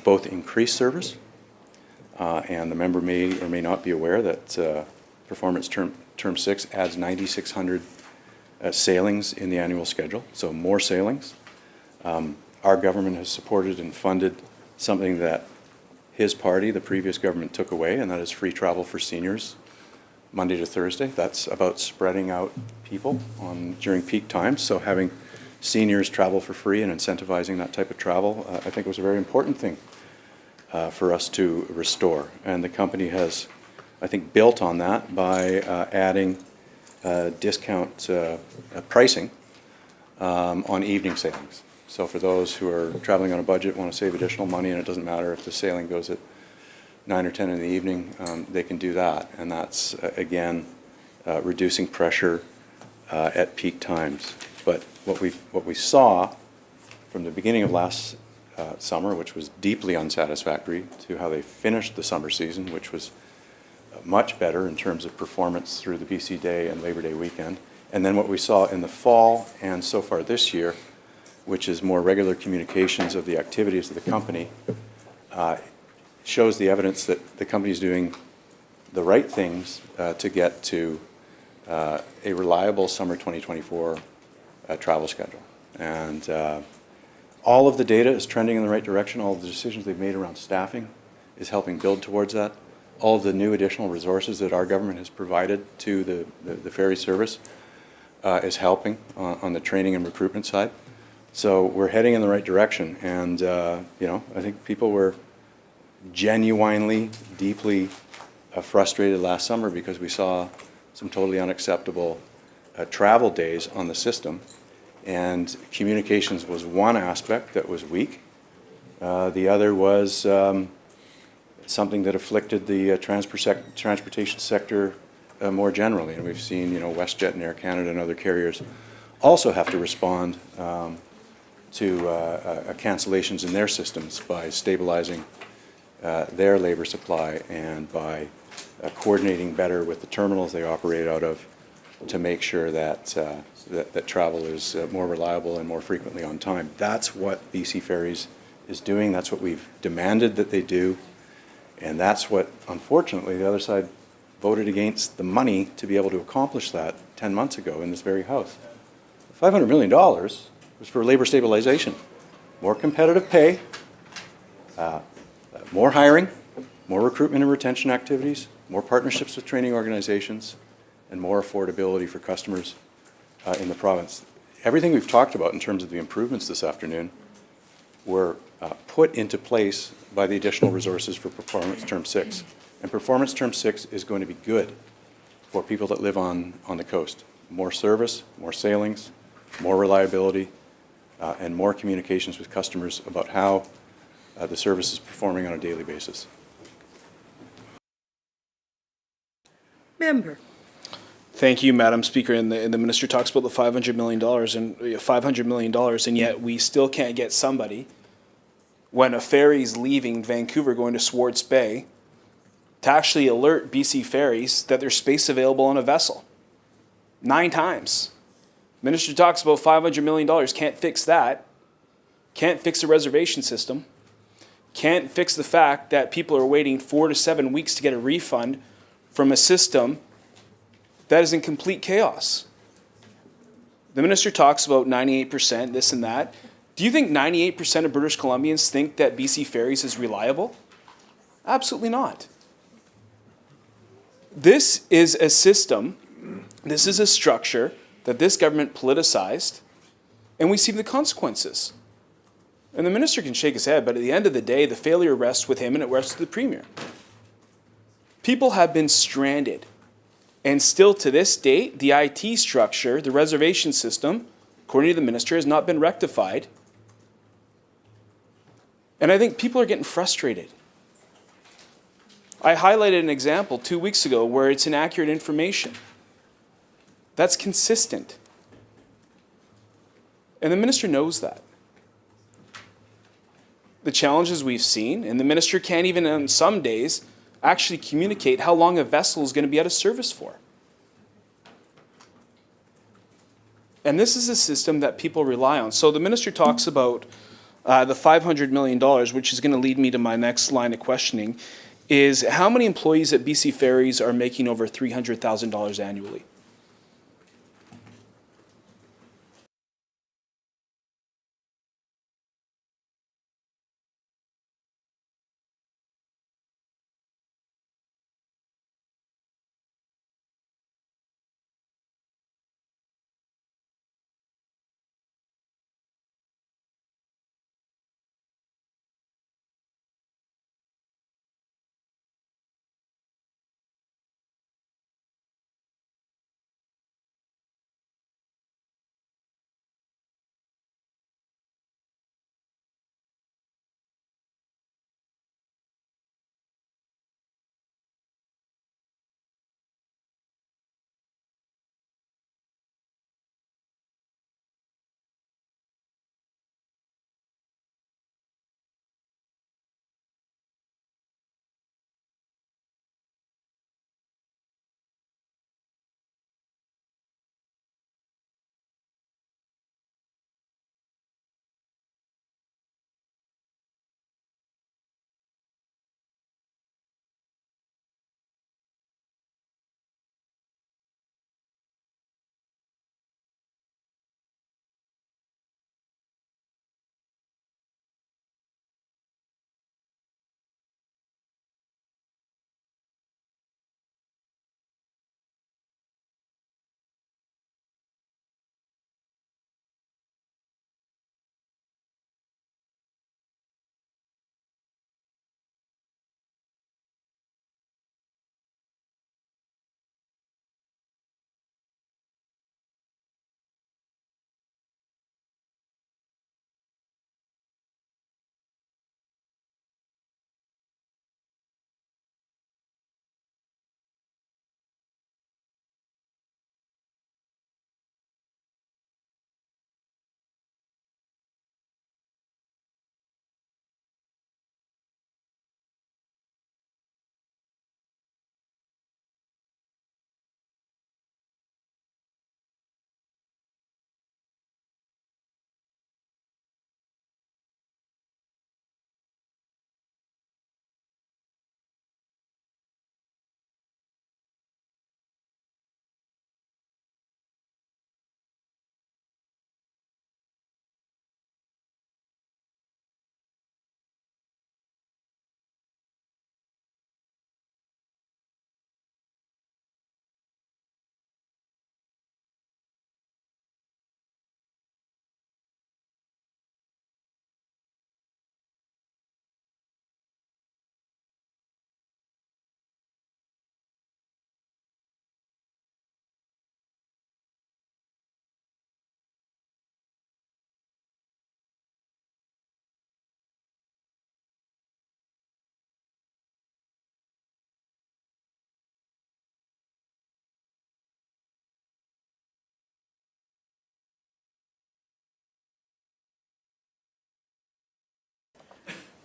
both increase service, and the member may or may not be aware that Performance Term 6 adds 9,600 sailings in the annual schedule, so more sailings. Our government has supported and funded something that his party, the previous government, took away, and that is free travel for seniors Monday to Thursday. That's about spreading out people during peak times, so having seniors travel for free and incentivizing that type of travel, I think was a very important thing for us to restore. And the company has, I think, built on that by adding discount pricing on evening sailings. So for those who are traveling on a budget, want to save additional money, and it doesn't matter if the sailing goes at 9 or 10 in the evening, they can do that. And that's, again, reducing pressure at peak times. But what we saw from the beginning of last summer, which was deeply unsatisfactory, to how they finished the summer season, which was much better in terms of performance through the BC Day and Labor Day weekend. And then what we saw in the fall and so far this year, which is more regular communications of the activities of the company, shows the evidence that the company is doing the right things to get to a reliable summer 2024 travel schedule. And all of the data is trending in the right direction. All of the decisions they've made around staffing is helping build towards that. All of the new additional resources that our government has provided to the ferry service is helping on the training and recruitment side. So we're heading in the right direction, and I think people were genuinely, deeply frustrated last summer because we saw some totally unacceptable travel days on the system, and communications was one aspect that was weak. The other was something that afflicted the transportation sector more generally, and we've seen WestJet and Air Canada and other carriers also have to respond to cancellations in their systems by stabilizing their labor supply and by coordinating better with the terminals they operate out of to make sure that that travel is more reliable and more frequently on time. That's what BC Ferries is doing. That's what we've demanded that they do, and that's what, unfortunately, the other side voted against the money to be able to accomplish that 10 months ago in this very House. $500 million was for labor stabilization, more competitive pay, more hiring, more recruitment and retention activities, more partnerships with training organizations, and more affordability for customers in the province. Everything we've talked about in terms of the improvements this afternoon were put into place by the additional resources for Performance Term 6. And Performance Term 6 is going to be good for people that live on the coast. more service, more sailings, more reliability, and more communications with customers about how the service is performing on a daily basis. Member. Thank you, Madam Speaker. And the minister talks about the $500 million and $500 million, and yet we still can't get somebody when a ferry's leaving Vancouver going to Swartz Bay to actually alert BC Ferries that there's space available on a vessel. 9 times. Minister talks about $500 million, can't fix that. Can't fix the reservation system. Can't fix the fact that people are waiting 4 to 7 weeks to get a refund from a system that is in complete chaos. The minister talks about 98%, this and that. Do you think 98% of British Columbians think that BC Ferries is reliable? Absolutely not. This is a system, this is a structure that this government politicized, and we see the consequences. And the minister can shake his head, but at the end of the day, the failure rests with him and it rests with the premier. People have been stranded. And still to this date, the IT structure, the reservation system, according to the minister, has not been rectified. And I think people are getting frustrated. I highlighted an example 2 weeks ago where it's inaccurate information. That's consistent. And the minister knows that. The challenges we've seen, and the minister can't even on some days actually communicate how long a vessel is going to be out of service for. And this is a system that people rely on. So the minister talks about the $500 million, which is going to lead me to my next line of questioning, is how many employees at BC Ferries are making over $300,000 annually?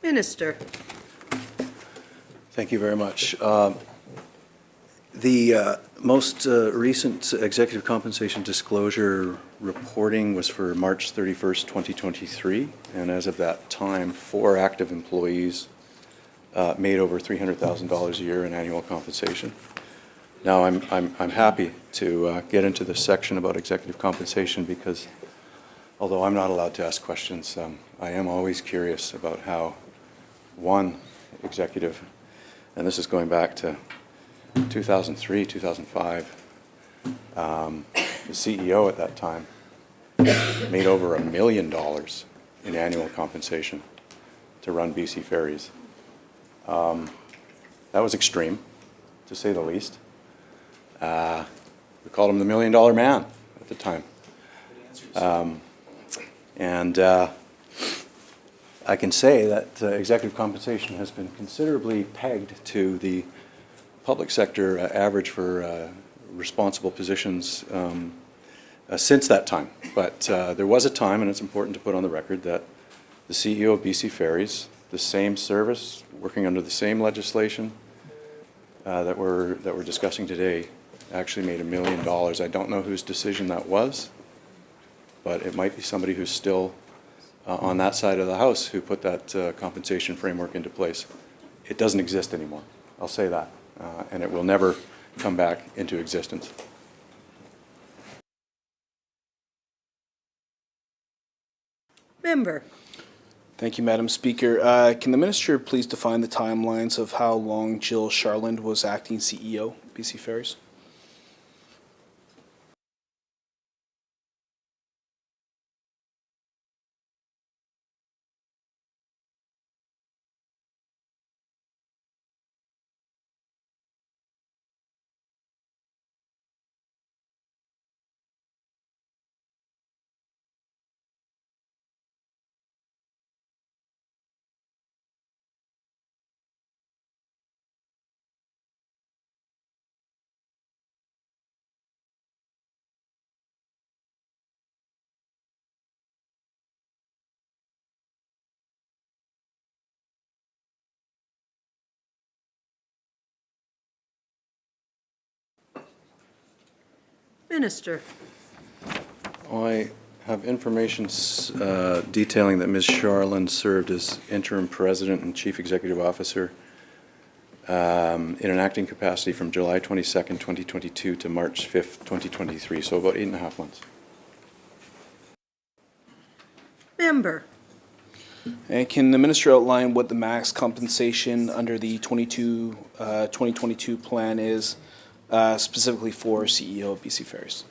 Minister. Thank you very much. The most recent executive compensation disclosure reporting was for March 31st, 2023, and as of that time, 4 active employees made over $300,000 a year in annual compensation. Now, I'm happy to get into this section about executive compensation because although I'm not allowed to ask questions, I am always curious about how one executive, and this is going back to 2003, 2005, the CEO at that time made over $1 million in annual compensation to run BC Ferries. That was extreme, to say the least. We called him the $1 Million Man at the time. I can say that executive compensation has been considerably pegged to the public sector average for responsible positions since that time. But there was a time, and it's important to put on the record, that the CEO of BC Ferries, the same service, working under the same legislation that we're discussing today, actually made $1 million. I don't know whose decision that was, but it might be somebody who's still on that side of the house who put that compensation framework into place. It doesn't exist anymore, I'll say that. And it will never come back into existence. Member. Thank you, Madam Speaker. Can the Minister please define the timelines of how long Jill Sharland was acting CEO, BC Ferries? Minister. I have information detailing that Ms. Sharland served as interim president and chief executive officer in an acting capacity from July 22nd, 2022 to March 5th, 2023, so about 8.5 months. Member. And can the Minister outline what the max compensation under the 2022 plan is, specifically for CEO of BC Ferries?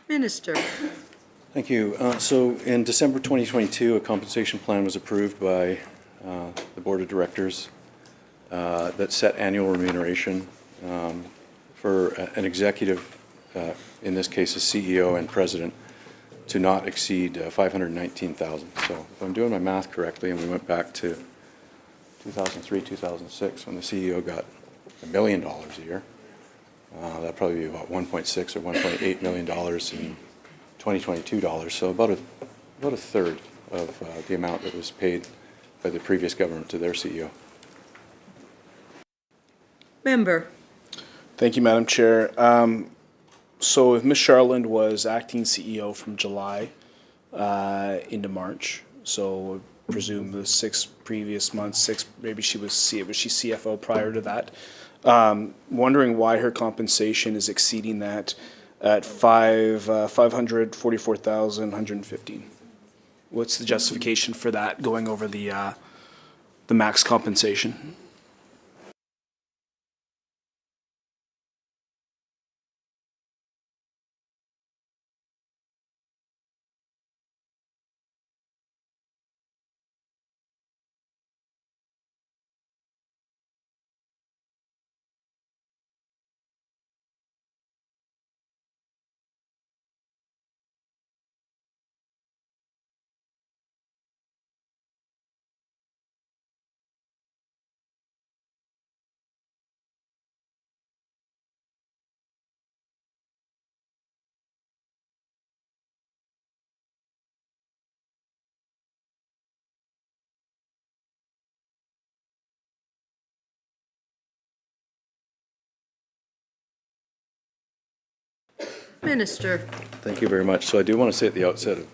Minister. Thank you. So in December 2022, a compensation plan was approved by the Board of Directors that set annual remuneration for an executive, in this case a CEO and president, to not exceed $519,000. So if I'm doing my math correctly, and we went back to 2003, 2006, when the CEO got $1 million a year, that'd probably be about $1.6 or $1.8 million in 2022 dollars. So about a third of the amount that was paid by the previous government to their CEO. Member. Thank you, Madam Chair. So if Ms. Sharland was acting CEO from July into March, so I presume the 6 previous months, maybe was she CFO prior to that. Wondering why her compensation is exceeding that at $544,115. What's the justification for that going over the max compensation? Minister. Thank you very much. So I do want to say at the outset of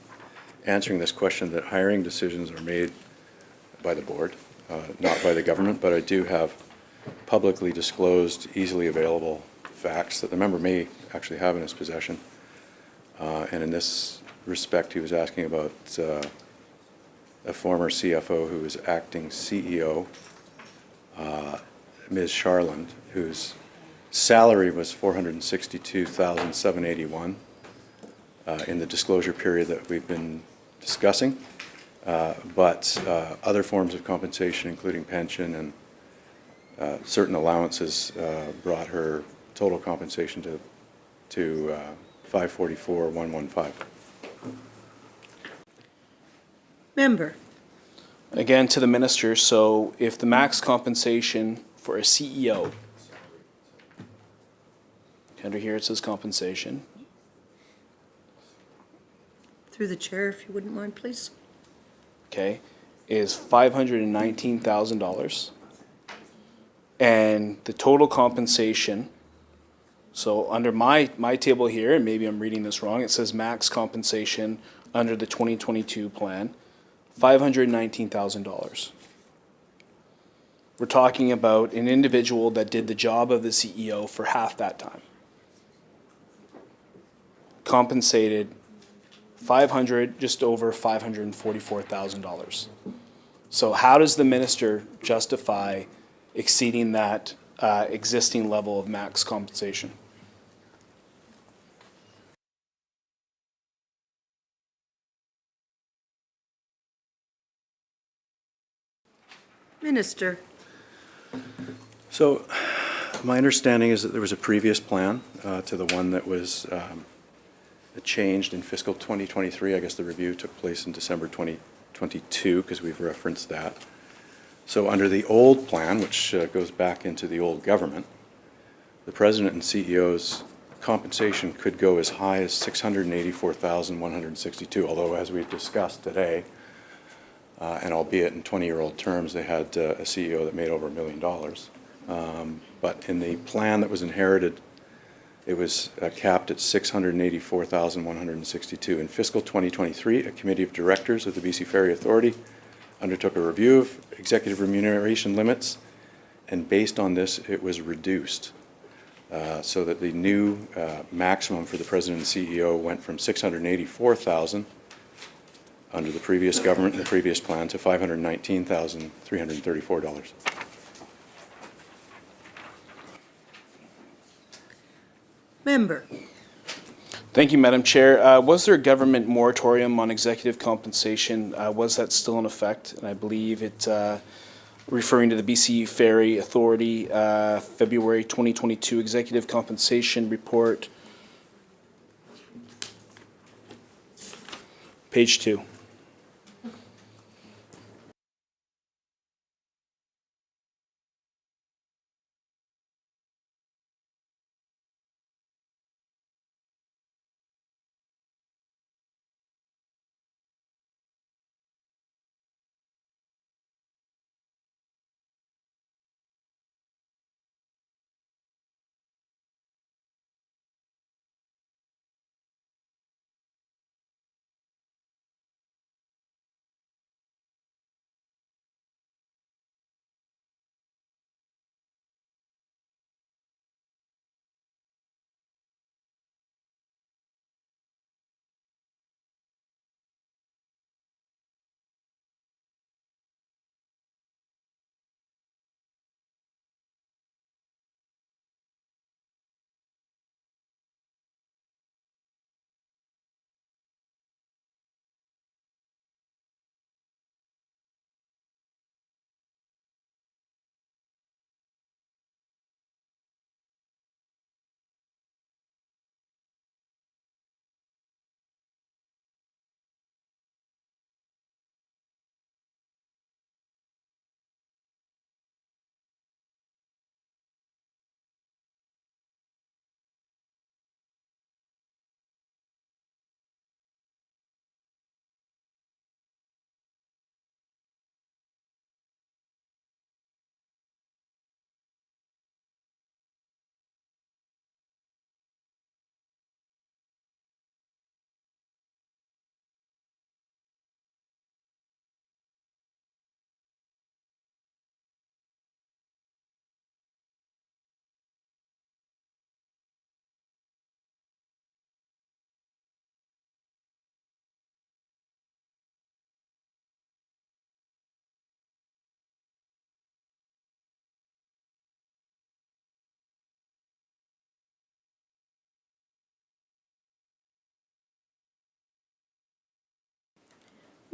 answering this question that hiring decisions are made by the board, not by the government, but I do have publicly disclosed, easily available facts that the member may actually have in his possession. And in this respect, he was asking about a former CFO who was acting CEO, Ms. Charland, whose salary was $462,781 in the disclosure period that we've been discussing. But other forms of compensation, including pension and certain allowances, brought her total compensation to $544,115. Member. Again, to the minister, so if the max compensation for a CEO, under here it says compensation, Through the chair, if you wouldn't mind, please. okay, is $519,000. And the total compensation, so under my table here, and maybe I'm reading this wrong, it says max compensation under the 2022 plan, $519,000. We're talking about an individual that did the job of the CEO for half that time. Compensated just over $544,000. So how does the minister justify exceeding that existing level of max compensation? Minister. So my understanding is that there was a previous plan to the one that was changed in fiscal 2023. I guess the review took place in December 2022 because we've referenced that. So under the old plan, which goes back into the old government, the president and CEO's compensation could go as high as $684,162, although as we've discussed today, and albeit in 20-year-old terms, they had a CEO that made over $1 million. But in the plan that was inherited, it was capped at $684,162. In fiscal 2023, a committee of directors of the BC Ferry Authority undertook a review of executive remuneration limits, and based on this, it was reduced so that the new maximum for the president and CEO went from $684,000 under the previous government and the previous plan to $519,334. Member. Thank you, Madam Chair. Was there a government moratorium on executive compensation? Was that still in effect? And I believe it, referring to the BC Ferry Authority, February 2022 Executive Compensation Report, page 2.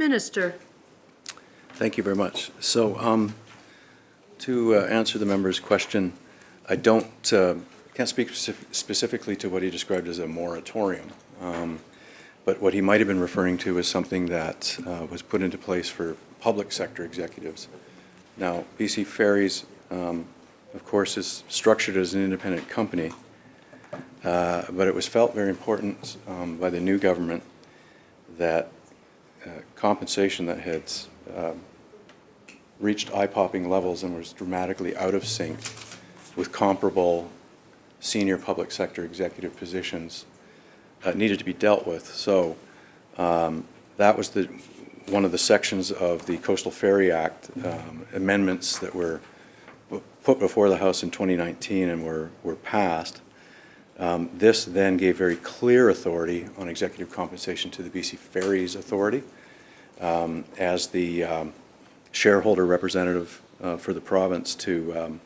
Minister. Thank you very much. So, to answer the member's question, I can't speak specifically to what he described as a moratorium, but what he might have been referring to is something that was put into place for public sector executives. Now, BC Ferries, of course, is structured as an independent company, but it was felt very important by the new government that compensation that had reached eye-popping levels and was dramatically out of sync with comparable senior public sector executive positions needed to be dealt with. So that was one of the sections of the Coastal Ferry Act amendments that were put before the House in 2019 and were passed. This then gave very clear authority on executive compensation to the BC Ferries Authority as the shareholder representative for the province to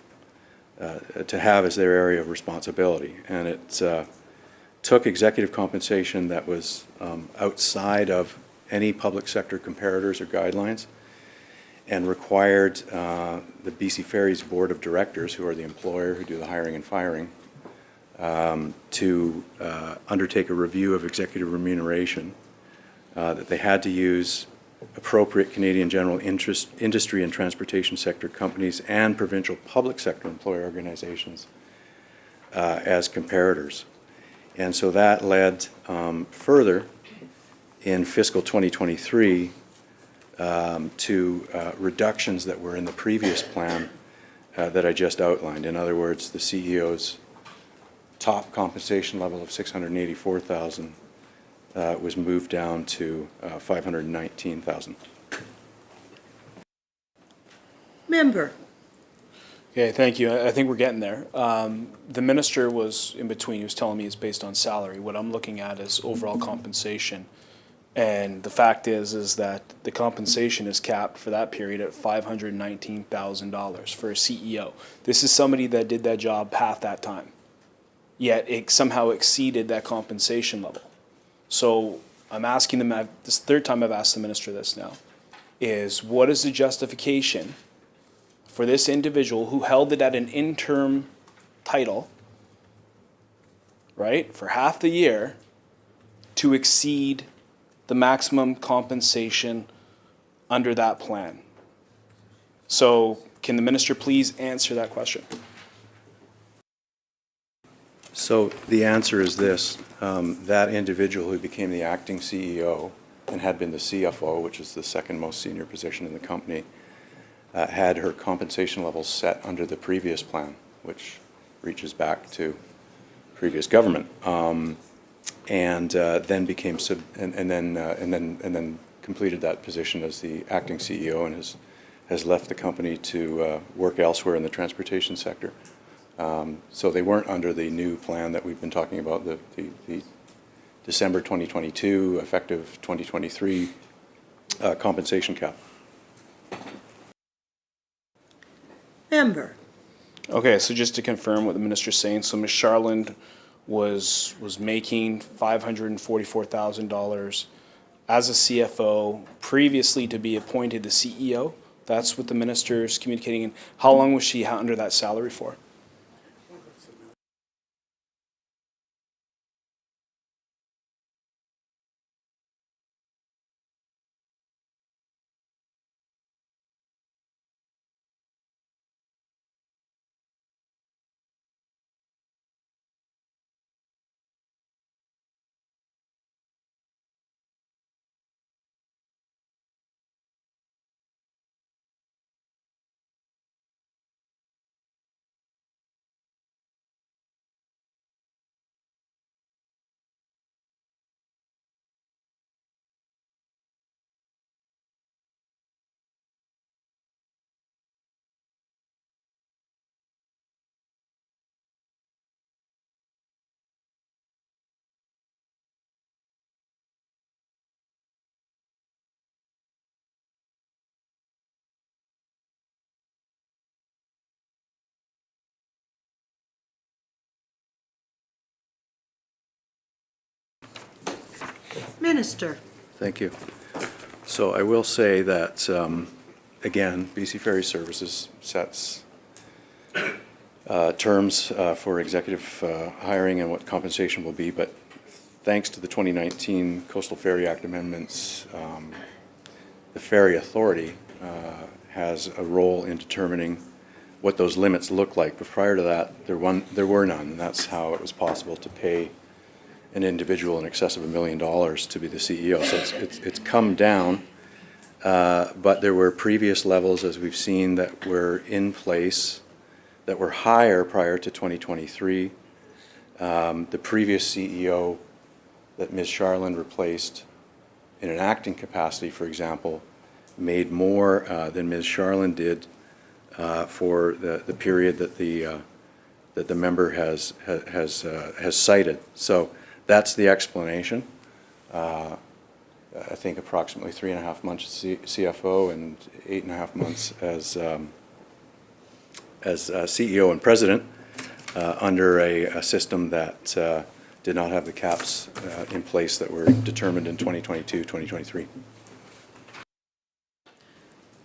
have as their area of responsibility. And it took executive compensation that was outside of any public sector comparators or guidelines and required the BC Ferries Board of Directors, who are the employer, who do the hiring and firing, to undertake a review of executive remuneration, that they had to use appropriate Canadian general industry and transportation sector companies and provincial public sector employer organizations as comparators. And so that led further in fiscal 2023 to reductions that were in the previous plan that I just outlined. In other words, the CEO's top compensation level of $684,000 was moved down to $519,000. Member. Okay, thank you. I think we're getting there. The minister was in between. He was telling me it's based on salary. What I'm looking at is overall compensation. And the fact is that the compensation is capped for that period at $519,000 for a CEO. This is somebody that did that job half that time, yet it somehow exceeded that compensation level. So I'm asking them, this is the third time I've asked the minister this now, is what is the justification for this individual who held it at an interim title, right, for half the year to exceed the maximum compensation under that plan? So can the minister please answer that question? So the answer is this. That individual who became the acting CEO and had been the CFO, which is the second most senior position in the company, had her compensation levels set under the previous plan, which reaches back to previous government, and then became and then completed that position as the acting CEO and has left the company to work elsewhere in the transportation sector. So they weren't under the new plan that we've been talking about, the December 2022, effective 2023 compensation cap. Member. Okay, so just to confirm what the minister's saying, so Ms. Charland was making $544,000 as a CFO previously to be appointed the CEO. That's what the minister's communicating. And how long was she under that salary for? Minister. Thank you. So I will say that, again, BC Ferry Services sets terms for executive hiring and what compensation will be, but thanks to the 2019 Coastal Ferry Act amendments, the Ferry Authority has a role in determining what those limits look like. But prior to that, there were none, and that's how it was possible to pay an individual in excess of $1 million to be the CEO. So it's come down, but there were previous levels, as we've seen, that were in place that were higher prior to 2023. The previous CEO that Ms. Charland replaced in an acting capacity, for example, made more than Ms. Charland did for the period that the member has cited. So that's the explanation. I think approximately 3.5 months CFO and 8.5 months as CEO and president under a system that did not have the caps in place that were determined in 2022, 2023.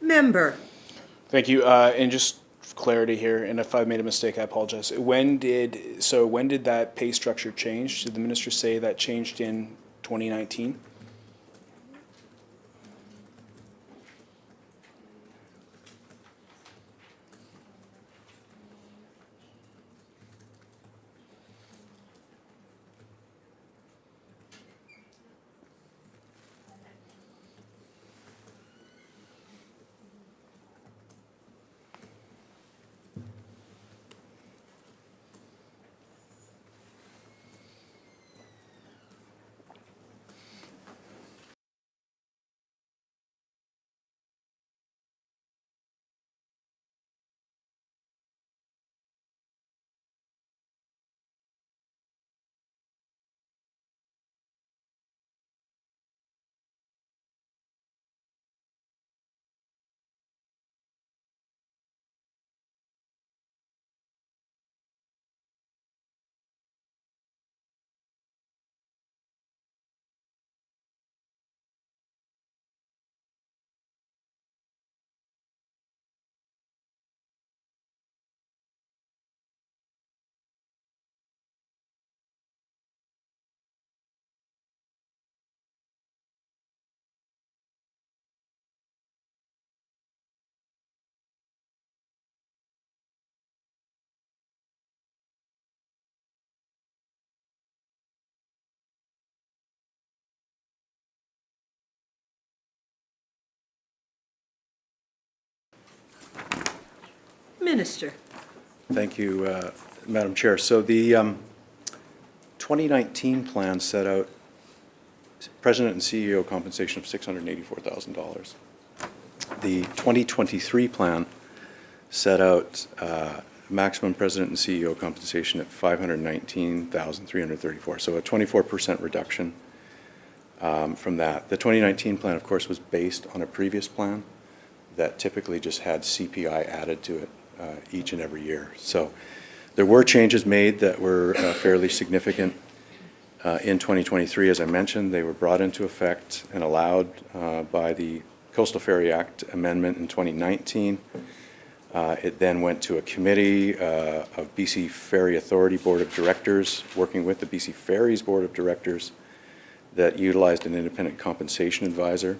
Member. Thank you. And just for clarity here, and if I made a mistake, I apologize. When did that pay structure change? Did the minister say that changed in 2019? Minister. Thank you, Madam Chair. So the 2019 plan set out President and CEO compensation of $684,000. The 2023 plan set out maximum President and CEO compensation at $519,334, so a 24% reduction from that. The 2019 plan, of course, was based on a previous plan that typically just had CPI added to it each and every year. So there were changes made that were fairly significant in 2023. As I mentioned, they were brought into effect and allowed by the Coastal Ferry Act amendment in 2019. It then went to a committee of BC Ferry Authority Board of Directors, working with the BC Ferries Board of Directors, that utilized an independent compensation advisor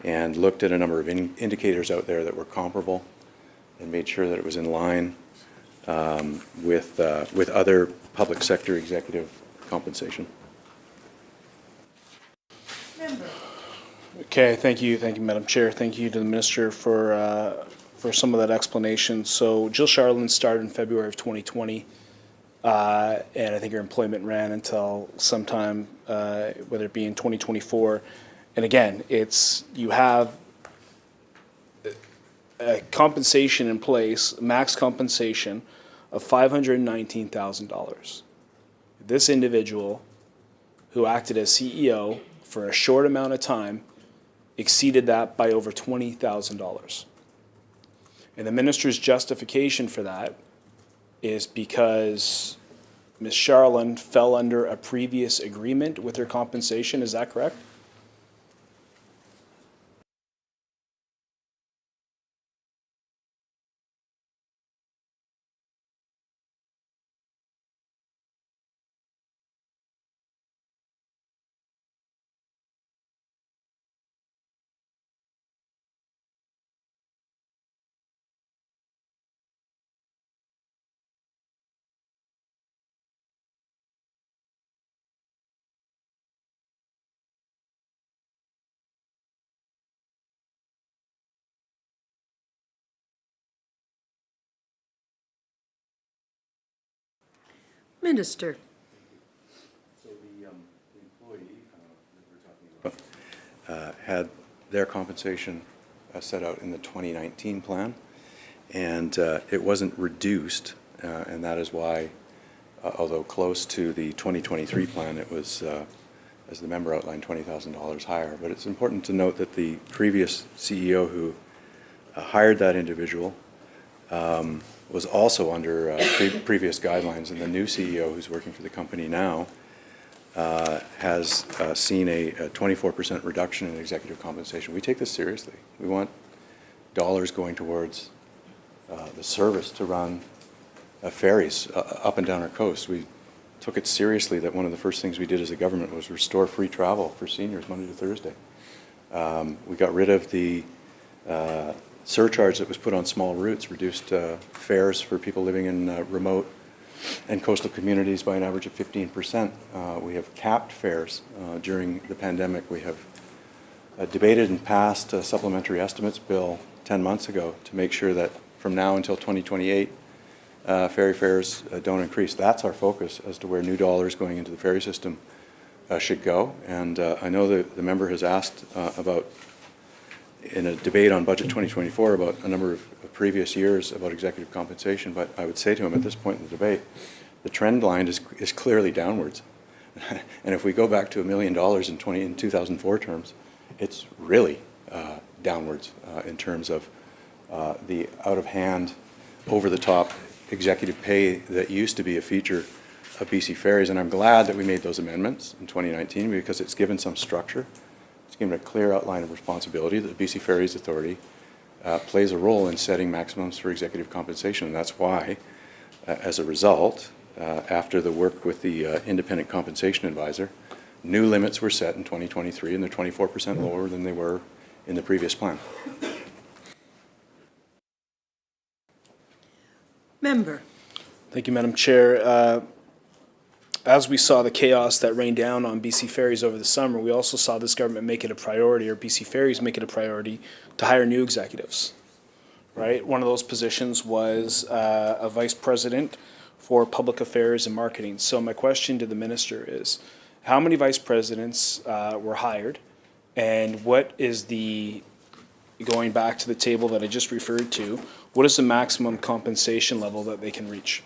and looked at a number of indicators out there that were comparable and made sure that it was in line with other public sector executive compensation. Member. Okay, thank you, Madam Chair. Thank you to the minister for some of that explanation. So Jill Charland started in February of 2020, and I think her employment ran until sometime, whether it be in 2024. And again, you have a compensation in place, max compensation of $519,000. This individual, who acted as CEO for a short amount of time, exceeded that by over $20,000. And the minister's justification for that is because Ms. Charland fell under a previous agreement with her compensation. Is that correct? Minister. So the employee that we're talking about had their compensation set out in the 2019 plan, and it wasn't reduced, and that is why, although close to the 2023 plan, it was, as the member outlined, $20,000 higher. But it's important to note that the previous CEO who hired that individual was also under previous guidelines, and the new CEO who's working for the company now has seen a 24% reduction in executive compensation. We take this seriously. We want dollars going towards the service to run ferries up and down our coast. We took it seriously that one of the first things we did as a government was restore free travel for seniors Monday to Thursday. We got rid of the surcharge that was put on small routes, reduced fares for people living in remote and coastal communities by an average of 15%. We have capped fares during the pandemic. We have debated and passed a supplementary estimates bill 10 months ago to make sure that from now until 2028, ferry fares don't increase. That's our focus as to where new dollars going into the ferry system should go. And I know that the member has asked about, in a debate on Budget 2024, about a number of previous years about executive compensation, but I would say to him at this point in the debate, the trend line is clearly downwards. And if we go back to $1 million in 2004 terms, it's really downwards in terms of the out-of-hand, over-the-top executive pay that used to be a feature of BC Ferries. And I'm glad that we made those amendments in 2019 because it's given some structure. It's given a clear outline of responsibility that the BC Ferries Authority plays a role in setting maximums for executive compensation. And that's why, as a result, after the work with the independent compensation advisor, new limits were set in 2023, and they're 24% lower than they were in the previous plan. Member. Thank you, Madam Chair. As we saw the chaos that rained down on BC Ferries over the summer, we also saw this government make it a priority, or BC Ferries make it a priority, to hire new executives, right? One of those positions was a vice president for public affairs and marketing. So my question to the minister is, how many vice presidents were hired, and what is the, going back to the table that I just referred to, what is the maximum compensation level that they can reach?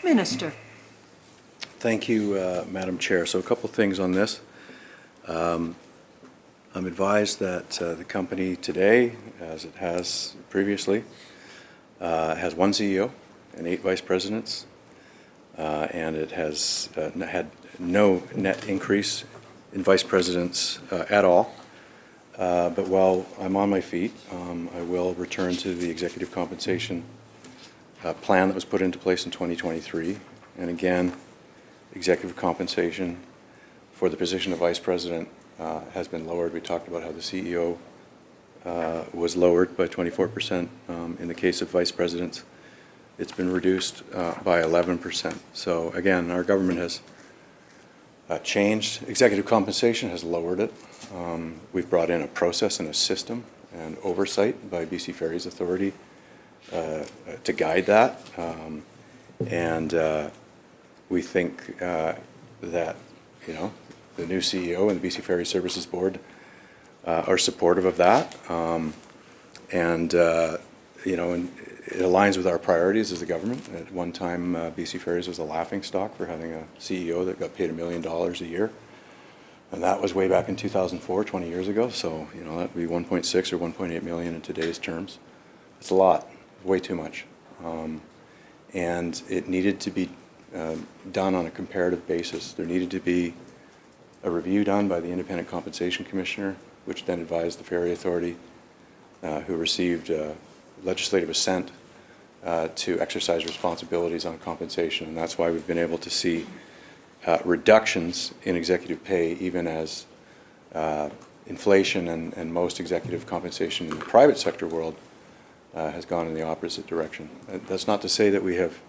Minister. Thank you, Madam Chair. So a couple things on this. I'm advised that the company today, as it has previously, has one CEO and 8 vice presidents, and it has had no net increase in vice presidents at all. But while I'm on my feet, I will return to the executive compensation plan that was put into place in 2023. And again, executive compensation for the position of vice president has been lowered. We talked about how the CEO was lowered by 24%. In the case of vice presidents, it's been reduced by 11%. So again, our government has changed. Executive compensation has lowered it. We've brought in a process and a system and oversight by BC Ferries Authority to guide that. We think that, you know, the new CEO and the BC Ferry Services Board are supportive of that. You know, and it aligns with our priorities as a government. At one time, BC Ferries was a laughingstock for having a CEO that got paid $1 million a year. And that was way back in 2004, 20 years ago. So, you know, that would be 1.6 or 1.8 million in today's terms. It's a lot, way too much. And it needed to be done on a comparative basis. There needed to be a review done by the Independent Compensation Commissioner, which then advised the Ferry Authority, who received legislative assent to exercise responsibilities on compensation. And that's why we've been able to see reductions in executive pay, even as inflation and most executive compensation in the private sector world has gone in the opposite direction. That's not to say that we have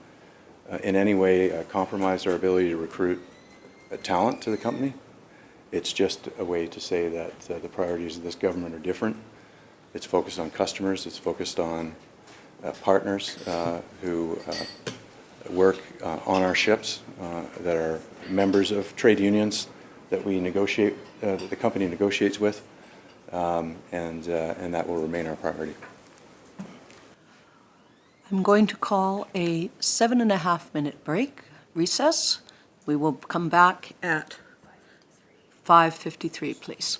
in any way compromised our ability to recruit talent to the company. It's just a way to say that the priorities of this government are different. It's focused on customers. It's focused on partners who work on our ships that are members of trade unions that we negotiate, that the company negotiates with, and that will remain our priority. I'm going to call a 7.5-minute break, recess. We will come back at 5:53, please.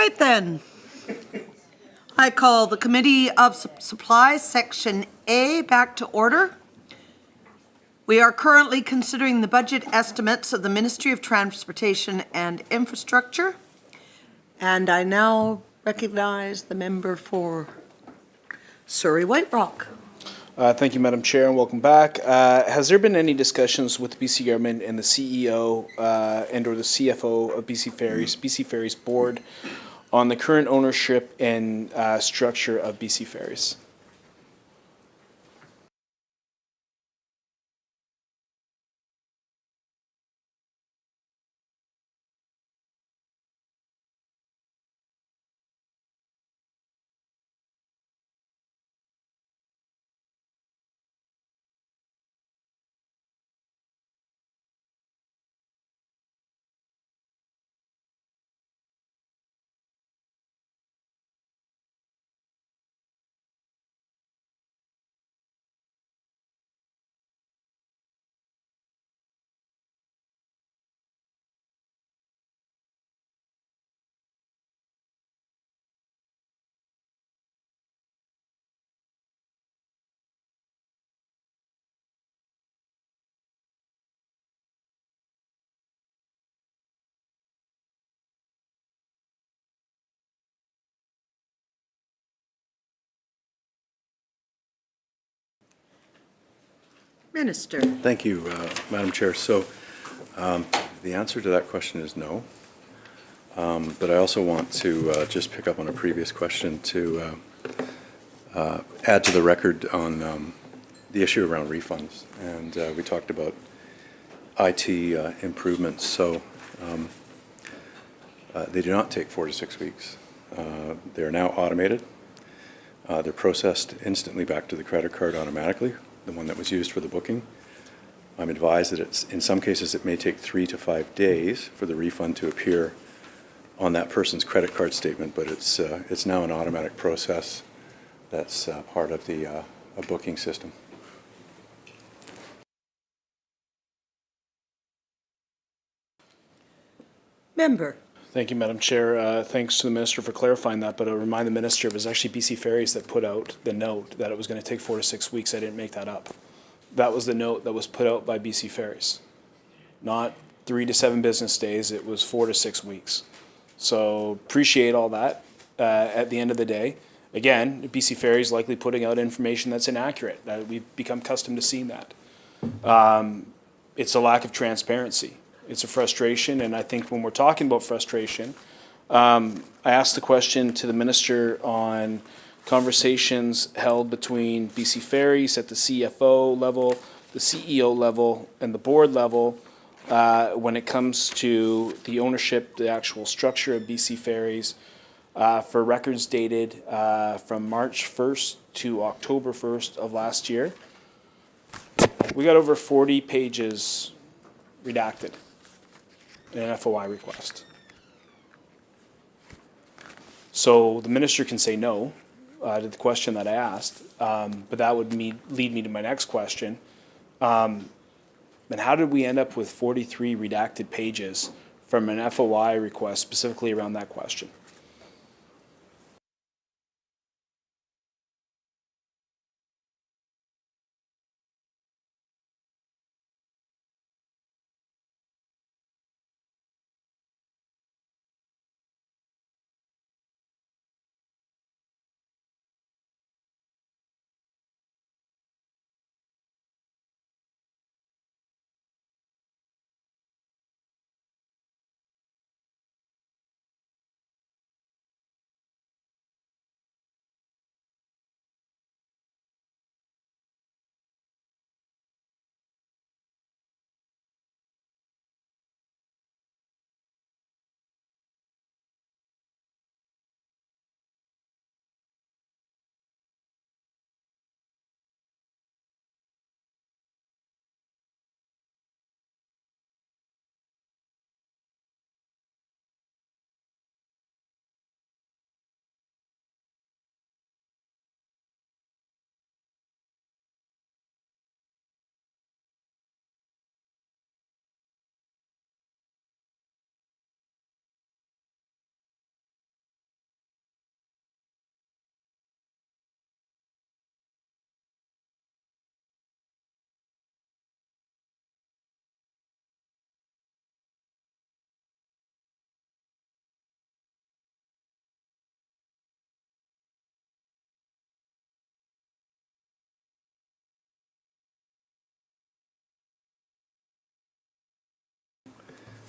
right then. I call the Committee of Supplies, Section A, back to order. We are currently considering the budget estimates of the Ministry of Transportation and Infrastructure. And I now recognize the member for Surrey White Rock. Thank you, Madam Chair, and welcome back. Has there been any discussions with the BC government and the CEO and/or the CFO of BC Ferries Board on the current ownership and structure of BC Ferries? Minister. Thank you, Madam Chair. So the answer to that question is no. But I also want to just pick up on a previous question to add to the record on the issue around refunds. And we talked about IT improvements. So they do not take 4 to 6 weeks. They are now automated. They're processed instantly back to the credit card automatically, the one that was used for the booking. I'm advised that in some cases it may take 3 to 5 days for the refund to appear on that person's credit card statement, but it's now an automatic process that's part of the a booking system. Member. Thank you, Madam Chair. Thanks to the Minister for clarifying that, but I'll remind the Minister it was actually BC Ferries that put out the note that it was going to take 4 to 6 weeks. I didn't make that up. That was the note that was put out by BC Ferries. Not 3 to 7 business days, it was 4 to 6 weeks. So appreciate all that. At the end of the day, again, BC Ferries likely putting out information that's inaccurate. We've become accustomed to seeing that. It's a lack of transparency. It's a frustration, and I think when we're talking about frustration, I asked the question to the Minister on conversations held between BC Ferries at the CFO level, the CEO level, and the board level when it comes to the ownership, the actual structure of BC Ferries for records dated from March 1st to October 1st of last year. We got over 40 pages redacted in an FOI request. So the Minister can say no to the question that I asked, but that would lead me to my next question. And how did we end up with 43 redacted pages from an FOI request specifically around that question?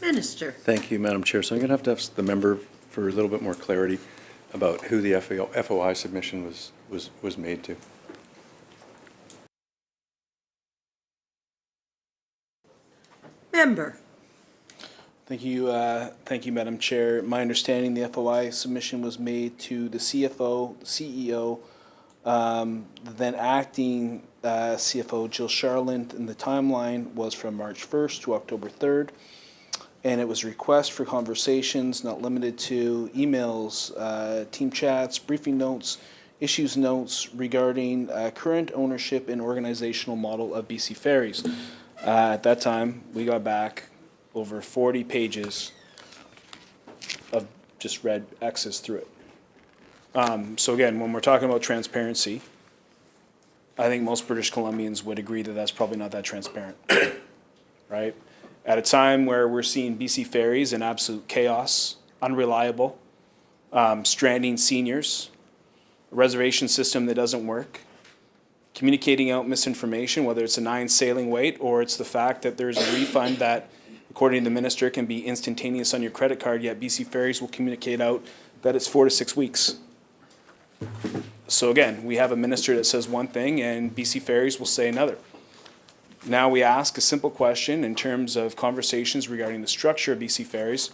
Minister. Thank you, Madam Chair. So I'm going to have the member for a little bit more clarity about who the FOI submission was made to. Member. Thank you, Madam Chair. My understanding, the FOI submission was made to the CFO, the CEO, then acting CFO Jill Charland, and the timeline was from March 1st to October 3rd. And it was a request for conversations, not limited to emails, team chats, briefing notes, issues notes regarding current ownership and organizational model of BC Ferries. At that time, we got back over 40 pages of just red X's through it. So again, when we're talking about transparency, I think most British Columbians would agree that that's probably not that transparent, right? At a time where we're seeing BC Ferries in absolute chaos, unreliable, stranding seniors, a reservation system that doesn't work, communicating out misinformation, whether it's a 9 sailing weight or it's the fact that there's a refund that, according to the minister, can be instantaneous on your credit card, yet BC Ferries will communicate out that it's 4 to 6 weeks. So again, we have a minister that says one thing and BC Ferries will say another. Now we ask a simple question in terms of conversations regarding the structure of BC Ferries.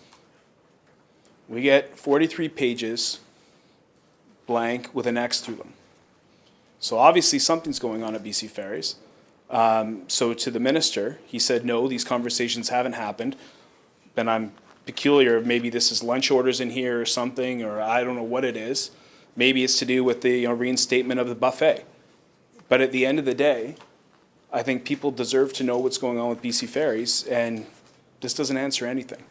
We get 43 pages blank with an X through them. So obviously something's going on at BC Ferries. So to the minister, he said, no, these conversations haven't happened. Then I'm peculiar, maybe this is lunch orders in here or something, or I don't know what it is. Maybe it's to do with the reinstatement of the buffet. But at the end of the day, I think people deserve to know what's going on with BC Ferries, and this doesn't answer anything.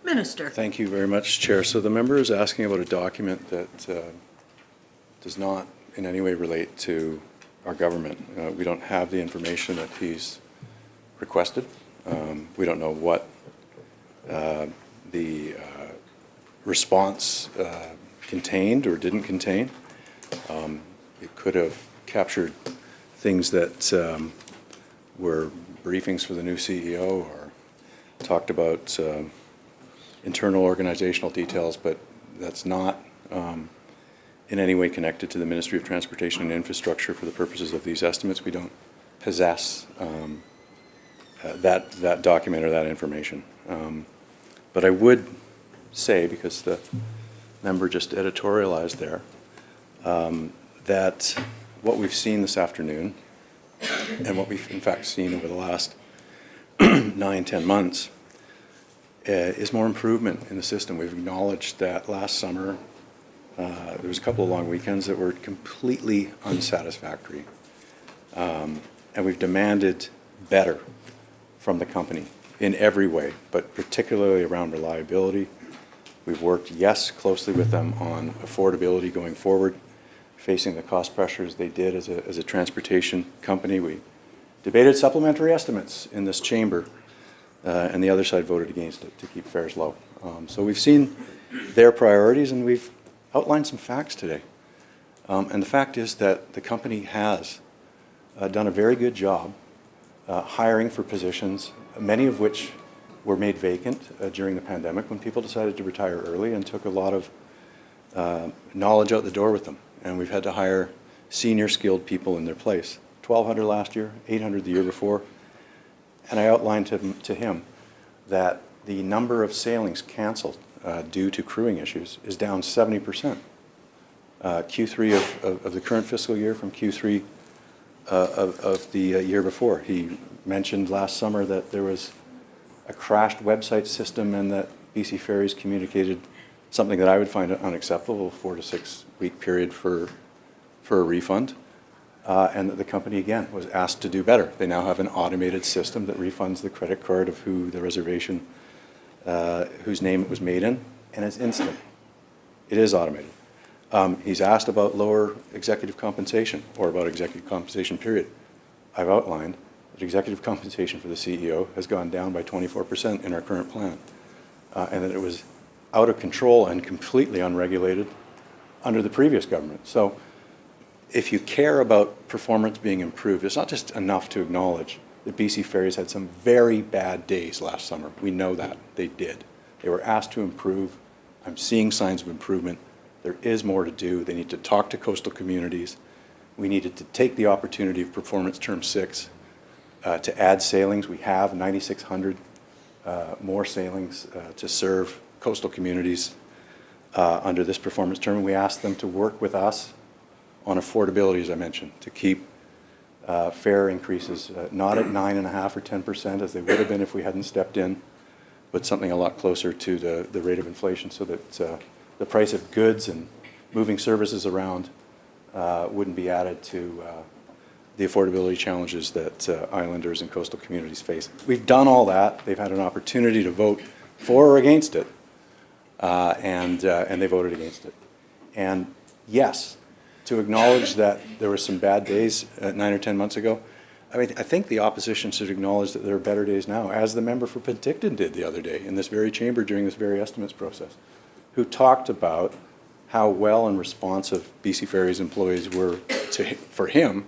Minister. Thank you very much, Chair. So the member is asking about a document that does not in any way relate to our government. We don't have the information that he's requested. We don't know what the response contained or didn't contain. It could have captured things that were briefings for the new CEO or talked about internal organizational details, but that's not in any way connected to the Ministry of Transportation and Infrastructure for the purposes of these estimates. We don't possess that document or that information. But I would say, because the member just editorialized there, that what we've seen this afternoon and what we've in fact seen over the last 9-10 months is more improvement in the system. We've acknowledged that last summer there was a couple of long weekends that were completely unsatisfactory. And we've demanded better from the company in every way, but particularly around reliability. We've worked, yes, closely with them on affordability going forward, facing the cost pressures they did as a transportation company. We debated supplementary estimates in this chamber, and the other side voted against it to keep fares low. So we've seen their priorities, and we've outlined some facts today. And the fact is that the company has done a very good job hiring for positions, many of which were made vacant during the pandemic when people decided to retire early and took a lot of knowledge out the door with them. And we've had to hire senior skilled people in their place. 1,200 last year, 800 the year before. And I outlined to him that the number of sailings canceled due to crewing issues is down 70%. Q3 of the current fiscal year from Q3 of the year before. He mentioned last summer that there was a crashed website system and that BC Ferries communicated something that I would find unacceptable, 4 to 6 week period for a refund. and that the company, again, was asked to do better. They now have an automated system that refunds the credit card of who the reservation, whose name it was made in, and it's instant. It is automated. He's asked about lower executive compensation, or about executive compensation, period. I've outlined that executive compensation for the CEO has gone down by 24% in our current plan, and that it was out of control and completely unregulated under the previous government. So if you care about performance being improved, it's not just enough to acknowledge that BC Ferries had some very bad days last summer. We know that. They did. They were asked to improve. I'm seeing signs of improvement. There is more to do. They need to talk to coastal communities. We needed to take the opportunity of Performance Term 6 to add sailings. We have 9,600 more sailings to serve coastal communities under this performance term. We asked them to work with us on affordability, as I mentioned, to keep fare increases not at 9.5% or 10% as they would have been if we hadn't stepped in, but something a lot closer to the rate of inflation, so that the price of goods and moving services around wouldn't be added to the affordability challenges that islanders and coastal communities face. We've done all that. They've had an opportunity to vote for or against it, and they voted against it. And yes, to acknowledge that there were some bad days 9 or 10 months ago, I mean, I think the opposition should acknowledge that there are better days now, as the member for Penticton did the other day in this very chamber during this very estimates process, who talked about how well and responsive BC Ferries employees were for him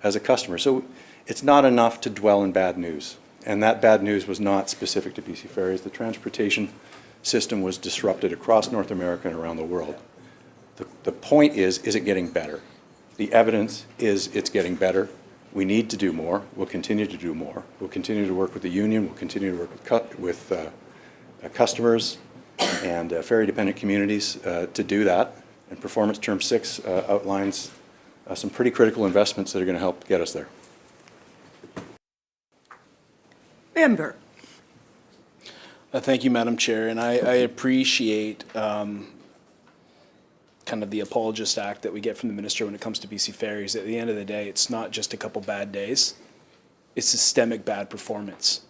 as a customer. So it's not enough to dwell in bad news. And that bad news was not specific to BC Ferries. The transportation system was disrupted across North America and around the world. The point is it getting better? The evidence is it's getting better. We need to do more. We'll continue to do more. We'll continue to work with the union. We'll continue to work with customers and ferry-dependent communities to do that. And Performance Term 6 outlines some pretty critical investments that are going to help get us there. Member. Thank you, Madam Chair, and I appreciate kind of the apologist act that we get from the minister when it comes to BC Ferries. At the end of the day, it's not just a couple bad days. It's systemic bad performance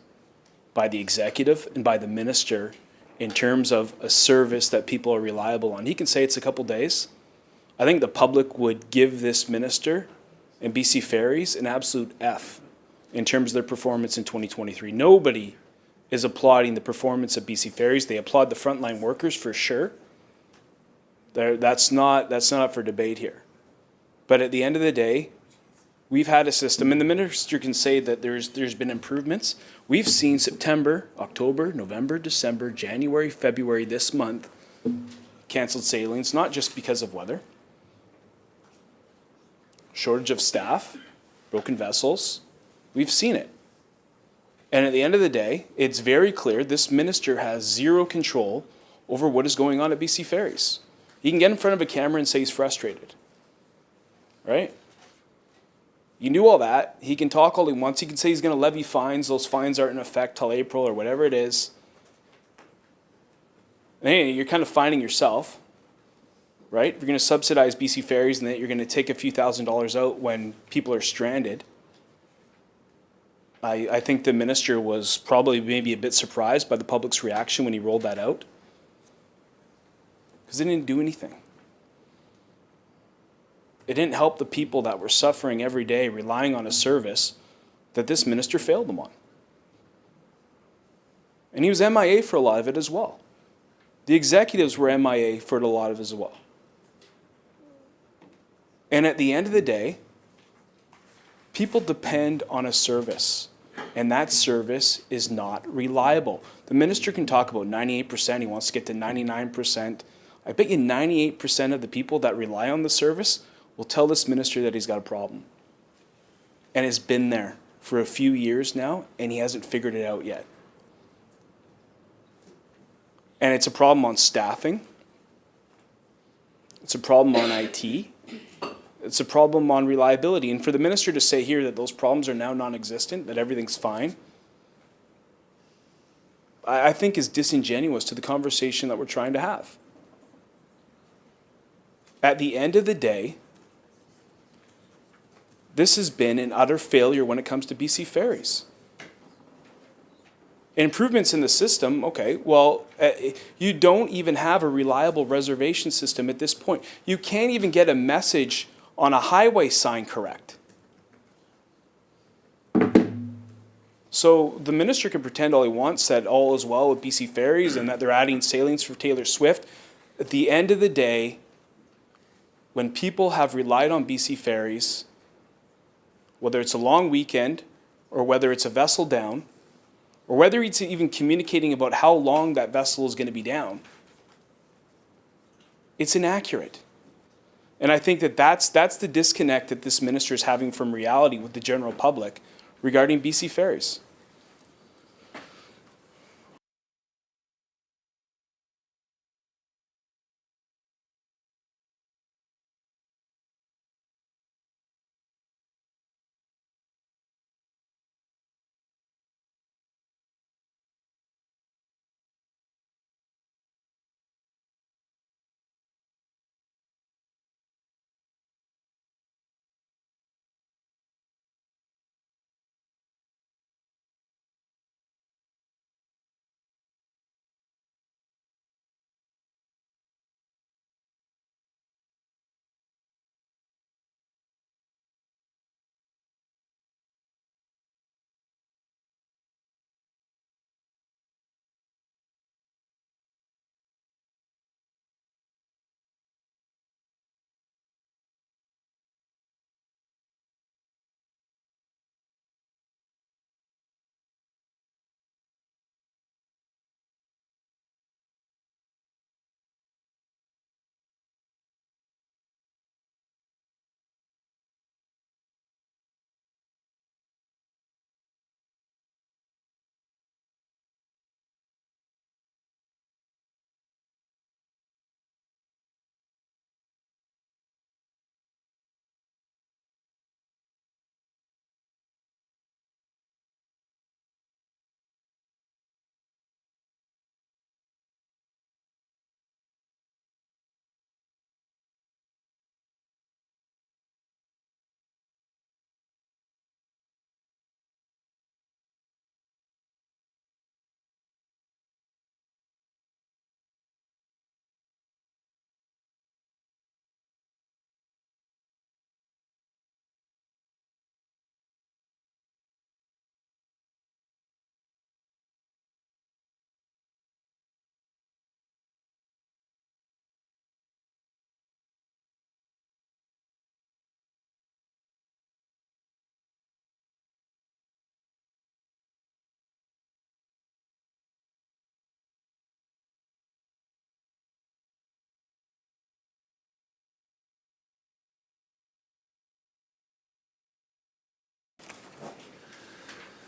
by the executive and by the minister in terms of a service that people are reliable on. He can say it's a couple days. I think the public would give this minister and BC Ferries an absolute F in terms of their performance in 2023. Nobody is applauding the performance of BC Ferries. They applaud the frontline workers for sure. That's not up for debate here. But at the end of the day, we've had a system, and the minister can say that there's been improvements. We've seen September, October, November, December, January, February, this month, canceled sailings, not just because of weather. Shortage of staff, broken vessels. We've seen it. And at the end of the day, it's very clear this minister has zero control over what is going on at BC Ferries. He can get in front of a camera and say he's frustrated, right? You knew all that. He can talk all he wants. He can say he's going to levy fines. Those fines aren't in effect till April or whatever it is. And hey, you're kind of fining yourself, right? You're going to subsidize BC Ferries and then you're going to take a few $1,000s out when people are stranded. I think the minister was probably maybe a bit surprised by the public's reaction when he rolled that out, because they didn't do anything. It didn't help the people that were suffering every day, relying on a service that this minister failed them on. And he was MIA for a lot of it as well. The executives were MIA for a lot of it as well. And at the end of the day, people depend on a service, and that service is not reliable. The minister can talk about 98%, he wants to get to 99%. I bet you 98% of the people that rely on the service will tell this minister that he's got a problem. And it's been there for a few years now, and he hasn't figured it out yet. And it's a problem on staffing. It's a problem on IT. It's a problem on reliability. And for the minister to say here that those problems are now non-existent, that everything's fine, I think is disingenuous to the conversation that we're trying to have. At the end of the day, this has been an utter failure when it comes to BC ferries. Improvements in the system, okay, well, you don't even have a reliable reservation system at this point. You can't even get a message on a highway sign correct. So the minister can pretend all he wants that all is well with BC ferries and that they're adding sailings for Taylor Swift. At the end of the day, when people have relied on BC ferries, whether it's a long weekend or whether it's a vessel down, or whether it's even communicating about how long that vessel is going to be down, it's inaccurate. And I think that that's the disconnect that this minister is having from reality with the general public regarding BC ferries.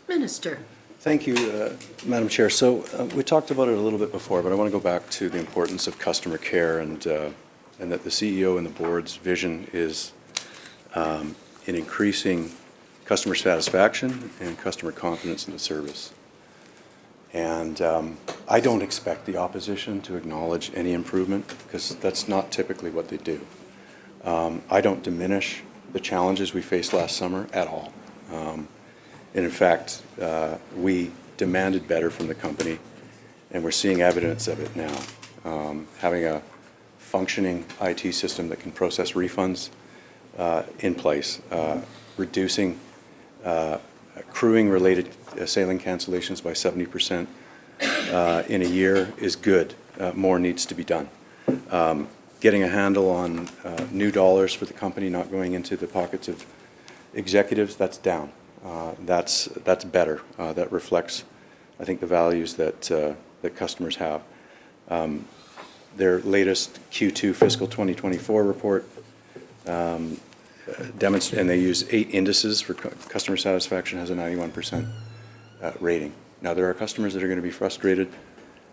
Minister. Thank you, Madam Chair. So we talked about it a little bit before, but I want to go back to the importance of customer care and that the CEO and the board's vision is in increasing customer satisfaction and customer confidence in the service. And I don't expect the opposition to acknowledge any improvement because that's not typically what they do. I don't diminish the challenges we faced last summer at all. And in fact, we demanded better from the company, and we're seeing evidence of it now. Having a functioning IT system that can process refunds in place, reducing crewing-related sailing cancellations by 70% in a year is good. More needs to be done. Getting a handle on new dollars for the company not going into the pockets of executives, that's down. That's better. That reflects, I think, the values that that customers have. Their latest Q2 fiscal 2024 report demonstrates, and they use 8 indices for customer satisfaction, has a 91% rating. Now, there are customers that are going to be frustrated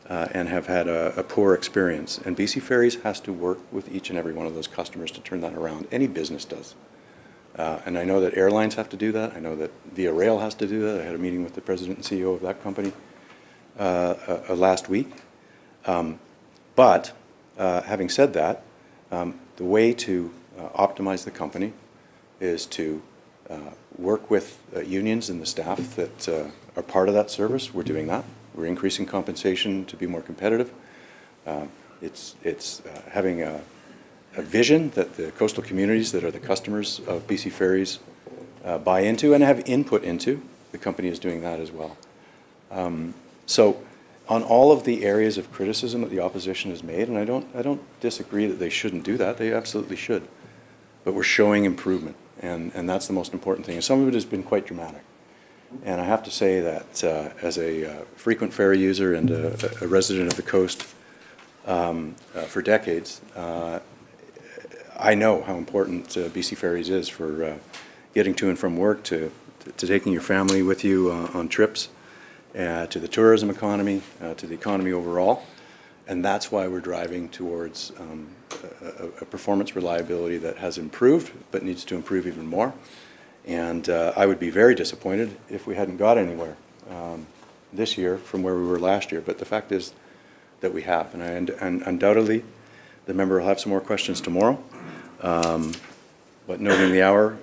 and have had a poor experience, and BC Ferries has to work with each and every one of those customers to turn that around. Any business does. And I know that airlines have to do that. I know that Via Rail has to do that. I had a meeting with the president and CEO of that company last week. But having said that, the way to optimize the company is to work with unions and the staff that are part of that service. We're doing that. We're increasing compensation to be more competitive. It's having a vision that the coastal communities that are the customers of BC Ferries buy into and have input into. The company is doing that as well. So on all of the areas of criticism that the opposition has made, and I don't disagree that they shouldn't do that, they absolutely should, but we're showing improvement, and that's the most important thing. And some of it has been quite dramatic. And I have to say that as a frequent ferry user and a resident of the coast for decades, I know how important BC Ferries is for getting to and from work, to taking your family with you on trips, to the tourism economy, to the economy overall. And that's why we're driving towards a performance reliability that has improved, but needs to improve even more. And I would be very disappointed if we hadn't got anywhere this year from where we were last year. But the fact is that we have. And undoubtedly, the member will have some more questions tomorrow. But noting the hour,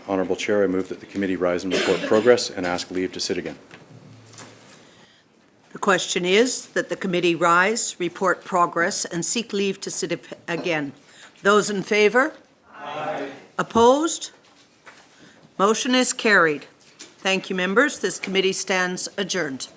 Honourable Chair, I move that the committee rise and report progress and ask leave to sit again. The question is that the committee rise, report progress, and seek leave to sit again. Those in favour? Aye. Opposed? Motion is carried. Thank you, members. This committee stands adjourned.